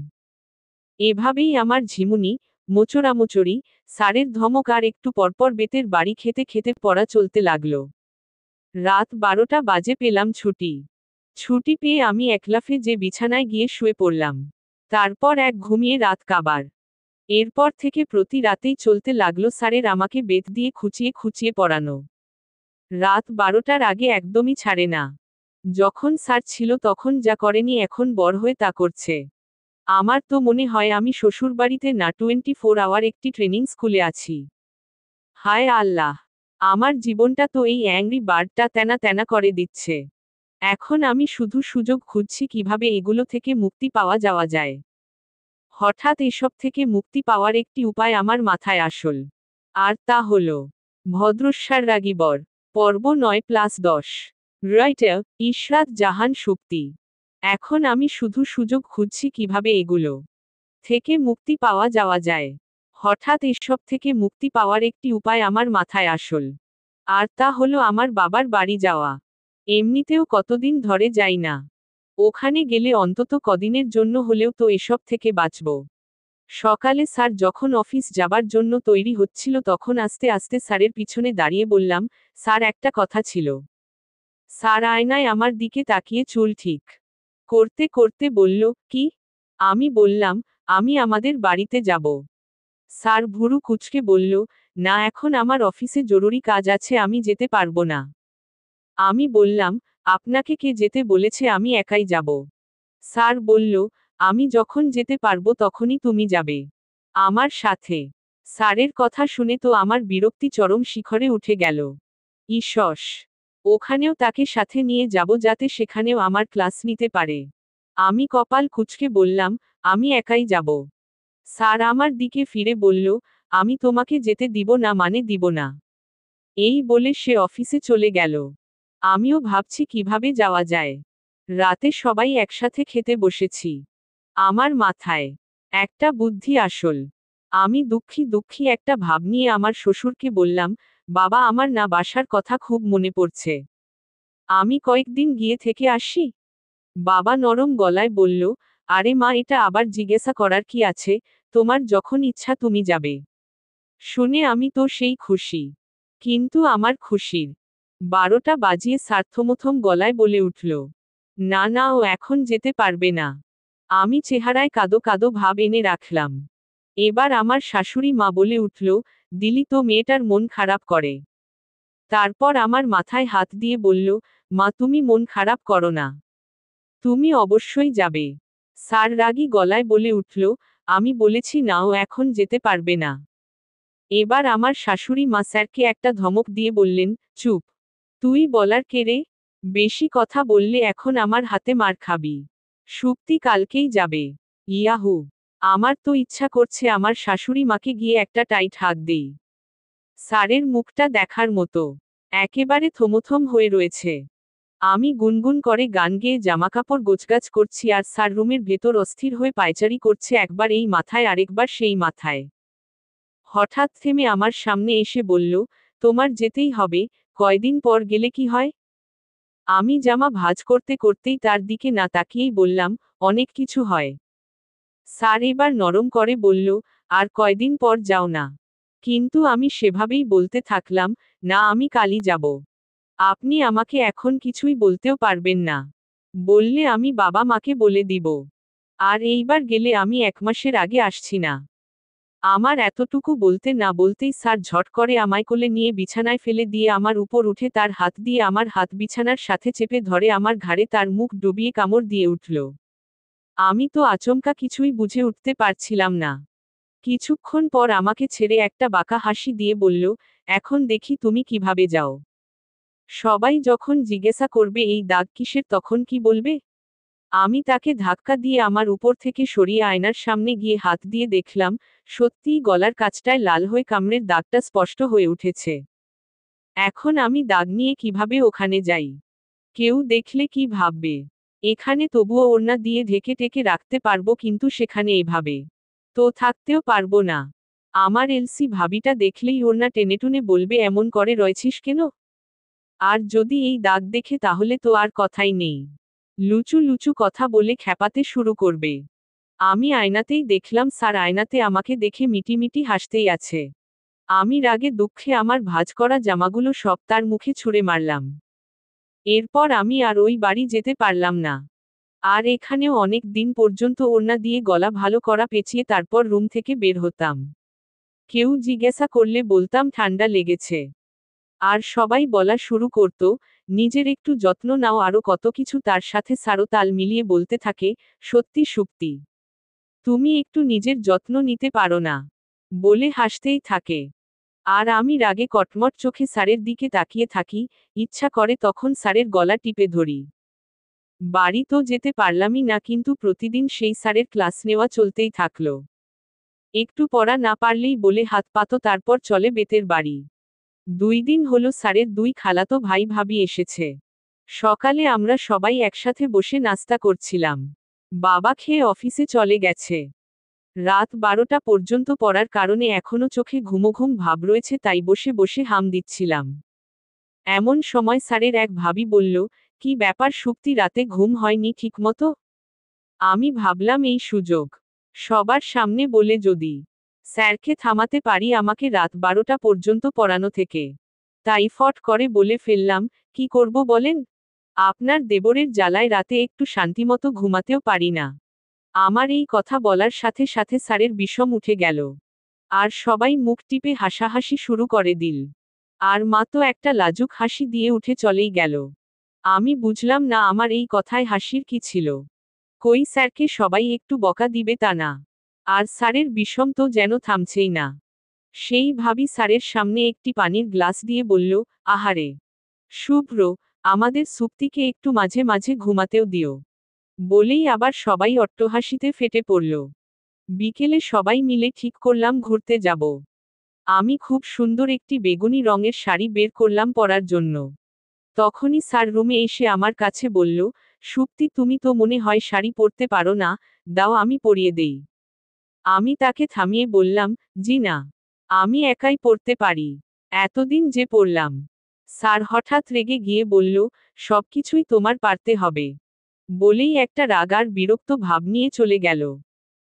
এভাবেই আমার ঝিমুনি, মোচড়ামোচড়ি, স্যারের ধমক আর একটু পরপর বেতের বাড়ি খেতে খেতে পড়া চলতে লাগল। রাত 12টা বাজে পেলাম ছুটি। ছুটি পেয়ে আমি একলাফে যে বিছানায় গিয়ে শুয়ে পড়লাম। তারপর এক ঘুমিয়ে রাত কাবার। এরপর থেকে প্রতি রাতেই চলতে লাগলো স্যারের আমাকে বেত দিয়ে খুঁচিয়ে খুঁচিয়ে পড়ানো। রাত 12টার আগে একদমই ছাড়ে না। যখন স্যার ছিল তখন যা করেনি, এখন বড় হয়ে তা করছে। আমার তো মনে হয় আমি শ্বশুরবাড়িতে না 24 আওয়ার একটি ট্রেনিং স্কুলে আছি। হায় আল্লাহ! আমার জীবনটা তো এই অ্যাংরি বার্ডটা তেনা তেনা করে দিচ্ছে। এখন আমি শুধু সুযোগ খুঁজছি কিভাবে এগুলো থেকে মুক্তি পাওয়া যাওয়া যায়। হঠাৎ এসব থেকে মুক্তি পাওয়ার একটি উপায় আমার মাথায় আসল। আর তা হল ভদ্রস্যার রাগী বর, পর্ব 9+10। রাইটার ইশরাত জাহান সুপ্তি। এখন আমি শুধু সুযোগ খুঁজছি কিভাবে এগুলো থেকে মুক্তি পাওয়া যাওয়া যায়। হঠাৎ এসব থেকে মুক্তি পাওয়ার একটি উপায় আমার মাথায় আসল। আর তা হলো আমার বাবার বাড়ি যাওয়া। এমনিতেও কতদিন ধরে যাই না। ওখানে গেলে অন্তত কদিনের জন্য হলেও তো এসব থেকে বাঁচব। সকালে স্যার যখন অফিস যাবার জন্য তৈরি হচ্ছিল তখন আস্তে আস্তে স্যারের পিছনে দাঁড়িয়ে বললাম, স্যার একটা কথা ছিল। স্যার আয়নায় আমার দিকে তাকিয়ে চুল ঠিক করতে করতে বলল, কি? আমি বললাম, আমি আমাদের বাড়িতে যাব। স্যার ভুরু কুঁচকে বলল, না, এখন আমার অফিসে জরুরি কাজ আছে, আমি যেতে পারবো না। আমি বললাম, আপনাকে কে যেতে বলেছে, আমি একাই যাব। স্যার বলল, আমি যখন যেতে পারবো তখনই তুমি যাবে আমার সাথে। স্যারের কথা শুনে তো আমার বিরক্তি চরম শিখরে উঠে গেল। ইসস, ওখানেও তাকে সাথে নিয়ে যাব যাতে সেখানেও আমার ক্লাস নিতে পারে। আমি কপাল কুঁচকে বললাম, আমি একাই যাব। স্যার আমার দিকে ফিরে বলল, আমি তোমাকে যেতে দিব না মানে দিব না। এই বলে সে অফিসে চলে গেল। আমিও ভাবছি কিভাবে যাওয়া যায়। রাতে সবাই একসাথে খেতে বসেছি। আমার মাথায় একটা বুদ্ধি আসল। আমি দুঃখী দুঃখী একটা ভাব নিয়ে আমার শ্বশুরকে বললাম, বাবা, আমার না বাসার কথা খুব মনে পড়ছে। আমি কয়েকদিন গিয়ে থেকে আসি। বাবা নরম গলায় বলল, আরে মা, এটা আবার জিজ্ঞাসা করার কি আছে, তোমার যখন ইচ্ছা তুমি যাবে। শুনে আমি তো সেই খুশি। কিন্তু আমার খুশির 12টা বাজিয়ে সার্থমথম গলায় বলে উঠল, না না, ও এখন যেতে পারবে না। আমি চেহারায় কাদো কাদো ভাব এনে রাখলাম। এবার আমার শাশুড়ি মা বলে উঠল, দিলি তো মেয়েটার মন খারাপ করে। তারপর আমার মাথায় হাত দিয়ে বলল, মা, তুমি মন খারাপ করো না, তুমি অবশ্যই যাবে। স্যার রাগী গলায় বলে উঠল, আমি বলেছি না, ও এখন যেতে পারবে না। এবার আমার শাশুড়ি মা স্যারকে একটা ধমক দিয়ে বললেন, চুপ, তুই বলার কে রে? বেশি কথা বললে এখন আমার হাতে মার খাবি। সুপ্তি কালকেই যাবে। ইয়াহু! আমার তো ইচ্ছা করছে আমার শাশুড়ি মাকে গিয়ে একটা টাইট হাত দেই। স্যারের মুখটা দেখার মতো একেবারে থমথম হয়ে রয়েছে। আমি গুনগুন করে গান গেয়ে জামাকাপড় গোছগাছ করছি আর স্যার রুমের ভেতর অস্থির হয়ে পায়চারি করছে, একবার এই মাথায় আরেকবার সেই মাথায়। হঠাৎ থেমে আমার সামনে এসে বলল, তোমার যেতেই হবে, কয়দিন পর গেলে কি হয়? আমি জামা ভাঁজ করতে করতেই তার দিকে না তাকিয়েই বললাম, অনেক কিছু হয়। স্যার এবার নরম করে বলল, আর কয়দিন পর যাও না। কিন্তু আমি সেভাবেই বলতে থাকলাম, না আমি কালই যাব। আপনি আমাকে এখন কিছুই বলতেও পারবেন না। বললে আমি বাবা মাকে বলে দিব। আর এইবার গেলে আমি 1 মাসের আগে আসছি না। আমার এতটুকু বলতে না বলতেই স্যার ঝট করে আমায় কোলে নিয়ে বিছানায় ফেলে দিয়ে আমার উপর উঠে তার হাত দিয়ে আমার হাত বিছানার সাথে চেপে ধরে আমার ঘাড়ে তার মুখ ডুবিয়ে কামড় দিয়ে উঠল। আমি তো আচমকা কিছুই বুঝে উঠতে পারছিলাম না। কিছুক্ষণ পর আমাকে ছেড়ে একটা বাঁকা হাসি দিয়ে বলল, এখন দেখি তুমি কিভাবে যাও। সবাই যখন জিজ্ঞাসা করবে এই দাগ কিসের, তখন কি বলবে? আমি তাকে ধাক্কা দিয়ে আমার উপর থেকে সরিয়ে আয়নার সামনে গিয়ে হাত দিয়ে দেখলাম, সত্যিই গলার কাছটায় লাল হয়ে কামড়ের দাগটা স্পষ্ট হয়ে উঠেছে। এখন আমি দাগ নিয়ে কিভাবে ওখানে যাই? কেউ দেখলে কি ভাববে? এখানে তবুও ওড়না দিয়ে ঢেকে টেকে রাখতে পারবো, কিন্তু সেখানে এভাবে তো থাকতেও পারবো না। আমার এলসি ভাবিটা দেখলেই ওড়না টেনেটুনে বলবে, এমন করে রয়েছিস কেন? আর যদি এই দাগ দেখে তাহলে তো আর কথাই নেই। লুচু লুচু কথা বলে খেপাতে শুরু করবে। আমি আয়নাতেই দেখলাম স্যার আয়নাতে আমাকে দেখে মিটিমিটি হাসতেই আছে। আমি রাগে দুঃখে আমার ভাঁজ করা জামাগুলো সব তার মুখে ছুঁড়ে মারলাম। এরপর আমি আর ওই বাড়ি যেতে পারলাম না। আর এখানেও অনেক দিন পর্যন্ত ওড়না দিয়ে গলা ভালো করা পেঁচিয়ে তারপর রুম থেকে বের হতাম। কেউ জিজ্ঞাসা করলে বলতাম ঠান্ডা লেগেছে। আর সবাই বলা শুরু করত, নিজের একটু যত্ন নাও, আরো কত কিছু তার সাথে স্যারও তাল মিলিয়ে বলতে থাকে, সত্যি সুপ্তি, তুমি একটু নিজের যত্ন নিতে পারো না? বলে হাসতেই থাকে। আর আমি রাগে কটমট চোখে স্যারের দিকে তাকিয়ে থাকি, ইচ্ছা করে তখন স্যারের গলা টিপে ধরি। বাড়ি তো যেতে পারলামই না, কিন্তু প্রতিদিন সেই স্যারের ক্লাস নেওয়া চলতেই থাকলো। একটু পড়া না পারলেই বলে হাত পাতো, তারপর চলে বেতের বাড়ি। 2 দিন হলো স্যারের 2 খালাতো ভাই ভাবি এসেছে। সকালে আমরা সবাই একসাথে বসে নাস্তা করছিলাম। বাবা খেয়ে অফিসে চলে গেছে। রাত 12টা পর্যন্ত পড়ার কারণে এখনো চোখে ঘুমোঘুম ভাব রয়েছে, তাই বসে বসে হাম দিচ্ছিলাম। এমন সময় স্যারের এক ভাবি বলল, কি ব্যাপার সুপ্তি, রাতে ঘুম হয়নি ঠিকমতো? আমি ভাবলাম এই সুযোগ সবার সামনে বলে যদি স্যারকে থামাতে পারি আমাকে রাত 12টা পর্যন্ত পড়ানো থেকে। তাই ফট করে বলে ফেললাম, কি করব বলেন? আপনার দেবরের জ্বালায় রাতে একটু শান্তিমতো ঘুমাতেও পারি না। আমার এই কথা বলার সাথে সাথে স্যারের বিষম উঠে গেল। আর সবাই মুখ টিপে হাসাহাসি শুরু করে দিল। আর মা তো একটা লাজুক হাসি দিয়ে উঠে চলেই গেল। আমি বুঝলাম না আমার এই কথায় হাসির কি ছিল। কই স্যারকে সবাই একটু বকা দিবে তা না। আর স্যারের বিষম তো যেন থামছেই না। সেই ভাবি স্যারের সামনে একটি পানির গ্লাস দিয়ে বলল, আহারে শুভ্র, আমাদের সুপ্তিকে একটু মাঝে মাঝে ঘুমাতেও দিও। বলেই আবার সবাই অট্টহাসিতে ফেটে পড়ল। বিকেলে সবাই মিলে ঠিক করলাম ঘুরতে যাব। আমি খুব সুন্দর একটি বেগুনি রঙের শাড়ি বের করলাম পরার জন্য। তখনই স্যার রুমে এসে আমার কাছে বলল, সুপ্তি তুমি তো মনে হয় শাড়ি পরতে পারো না, দাও আমি পরিয়ে দেই। আমি তাকে থামিয়ে বললাম, জি না, আমি একাই পরতে পারি। এতদিন যে পরলাম। স্যার হঠাৎ রেগে গিয়ে বলল, সবকিছুই তোমার পারতে হবে। বলেই একটা রাগ আর বিরক্ত ভাব নিয়ে চলে গেল।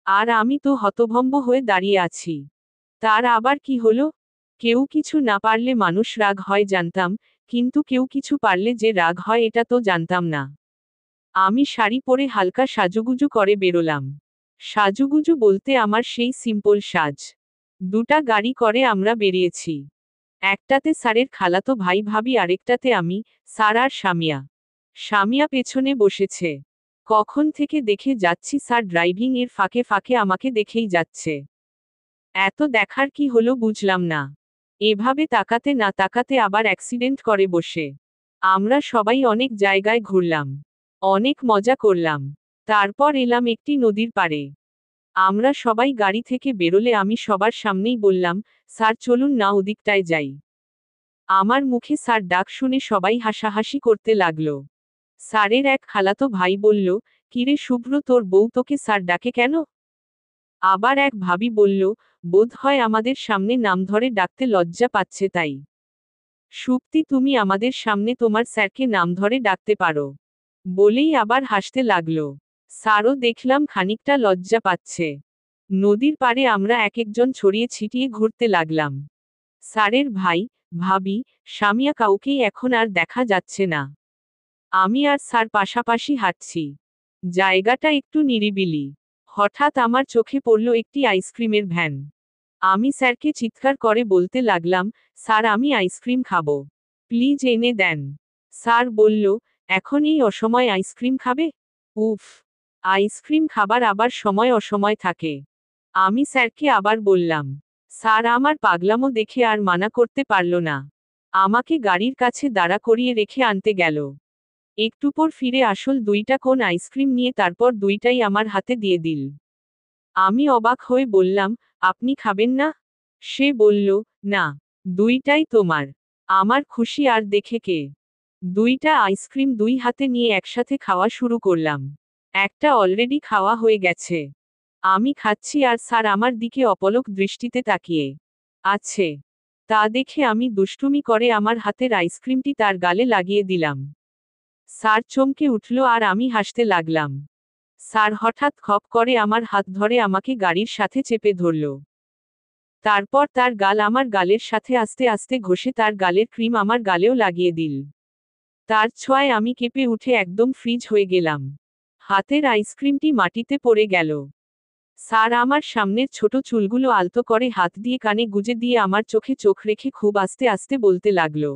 আর আমি তো হতভম্ব হয়ে দাঁড়িয়ে আছি। তার আবার কি হলো? কেউ কিছু না পারলে মানুষ রাগ হয় জানতাম, কিন্তু কেউ কিছু পারলে যে রাগ হয় এটা তো জানতাম না। আমি শাড়ি পরে হালকা সাজুগুজু করে বেরোলাম। সাজুগুজু বলতে আমার সেই সিম্পল সাজ। 2টা গাড়ি করে আমরা বেরিয়েছি। একটাতে স্যারের খালাতো ভাই ভাবি, আরেকটাতে আমি, স্যার আর সামিয়া। সামিয়া পেছনে বসেছে। কখন থেকে দেখে যাচ্ছি স্যার ড্রাইভিং এর ফাঁকে ফাঁকে আমাকে দেখেই যাচ্ছে। এত দেখার কি হলো বুঝলাম না। এভাবে তাকাতে না তাকাতে আবার অ্যাক্সিডেন্ট করে বসে। আমরা সবাই অনেক জায়গায় ঘুরলাম। অনেক মজা করলাম। তারপর এলাম একটি নদীর পাড়ে। আমরা সবাই গাড়ি থেকে বেরোলে আমি সবার সামনেই বললাম, স্যার চলুন না ওদিকটায় যাই। আমার মুখে স্যার ডাক শুনে সবাই হাসাহাসি করতে লাগলো। স্যারের এক খালাতো ভাই বলল, কিরে শুভ্র, তোর বউ তোকে স্যার ডাকে কেন? আবার এক ভাবি বলল, বোধ হয় আমাদের সামনে নাম ধরে ডাকতে লজ্জা পাচ্ছে তাই। সুপ্তি, তুমি আমাদের সামনে তোমার স্যারকে নাম ধরে ডাকতে পারো। বলেই আবার হাসতে লাগলো। স্যারও দেখলাম খানিকটা লজ্জা পাচ্ছে। নদীর পাড়ে আমরা এক একজন ছড়িয়ে ছিটিয়ে ঘুরতে লাগলাম। স্যারের ভাই, ভাবি, সামিয়া কাউকেই এখন আর দেখা যাচ্ছে না। আমি আর স্যার পাশাপাশি হাঁটছি। জায়গাটা একটু নিরিবিলি। হঠাৎ আমার চোখে পড়ল একটি আইসক্রিমের ভ্যান। আমি স্যারকে চিৎকার করে বলতে লাগলাম, স্যার আমি আইসক্রিম খাবো। প্লিজ এনে দেন। স্যার বলল, এখন এই অসময় আইসক্রিম খাবে? উফ, আইসক্রিম খাবার আবার সময় অসময় থাকে। আমি স্যারকে আবার বললাম। স্যার আমার পাগলামো দেখে আর মানা করতে পারল না। আমাকে গাড়ির কাছে দাঁড়া করিয়ে রেখে আনতে গেল। একটু পর ফিরে আসল 2টা কোন আইসক্রিম নিয়ে তারপর 2টাই আমার হাতে দিয়ে দিল। আমি অবাক হয়ে বললাম, আপনি খাবেন না? সে বলল, না, 2টাই তোমার। আমার খুশি আর দেখে কে। 2টা আইসক্রিম 2 হাতে নিয়ে একসাথে খাওয়া শুরু করলাম। একটা অলরেডি খাওয়া হয়ে গেছে। আমি খাচ্ছি আর স্যার আমার দিকে অপলক দৃষ্টিতে তাকিয়ে আছে। তা দেখে আমি দুষ্টুমি করে আমার হাতের আইসক্রিমটি তার গালে লাগিয়ে দিলাম। স্যার চমকে উঠল আর আমি হাসতে লাগলাম। স্যার হঠাৎ খপ করে আমার হাত ধরে আমাকে গাড়ির সাথে চেপে ধরল। তারপর তার গাল আমার গালের সাথে আস্তে আস্তে ঘষে তার গালের ক্রিম আমার গালেও লাগিয়ে দিল। তার ছোঁয়ায় আমি কেঁপে উঠে একদম ফ্রিজ হয়ে গেলাম। হাতের আইসক্রিমটি মাটিতে পড়ে গেল। স্যার আমার সামনের ছোট চুলগুলো আলতো করে হাত দিয়ে কানে গুজে দিয়ে আমার চোখে চোখ রেখে খুব আস্তে আস্তে বলতে লাগলো,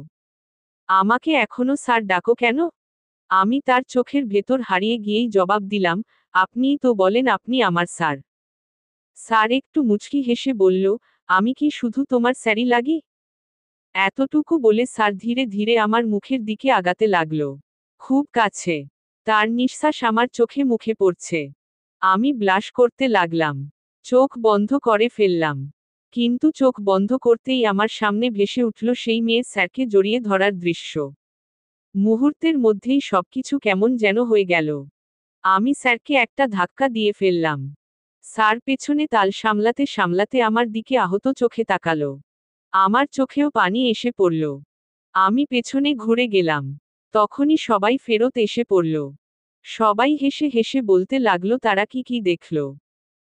আমাকে এখনো স্যার ডাকো কেন? আমি তার চোখের ভেতর হারিয়ে গিয়েই জবাব দিলাম, আপনিই তো বলেন আপনি আমার স্যার। স্যার একটু মুচকি হেসে বলল, আমি কি শুধু তোমার স্যারই লাগি? এতটুকু বলে স্যার ধীরে ধীরে আমার মুখের দিকে আগাতে লাগলো। খুব কাছে। তার নিঃশ্বাস আমার চোখে মুখে পড়ছে। আমি ব্লাশ করতে লাগলাম। চোখ বন্ধ করে ফেললাম। কিন্তু চোখ বন্ধ করতেই আমার সামনে ভেসে উঠল সেই মেয়ে স্যারকে জড়িয়ে ধরার দৃশ্য। মুহূর্তের মধ্যেই সবকিছু কেমন যেন হয়ে গেল। আমি স্যারকে একটা ধাক্কা দিয়ে ফেললাম। স্যার পেছনে তাল সামলাতে সামলাতে আমার দিকে আহত চোখে তাকালো। আমার চোখেও পানি এসে পড়ল। আমি পেছনে ঘুরে গেলাম। তখনই সবাই ফেরত এসে পড়ল। সবাই হেসে হেসে বলতে লাগলো তারা কি কি দেখল।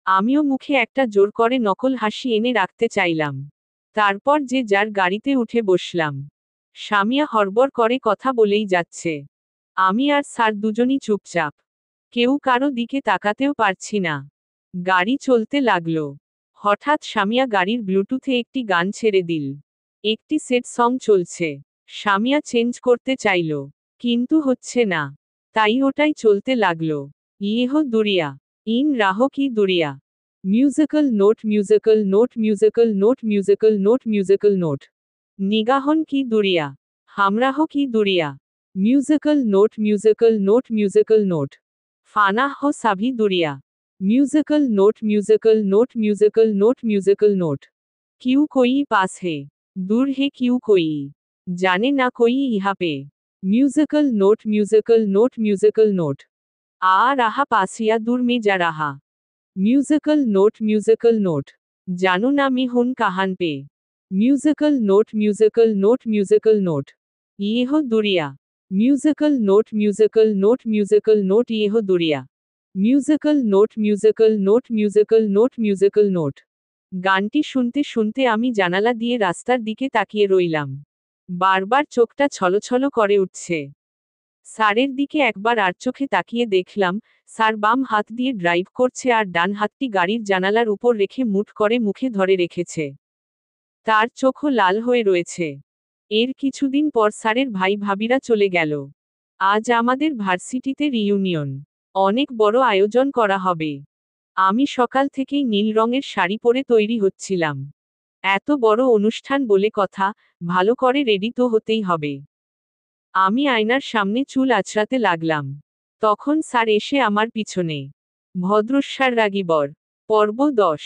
আমিও মুখে একটা জোর করে নকল হাসি এনে রাখতে চাইলাম। তারপর যে যার গাড়িতে উঠে বসলাম। সামিয়া হড়বড় করে কথা বলেই যাচ্ছে। আমি আর স্যার দুজনই চুপচাপ। কেউ কারো দিকে তাকাতেও পারছি না। গাড়ি চলতে লাগলো। হঠাৎ সামিয়া গাড়ির ব্লুটুথে একটি গান ছেড়ে দিল। একটি সেট সং চলছে। সামিয়া চেঞ্জ করতে চাইল। কিন্তু হচ্ছে না। তাই ওটাই চলতে লাগলো। ইয়েহো দুরিয়া। ইন রাহো কি দুরিয়া। Musical note musical note musical note musical note musical note. নিগাহন কি দুরিয়া। হামরাহ কি দুরিয়া। Musical note musical note musical note. ফানাহ হো সাভি দুরিয়া। Musical note musical note musical note musical note. क्यों कोई पास है, दूर है क्यों कोई, जाने ना कोई यहाँ पे। Musical note musical note musical note. आ रहा पास या दूर में जा रहा। म्यूजिकल नोट जानो ना मैं हूं कहां पे। Musical note musical note musical note. ये हो दुरिया। Musical note musical note musical note ये हो दुरिया। Musical note musical note musical note musical note. গানটি শুনতে শুনতে আমি জানালা দিয়ে রাস্তার দিকে তাকিয়ে রইলাম। বারবার চোখটা ছলছল করে উঠছে। স্যারের দিকে একবার আর চোখে তাকিয়ে দেখলাম, স্যার বাম হাত দিয়ে ড্রাইভ করছে আর ডান হাতটি গাড়ির জানালার উপর রেখে মুঠ করে মুখে ধরে রেখেছে। তার চোখও লাল হয়ে রয়েছে। এর কিছুদিন পর স্যারের ভাই ভাবিরা চলে গেল। আজ আমাদের ভার্সিটিতে রিইউনিয়ন। অনেক বড় আয়োজন করা হবে। আমি সকাল থেকেই নীল রঙের শাড়ি পরে তৈরি হচ্ছিলাম। এত বড় অনুষ্ঠান বলে কথা, ভালো করে রেডি তো হতেই হবে। আমি আয়নার সামনে চুল আঁচড়াতে লাগলাম। তখন স্যার এসে আমার পিছনে। ভদ্রস্যার রাগী বর। পর্ব 10।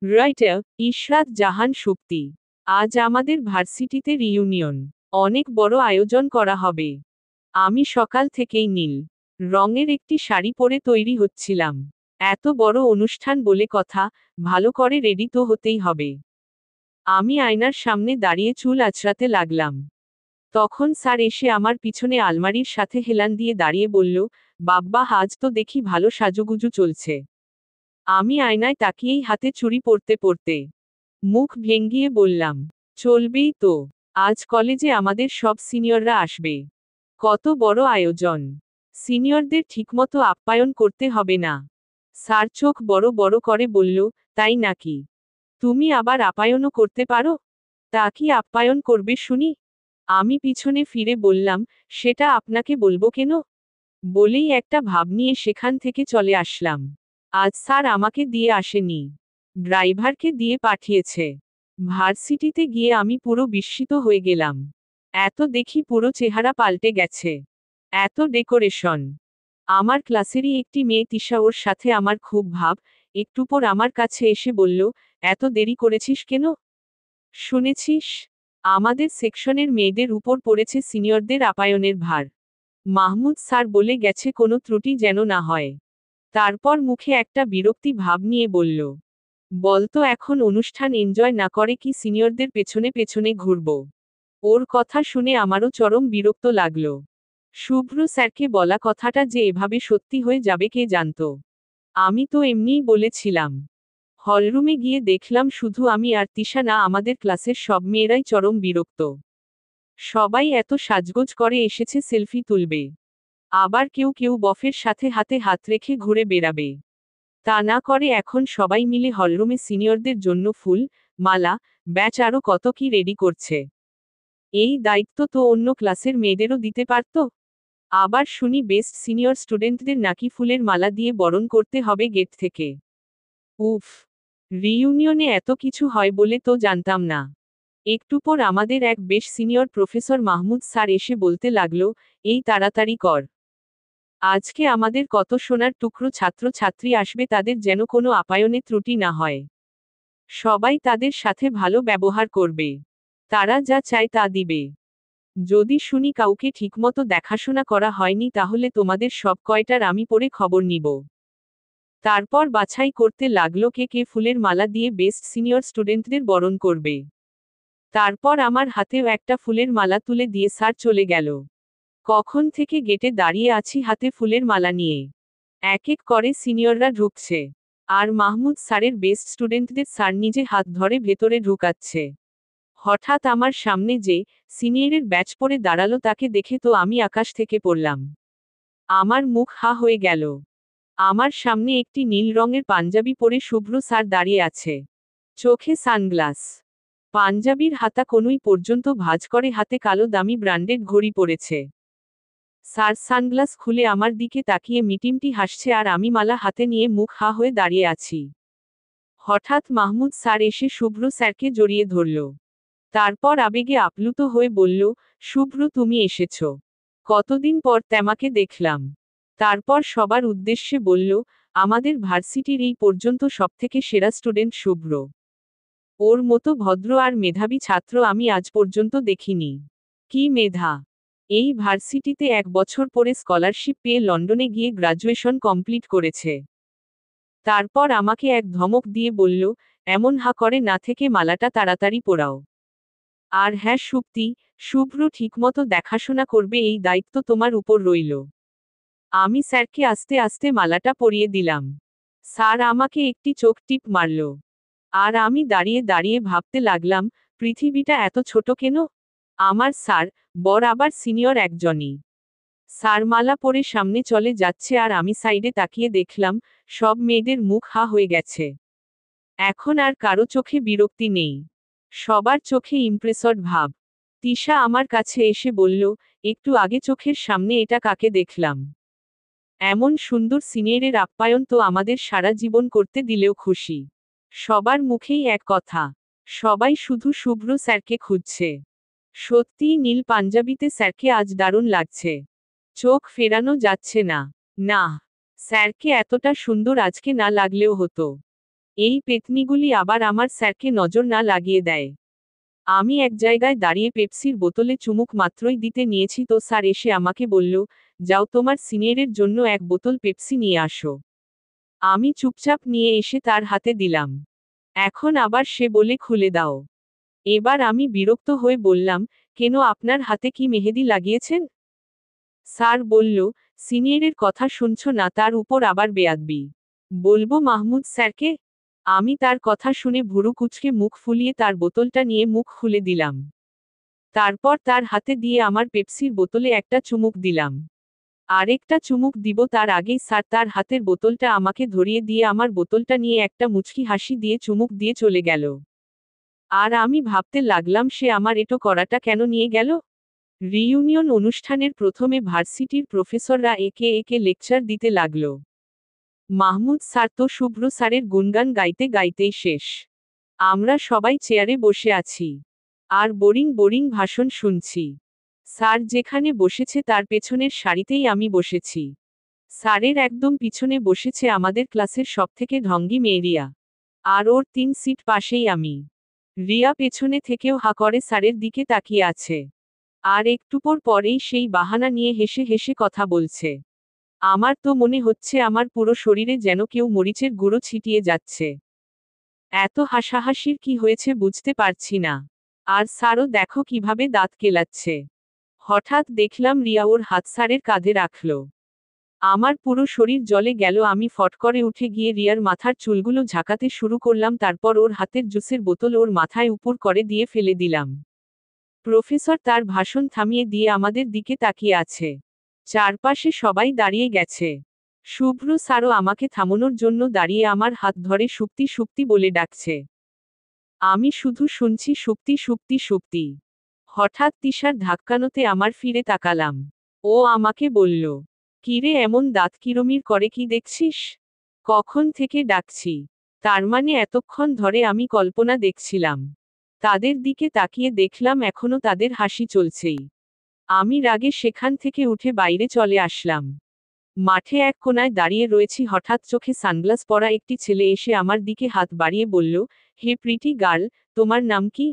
রাইটার ইশরাত জাহান সুপ্তি। আজ আমাদের ভার্সিটিতে রিইউনিয়ন। অনেক বড় আয়োজন করা হবে। আমি সকাল থেকেই নীল রঙের একটি শাড়ি পরে তৈরি হচ্ছিলাম। এত বড় অনুষ্ঠান বলে কথা, ভালো করে রেডি তো হতেই হবে। আমি আয়নার সামনে দাঁড়িয়ে চুল আঁচড়াতে লাগলাম। তখন স্যার এসে আমার পিছনে আলমারির সাথে হেলান দিয়ে দাঁড়িয়ে বলল, বাব্বা আজ তো দেখি ভালো সাজুগুজু চলছে। আমি আয়নায় তাকিয়েই হাতে চুড়ি পরতে পরতে মুখ ভেঙ্গিয়ে বললাম, চলবেই তো। আজ কলেজে আমাদের সব সিনিয়ররা আসবে। কত বড় আয়োজন। সিনিয়রদের ঠিকমতো আপ্যায়ন করতে হবে না? স্যার চোখ বড় বড় করে বলল, তাই নাকি? তুমি আবার আপ্যায়নও করতে পারো? তা কি আপ্যায়ন করবে শুনি? আমি পিছনে ফিরে বললাম, সেটা আপনাকে বলবো কেন? বলেই একটা ভাব নিয়ে সেখান থেকে চলে আসলাম। আজ স্যার আমাকে দিয়ে আসেনি, ড্রাইভারকে দিয়ে পাঠিয়েছে। ভার্সিটিতে গিয়ে আমি পুরো বিস্মিত হয়ে গেলাম। এত দেখি পুরো চেহারা পাল্টে গেছে। এত ডেকোরেশন। আমার ক্লাসেরই একটি মেয়ে তিশা, ওর সাথে আমার খুব ভাব, একটু পর আমার কাছে এসে বলল, এত দেরি করেছিস কেন? শুনেছিস, আমাদের সেকশনের মেয়েদের উপর পড়েছে সিনিয়রদের আপ্যায়নের ভার। মাহমুদ স্যার বলে গেছে কোনো ত্রুটি যেন না হয়। তারপর মুখে একটা বিরক্তি ভাব নিয়ে বলল, বলতো এখন অনুষ্ঠান এনজয় না করে কি সিনিয়রদের পেছনে পেছনে ঘুরব? ওর কথা শুনে আমারও চরম বিরক্ত লাগলো। শুভ্র স্যারকে বলা কথাটা যে এভাবে সত্যি হয়ে যাবে কে জানত। আমি তো এমনিই বলেছিলাম। হলরুমে গিয়ে দেখলাম শুধু আমি আর তিশা না, আমাদের ক্লাসের সব মেয়েরাই চরম বিরক্ত। সবাই এত সাজগোজ করে এসেছে সেলফি তুলবে। আবার কেউ কেউ বফের সাথে হাতে হাত রেখে ঘুরে বেড়াবে। তা না করে এখন সবাই মিলে হলরুমে সিনিয়রদের জন্য ফুল, মালা, ব্যাচ আরও কত কি রেডি করছে। এই দায়িত্ব তো অন্য ক্লাসের মেয়েদেরও দিতে পারত। আবার শুনি বেস্ট সিনিয়র স্টুডেন্টদের নাকি ফুলের মালা দিয়ে বরণ করতে হবে গেট থেকে। উফ, রিইউনিয়নে এত কিছু হয় বলে তো জানতাম না। একটু পর আমাদের এক বেশ সিনিয়র প্রফেসর মাহমুদ স্যার এসে বলতে লাগলো, এই তাড়াতাড়ি কর। আজকে আমাদের কত সোনার টুকরো ছাত্র ছাত্রী আসবে, তাদের যেন কোনো আপ্যায়নে ত্রুটি না হয়। সবাই তাদের সাথে ভালো ব্যবহার করবে। তারা যা চায় তা দিবে। যদি শুনি কাউকে ঠিকমতো দেখাশোনা করা হয়নি তাহলে তোমাদের সব কয়টার আমি পরে খবর নিব। তারপর বাছাই করতে লাগলো কে কে ফুলের মালা দিয়ে বেস্ট সিনিয়র স্টুডেন্টদের বরণ করবে। তারপর আমার হাতেও একটা ফুলের মালা তুলে দিয়ে স্যার চলে গেল। কখন থেকে গেটে দাঁড়িয়ে আছি হাতে ফুলের মালা নিয়ে। এক এক করে সিনিয়ররা ঢুকছে। আর মাহমুদ স্যারের বেস্ট স্টুডেন্টদের স্যার নিজে হাত ধরে ভেতরে ঢুকাচ্ছে। হঠাৎ আমার সামনে যে সিনিয়রের ব্যাচ পরে দাঁড়ালো তাকে দেখে তো আমি আকাশ থেকে পড়লাম। আমার মুখ হা হয়ে গেল। আমার সামনে একটি নীল রঙের পাঞ্জাবি পরে শুভ্র স্যার দাঁড়িয়ে আছে। চোখে সানগ্লাস, পাঞ্জাবির হাতা কনুই পর্যন্ত ভাঁজ করে, হাতে কালো দামি ব্র্যান্ডেড ঘড়ি পরেছে। স্যার সানগ্লাস খুলে আমার দিকে তাকিয়ে মিটিমটি হাসছে আর আমি মালা হাতে নিয়ে মুখ হা হয়ে দাঁড়িয়ে আছি। হঠাৎ মাহমুদ স্যার এসে শুভ্র স্যারকে জড়িয়ে ধরল। তারপর আবেগে আপ্লুত হয়ে বলল, শুভ্র তুমি এসেছ। কতদিন পর তোমাকে দেখলাম। তারপর সবার উদ্দেশ্যে বলল, আমাদের ভার্সিটির এই পর্যন্ত সবথেকে সেরা স্টুডেন্ট শুভ্র। ওর মতো ভদ্র আর মেধাবী ছাত্র আমি আজ পর্যন্ত দেখিনি। কি মেধা! এই ভার্সিটিতে 1 বছর পরে স্কলারশিপ পেয়ে লন্ডনে গিয়ে গ্রাজুয়েশন কমপ্লিট করেছে। তারপর আমাকে এক ধমক দিয়ে বলল, এমন হা করে না থেকে মালাটা তাড়াতাড়ি পরাও। আর হ্যাঁ সুপ্তি, শুভ্র ঠিকমতো দেখাশোনা করবে, এই দায়িত্ব তোমার উপর রইল। আমি স্যারকে আস্তে আস্তে মালাটা পরিয়ে দিলাম। স্যার আমাকে একটি চোখ টিপ মারল। আর আমি দাঁড়িয়ে দাঁড়িয়ে ভাবতে লাগলাম, পৃথিবীটা এত ছোট কেন? আমার স্যার, বর আবার সিনিয়র একজনই। স্যার মালা পরে সামনে চলে যাচ্ছে আর আমি সাইডে তাকিয়ে দেখলাম, সব মেয়েদের মুখ হা হয়ে গেছে। এখন আর কারো চোখে বিরক্তি নেই। সবার চোখে ইমপ্রেসড ভাব। তিশা আমার কাছে এসে বলল, একটু আগে চোখের সামনে এটা কাকে দেখলাম? এমন সুন্দর সিনিয়রের আপ্যায়ন তো আমাদের সারা জীবন করতে দিলেও খুশি। সবার মুখেই এক কথা, সবাই শুধু শুভ্র স্যারকে খুঁজছে। সত্যিই নীল পাঞ্জাবিতে স্যারকে আজ দারুণ লাগছে। চোখ ফেরানো যাচ্ছে না। না, স্যারকে এতটা সুন্দর আজকে না লাগলেও হতো। এই পেতনিগুলি আবার আমার স্যারকে নজর না লাগিয়ে দেয়। আমি এক জায়গায় দাঁড়িয়ে পেপসির বোতলে চুমুক মাত্রই দিতে নিয়েছি তো স্যার এসে আমাকে বলল, যাও তোমার সিনিয়রের জন্য এক বোতল পেপসি নিয়ে আসো। আমি চুপচাপ নিয়ে এসে তার হাতে দিলাম। এখন আবার সে বলে খুলে দাও। এবার আমি বিরক্ত হয়ে বললাম, কেন আপনার হাতে কি মেহেদি লাগিয়েছেন? স্যার বলল, সিনিয়রের কথা শুনছো না তার উপর আবার বেয়াদবি। বলবো মাহমুদ স্যারকে? আমি তার কথা শুনে ভুরু কুঁচকে মুখ ফুলিয়ে তার বোতলটা নিয়ে মুখ খুলে দিলাম। তারপর তার হাতে দিয়ে আমার পেপসির বোতলে একটা চুমুক দিলাম। আরেকটা চুমুক দিব তার আগেই স্যার তার হাতের বোতলটা আমাকে ধরিয়ে দিয়ে আমার বোতলটা নিয়ে একটা মুচকি হাসি দিয়ে চুমুক দিয়ে চলে গেল। আর আমি ভাবতে লাগলাম সে আমার এটো করাটা কেন নিয়ে গেল? রিইউনিয়ন অনুষ্ঠানের প্রথমে ভার্সিটির প্রফেসররা একে একে লেকচার দিতে লাগল। মাহমুদ স্যার তো শুভ্র স্যারের গুণগান গাইতে গাইতেই শেষ। আমরা সবাই চেয়ারে বসে আছি। আর বোরিং বোরিং ভাষণ শুনছি। স্যার যেখানে বসেছে তার পেছনের সারিতেই আমি বসেছি। স্যারের একদম পিছনে বসেছে আমাদের ক্লাসের সবথেকে ঢঙ্গি মেয়ে রিয়া। আর ওর 3 সিট পাশেই আমি। রিয়া পেছনে থেকেও হা করে স্যারের দিকে তাকিয়ে আছে। আর একটু পরেই সেই বাহানা নিয়ে হেসে হেসে কথা বলছে। আমার তো মনে হচ্ছে আমার পুরো শরীরে যেন কেউ মরিচের গুঁড়ো ছিটিয়ে যাচ্ছে। এত হাসাহাসির কি হয়েছে বুঝতে পারছি না। আর স্যারও দেখো কিভাবে দাঁত কেলাচ্ছে। হঠাৎ দেখলাম রিয়া ওর হাত স্যারের কাঁধে রাখল। আমার পুরো শরীর জ্বলে গেল। আমি ফট করে উঠে গিয়ে রিয়ার মাথার চুলগুলো ঝাঁকাতে শুরু করলাম, তারপর ওর হাতের জুসের বোতল ওর মাথায় উপর করে দিয়ে ফেলে দিলাম। প্রফেসর তার ভাষণ থামিয়ে দিয়ে আমাদের দিকে তাকিয়ে আছে। চারপাশে সবাই দাঁড়িয়ে গেছে। শুভ্র স্যারও আমাকে থামানোর জন্য দাঁড়িয়ে আমার হাত ধরে সুপ্তি সুপ্তি বলে ডাকছে। আমি শুধু শুনছি সুপ্তি সুপ্তি সুপ্তি। হঠাৎ তিশার ধাক্কানোতে আমার ফিরে তাকালাম। ও আমাকে বলল, কিরে এমন দাঁত কিরমির করে কি দেখছিস? কখন থেকে ডাকছি। তার মানে এতক্ষণ ধরে আমি কল্পনা দেখছিলাম। তাদের দিকে তাকিয়ে দেখলাম এখনো তাদের হাসি চলছেই। আমি রাগে সেখান থেকে উঠে বাইরে চলে আসলাম। মাঠে এক কোনায় দাঁড়িয়ে রয়েছি, হঠাৎ চোখে সানগ্লাস পরা একটি ছেলে এসে আমার দিকে হাত বাড়িয়ে বলল, হে প্রিটি গার্ল, তোমার নাম কি?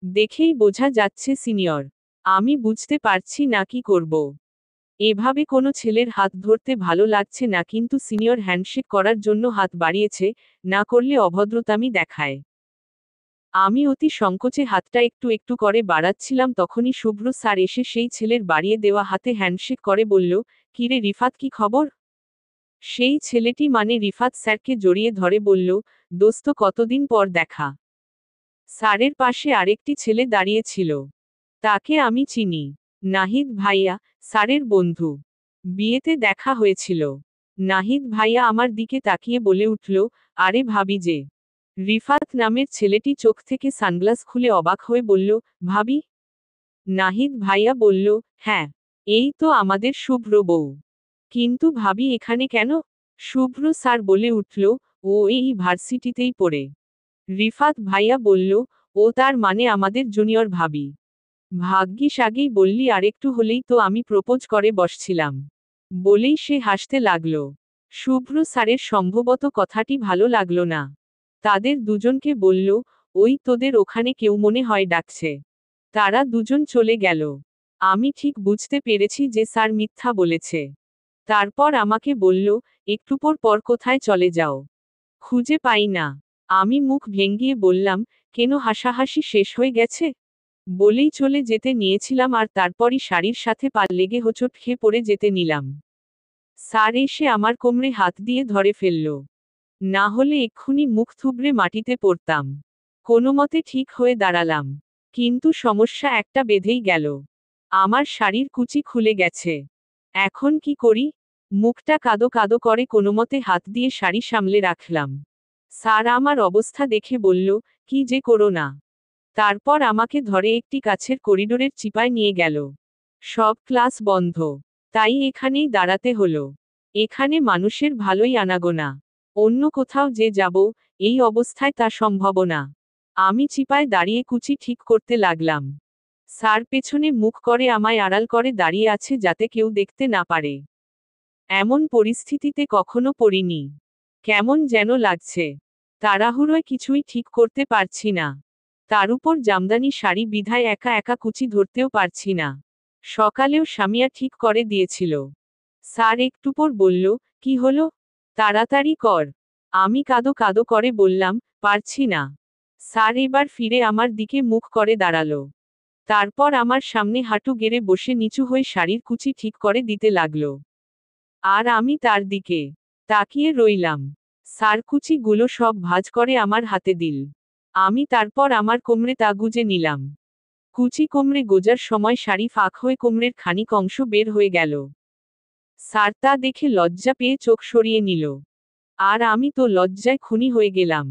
দেখেই বোঝা যাচ্ছে সিনিয়র। আমি বুঝতে পারছি না কি করব। এভাবে কোনো ছেলের হাত ধরতে ভালো লাগছে না, কিন্তু সিনিয়র হ্যান্ডশেক করার জন্য হাত বাড়িয়েছে, না করলে অভদ্রতামি দেখায়। আমি অতি সংকোচে হাতটা একটু একটু করে বাড়াচ্ছিলাম, তখনই শুভ্র স্যার এসে সেই ছেলের বাড়িয়ে দেওয়া হাতে হ্যান্ডশেক করে বলল, কিরে রিফাত কি খবর? সেই ছেলেটি মানে রিফাত স্যারকে জড়িয়ে ধরে বলল, দোস্ত কতদিন পর দেখা। স্যারের পাশে আরেকটি ছেলে দাঁড়িয়ে ছিল। তাকে আমি চিনি। নাহিদ ভাইয়া, স্যারের বন্ধু। বিয়েতে দেখা হয়েছিল। নাহিদ ভাইয়া আমার দিকে তাকিয়ে বলে উঠল, আরে ভাবি যে। রিফাত নামের ছেলেটি চোখ থেকে সানগ্লাস খুলে অবাক হয়ে বলল, ভাবি? নাহিদ ভাইয়া বলল, হ্যাঁ, এই তো আমাদের শুভ্র বউ। কিন্তু ভাবি এখানে কেন? শুভ্র স্যার বলে উঠল, ও এই ভার্সিটিতেই পড়ে। রিফাত ভাইয়া বলল, ও তার মানে আমাদের জুনিয়র ভাবি। ভাগ্যিস আগেই বললি, আরেকটু হলেই তো আমি প্রপোজ করে বসছিলাম। বলেই সে হাসতে লাগল। শুভ্র স্যারের সম্ভবত কথাটি ভালো লাগলো না। তাদের দুজনকে বলল, ওই তোদের ওখানে কেউ মনে হয় ডাকছে। তারা দুজন চলে গেল। আমি ঠিক বুঝতে পেরেছি যে স্যার মিথ্যা বলেছে। তারপর আমাকে বলল, একটু পর কোথায় চলে যাও? খুঁজে পাই না। আমি মুখ ভেঙ্গিয়ে বললাম, কেন হাসাহাসি শেষ হয়ে গেছে? বলেই চলে যেতে নিয়েছিলাম, আর তারপরই শাড়ির সাথে পা লেগে হোঁচট খেয়ে পড়ে যেতে নিলাম। স্যার এসে আমার কোমরে হাত দিয়ে ধরে ফেলল। না হলে এক্ষুনি মুখ থুবড়ে মাটিতে পড়তাম। কোনোমতে ঠিক হয়ে দাঁড়ালাম। কিন্তু সমস্যা একটা বেঁধেই গেল। আমার শাড়ির কুচি খুলে গেছে। এখন কি করি? মুখটা কাদো কাদো করে কোনোমতে হাত দিয়ে শাড়ি সামলে রাখলাম। স্যার আমার অবস্থা দেখে বলল, কি যে করো না। তারপর আমাকে ধরে একটি কাছের করিডোরের চিপায় নিয়ে গেল। সব ক্লাস বন্ধ। তাই এখানেই দাঁড়াতে হলো। এখানে মানুষের ভালোই আনাগোনা। অন্য কোথাও যে যাব, এই অবস্থায় তা সম্ভব না। আমি চিপায় দাঁড়িয়ে কুচি ঠিক করতে লাগলাম। স্যার পেছনে মুখ করে আমায় আড়াল করে দাঁড়িয়ে আছে যাতে কেউ দেখতে না পারে। এমন পরিস্থিতিতে কখনো পড়িনি। কেমন যেন লাগছে। তাড়াহুড়োয় কিছুই ঠিক করতে পারছি না। তার উপর জামদানি শাড়ি বিধায় একা একা কুচি ধরতেও পারছি না। সকালেও স্বামীয়া ঠিক করে দিয়েছিল। স্যার একটু পর বলল, কি হলো? তাড়াতাড়ি কর। আমি কাঁদো কাঁদো করে বললাম, পারছি না। স্যার এবার ফিরে আমার দিকে মুখ করে দাঁড়ালো। তারপর আমার সামনে হাঁটু গেড়ে বসে নিচু হয়ে শাড়ির কুচি ঠিক করে দিতে লাগলো। আর আমি তার দিকে তাকিয়ে রইলাম। স্যার কুচিগুলো সব ভাঁজ করে আমার হাতে দিল। আমি তারপর আমার কোমরে তা গুজে নিলাম। কুচি কোমরে গোজার সময় শাড়ি ফাঁক হয়ে কোমরের খানিক অংশ বের হয়ে গেল। স্যার তা দেখে লজ্জা পেয়ে চোখ সরিয়ে নিল। আর আমি তো লজ্জায় খুনি হয়ে গেলাম।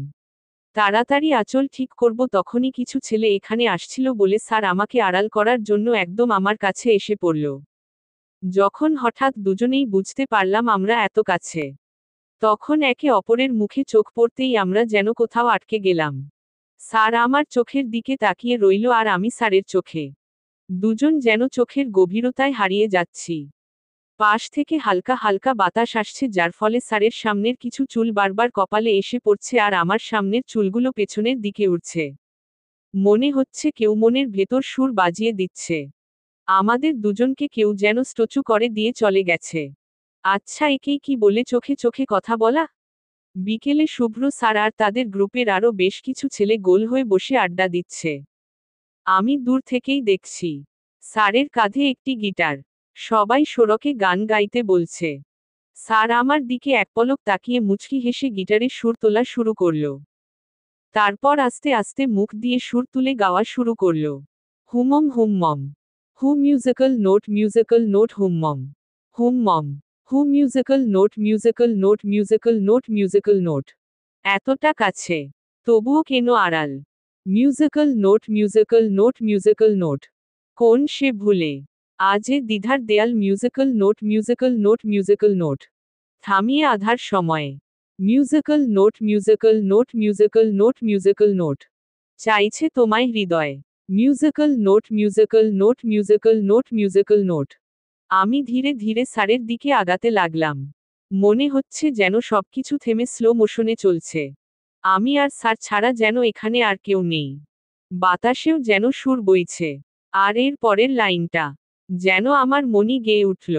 তাড়াতাড়ি আঁচল ঠিক করব তখনই কিছু ছেলে এখানে আসছিল বলে স্যার আমাকে আড়াল করার জন্য একদম আমার কাছে এসে পড়ল। যখন হঠাৎ দুজনেই বুঝতে পারলাম আমরা এত কাছে, তখন একে অপরের মুখে চোখ পড়তেই আমরা যেন কোথাও আটকে গেলাম। স্যার আমার চোখের দিকে তাকিয়ে রইল আর আমি স্যারের চোখে। দুজন যেন চোখের গভীরতায় হারিয়ে যাচ্ছি। পাশ থেকে হালকা হালকা বাতাস আসছে যার ফলে স্যারের সামনের কিছু চুল বারবার কপালে এসে পড়ছে আর আমার সামনের চুলগুলো পেছনের দিকে উঠছে। মনে হচ্ছে কেউ মনের ভেতর সুর বাজিয়ে দিচ্ছে। আমাদের দুজনকে কেউ যেন স্ট্যাচু করে দিয়ে চলে গেছে। আচ্ছা, একেই কি বলে চোখে চোখে কথা বলা? বিকেলে শুভ্র স্যার আর তাদের গ্রুপের আরও বেশ কিছু ছেলে গোল হয়ে বসে আড্ডা দিচ্ছে। আমি দূর থেকেই দেখছি। স্যারের কাঁধে একটি গিটার। সবাই সড়কে গান গাইতে বলছে। স্যার আমার দিকে এক পলক তাকিয়ে মুচকি হেসে গিটারে সুর তোলা শুরু করল। তারপর আস্তে আস্তে মুখ দিয়ে সুর তুলে গাওয়া শুরু করল। হুমম হুমমম। হু মিউজিক্যাল নোট মিউজিক্যাল নোট হুমমম। হুমমম। হু musical note musical note musical note musical note. এতটা কাছে, তবুও কেন আড়াল? Musical note musical note musical note. কোন সে ভুলে আজ এ দ্বিধার দেয়াল musical note musical note musical note. থামিয়ে আধার সময়ে musical note musical note musical note musical note. চাইছে তোমায় হৃদয় musical note musical note musical note musical note. আমি ধীরে ধীরে স্যারের দিকে আগাতে লাগলাম। মনে হচ্ছে যেন সবকিছু থেমে স্লো মোশনে চলছে। আমি আর স্যার ছাড়া যেন এখানে আর কেউ নেই। বাতাসেও যেন সুর বইছে। আর এর পরের লাইনটা যেন আমার মনই গেয়ে উঠল।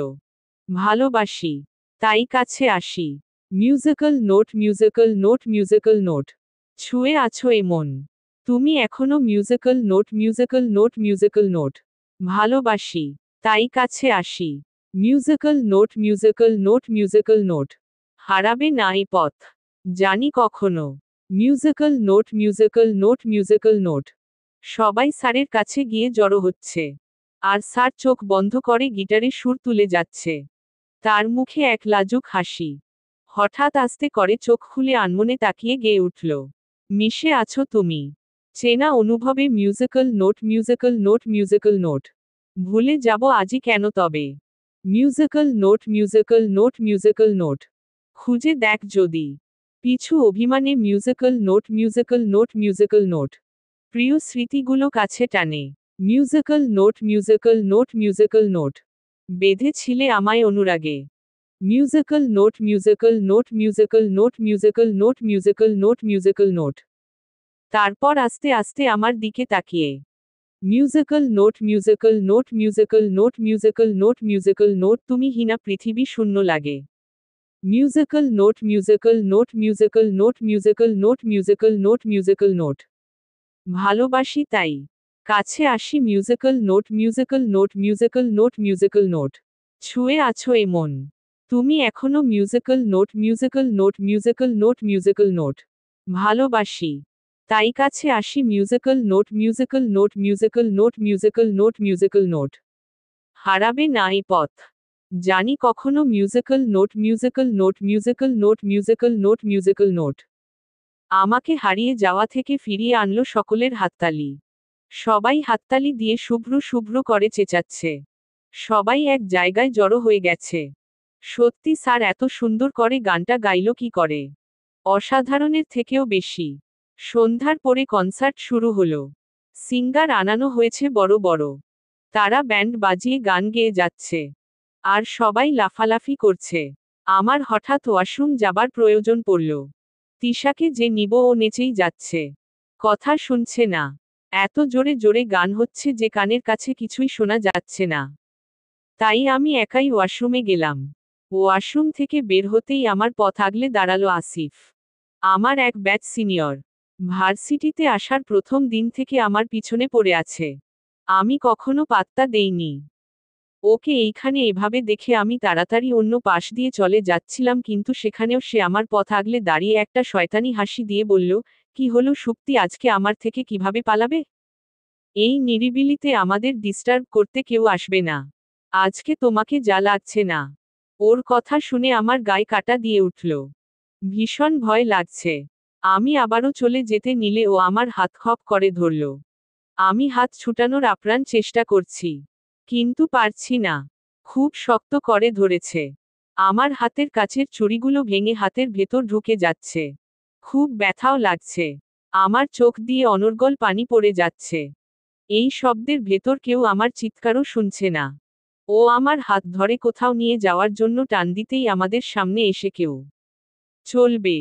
ভালোবাসি, তাই কাছে আসি। Musical note musical note musical note. ছুঁয়ে আছো এমন তুমি এখনো musical note musical note musical note. ভালোবাসি, তাই কাছে আসি। Musical note musical note musical note. হারাবে না এই পথ, জানি কখনো। Musical note musical note musical note. সবাই স্যারের কাছে গিয়ে জড়ো হচ্ছে। আর স্যার চোখ বন্ধ করে গিটারে সুর তুলে যাচ্ছে। তার মুখে এক লাজুক হাসি। হঠাৎ আস্তে করে চোখ খুলে আনমনে তাকিয়ে গেয়ে উঠল। মিশে আছো তুমি, চেনা অনুভবে musical note musical note musical note. ভুলে যাব আজই কেন তবে? Musical note musical note musical note. খুঁজে দেখ যদি পিছু অভিমানে musical note musical note musical note. প্রিয় স্মৃতিগুলো কাছে টানে musical note musical note musical note. বেঁধেছিলে আমায় অনুরাগে musical note musical note musical note musical note musical note musical note. তারপর আস্তে আস্তে আমার দিকে তাকিয়ে musical note musical note musical note musical note musical note. তুমি হীনা পৃথিবী শূন্য লাগে musical note musical note musical note musical note musical note musical note. ভালোবাসি তাই কাছে আসি musical note musical note musical note musical note. ছুঁয়ে আছো এমন তুমি এখনো musical note musical note musical note musical note. ভালোবাসি, তাই কাছে আসি musical note musical note musical note musical note musical note. হারাবে না এই পথ, জানি কখনো musical note musical note musical note musical note musical note. আমাকে হারিয়ে যাওয়া থেকে ফিরিয়ে আনলো সকলের হাততালি। সবাই হাততালি দিয়ে শুভ্র শুভ্র করে চেঁচাচ্ছে। সবাই এক জায়গায় জড়ো হয়ে গেছে। সত্যি স্যার এত সুন্দর করে গানটা গাইল কি করে? অসাধারণের থেকেও বেশি। সন্ধ্যার পরে কনসার্ট শুরু হলো। সিঙ্গার আনানো হয়েছে বড় বড়। তারা ব্যান্ড বাজিয়ে গান গেয়ে যাচ্ছে। আর সবাই লাফালাফি করছে। আমার হঠাৎ ওয়াশরুম যাবার প্রয়োজন পড়ল। তিশাকে যে নিব ও নেচেই যাচ্ছে। কথা শুনছে না। এত জোরে জোরে গান হচ্ছে যে কানের কাছে কিছুই শোনা যাচ্ছে না। তাই আমি একাই ওয়াশরুমে গেলাম। ওয়াশরুম থেকে বের হতেই আমার পথ আগলে দাঁড়ালো আসিফ। আমার এক ব্যাচ সিনিয়র। ভার্সিটিতে আসার প্রথম দিন থেকে আমার পিছনে পড়ে আছে। আমি কখনো পাত্তা দেইনি। ওকে এইখানে এভাবে দেখে আমি তাড়াতাড়ি অন্য পাশ দিয়ে চলে যাচ্ছিলাম, কিন্তু সেখানেও সে আমার পথ আগলে দাঁড়িয়ে একটা শয়তানি হাসি দিয়ে বলল, কি হলো সুপ্তি, আজকে আমার থেকে কিভাবে পালাবে? এই নিরিবিলিতে আমাদের ডিস্টার্ব করতে কেউ আসবে না। আজকে তোমাকে যা লাগছে না। ওর কথা শুনে আমার গায়ে কাঁটা দিয়ে উঠল। ভীষণ ভয় লাগছে। আমি আবারও চলে যেতে নিলে ও আমার হাত খপ করে ধরল। আমি হাত ছুটানোর আপ্রাণ চেষ্টা করছি, কিন্তু পারছি না। খুব শক্ত করে ধরেছে। আমার হাতের কাছের চুড়িগুলো ভেঙে হাতের ভেতর ঢুকে যাচ্ছে। খুব ব্যথাও লাগছে। আমার চোখ দিয়ে অনর্গল পানি পড়ে যাচ্ছে। এই শব্দের ভেতর কেউ আমার চিৎকারও শুনছে না। ও আমার হাত ধরে কোথাও নিয়ে যাওয়ার জন্য টান দিতেই আমাদের সামনে এসে কেউ চলবে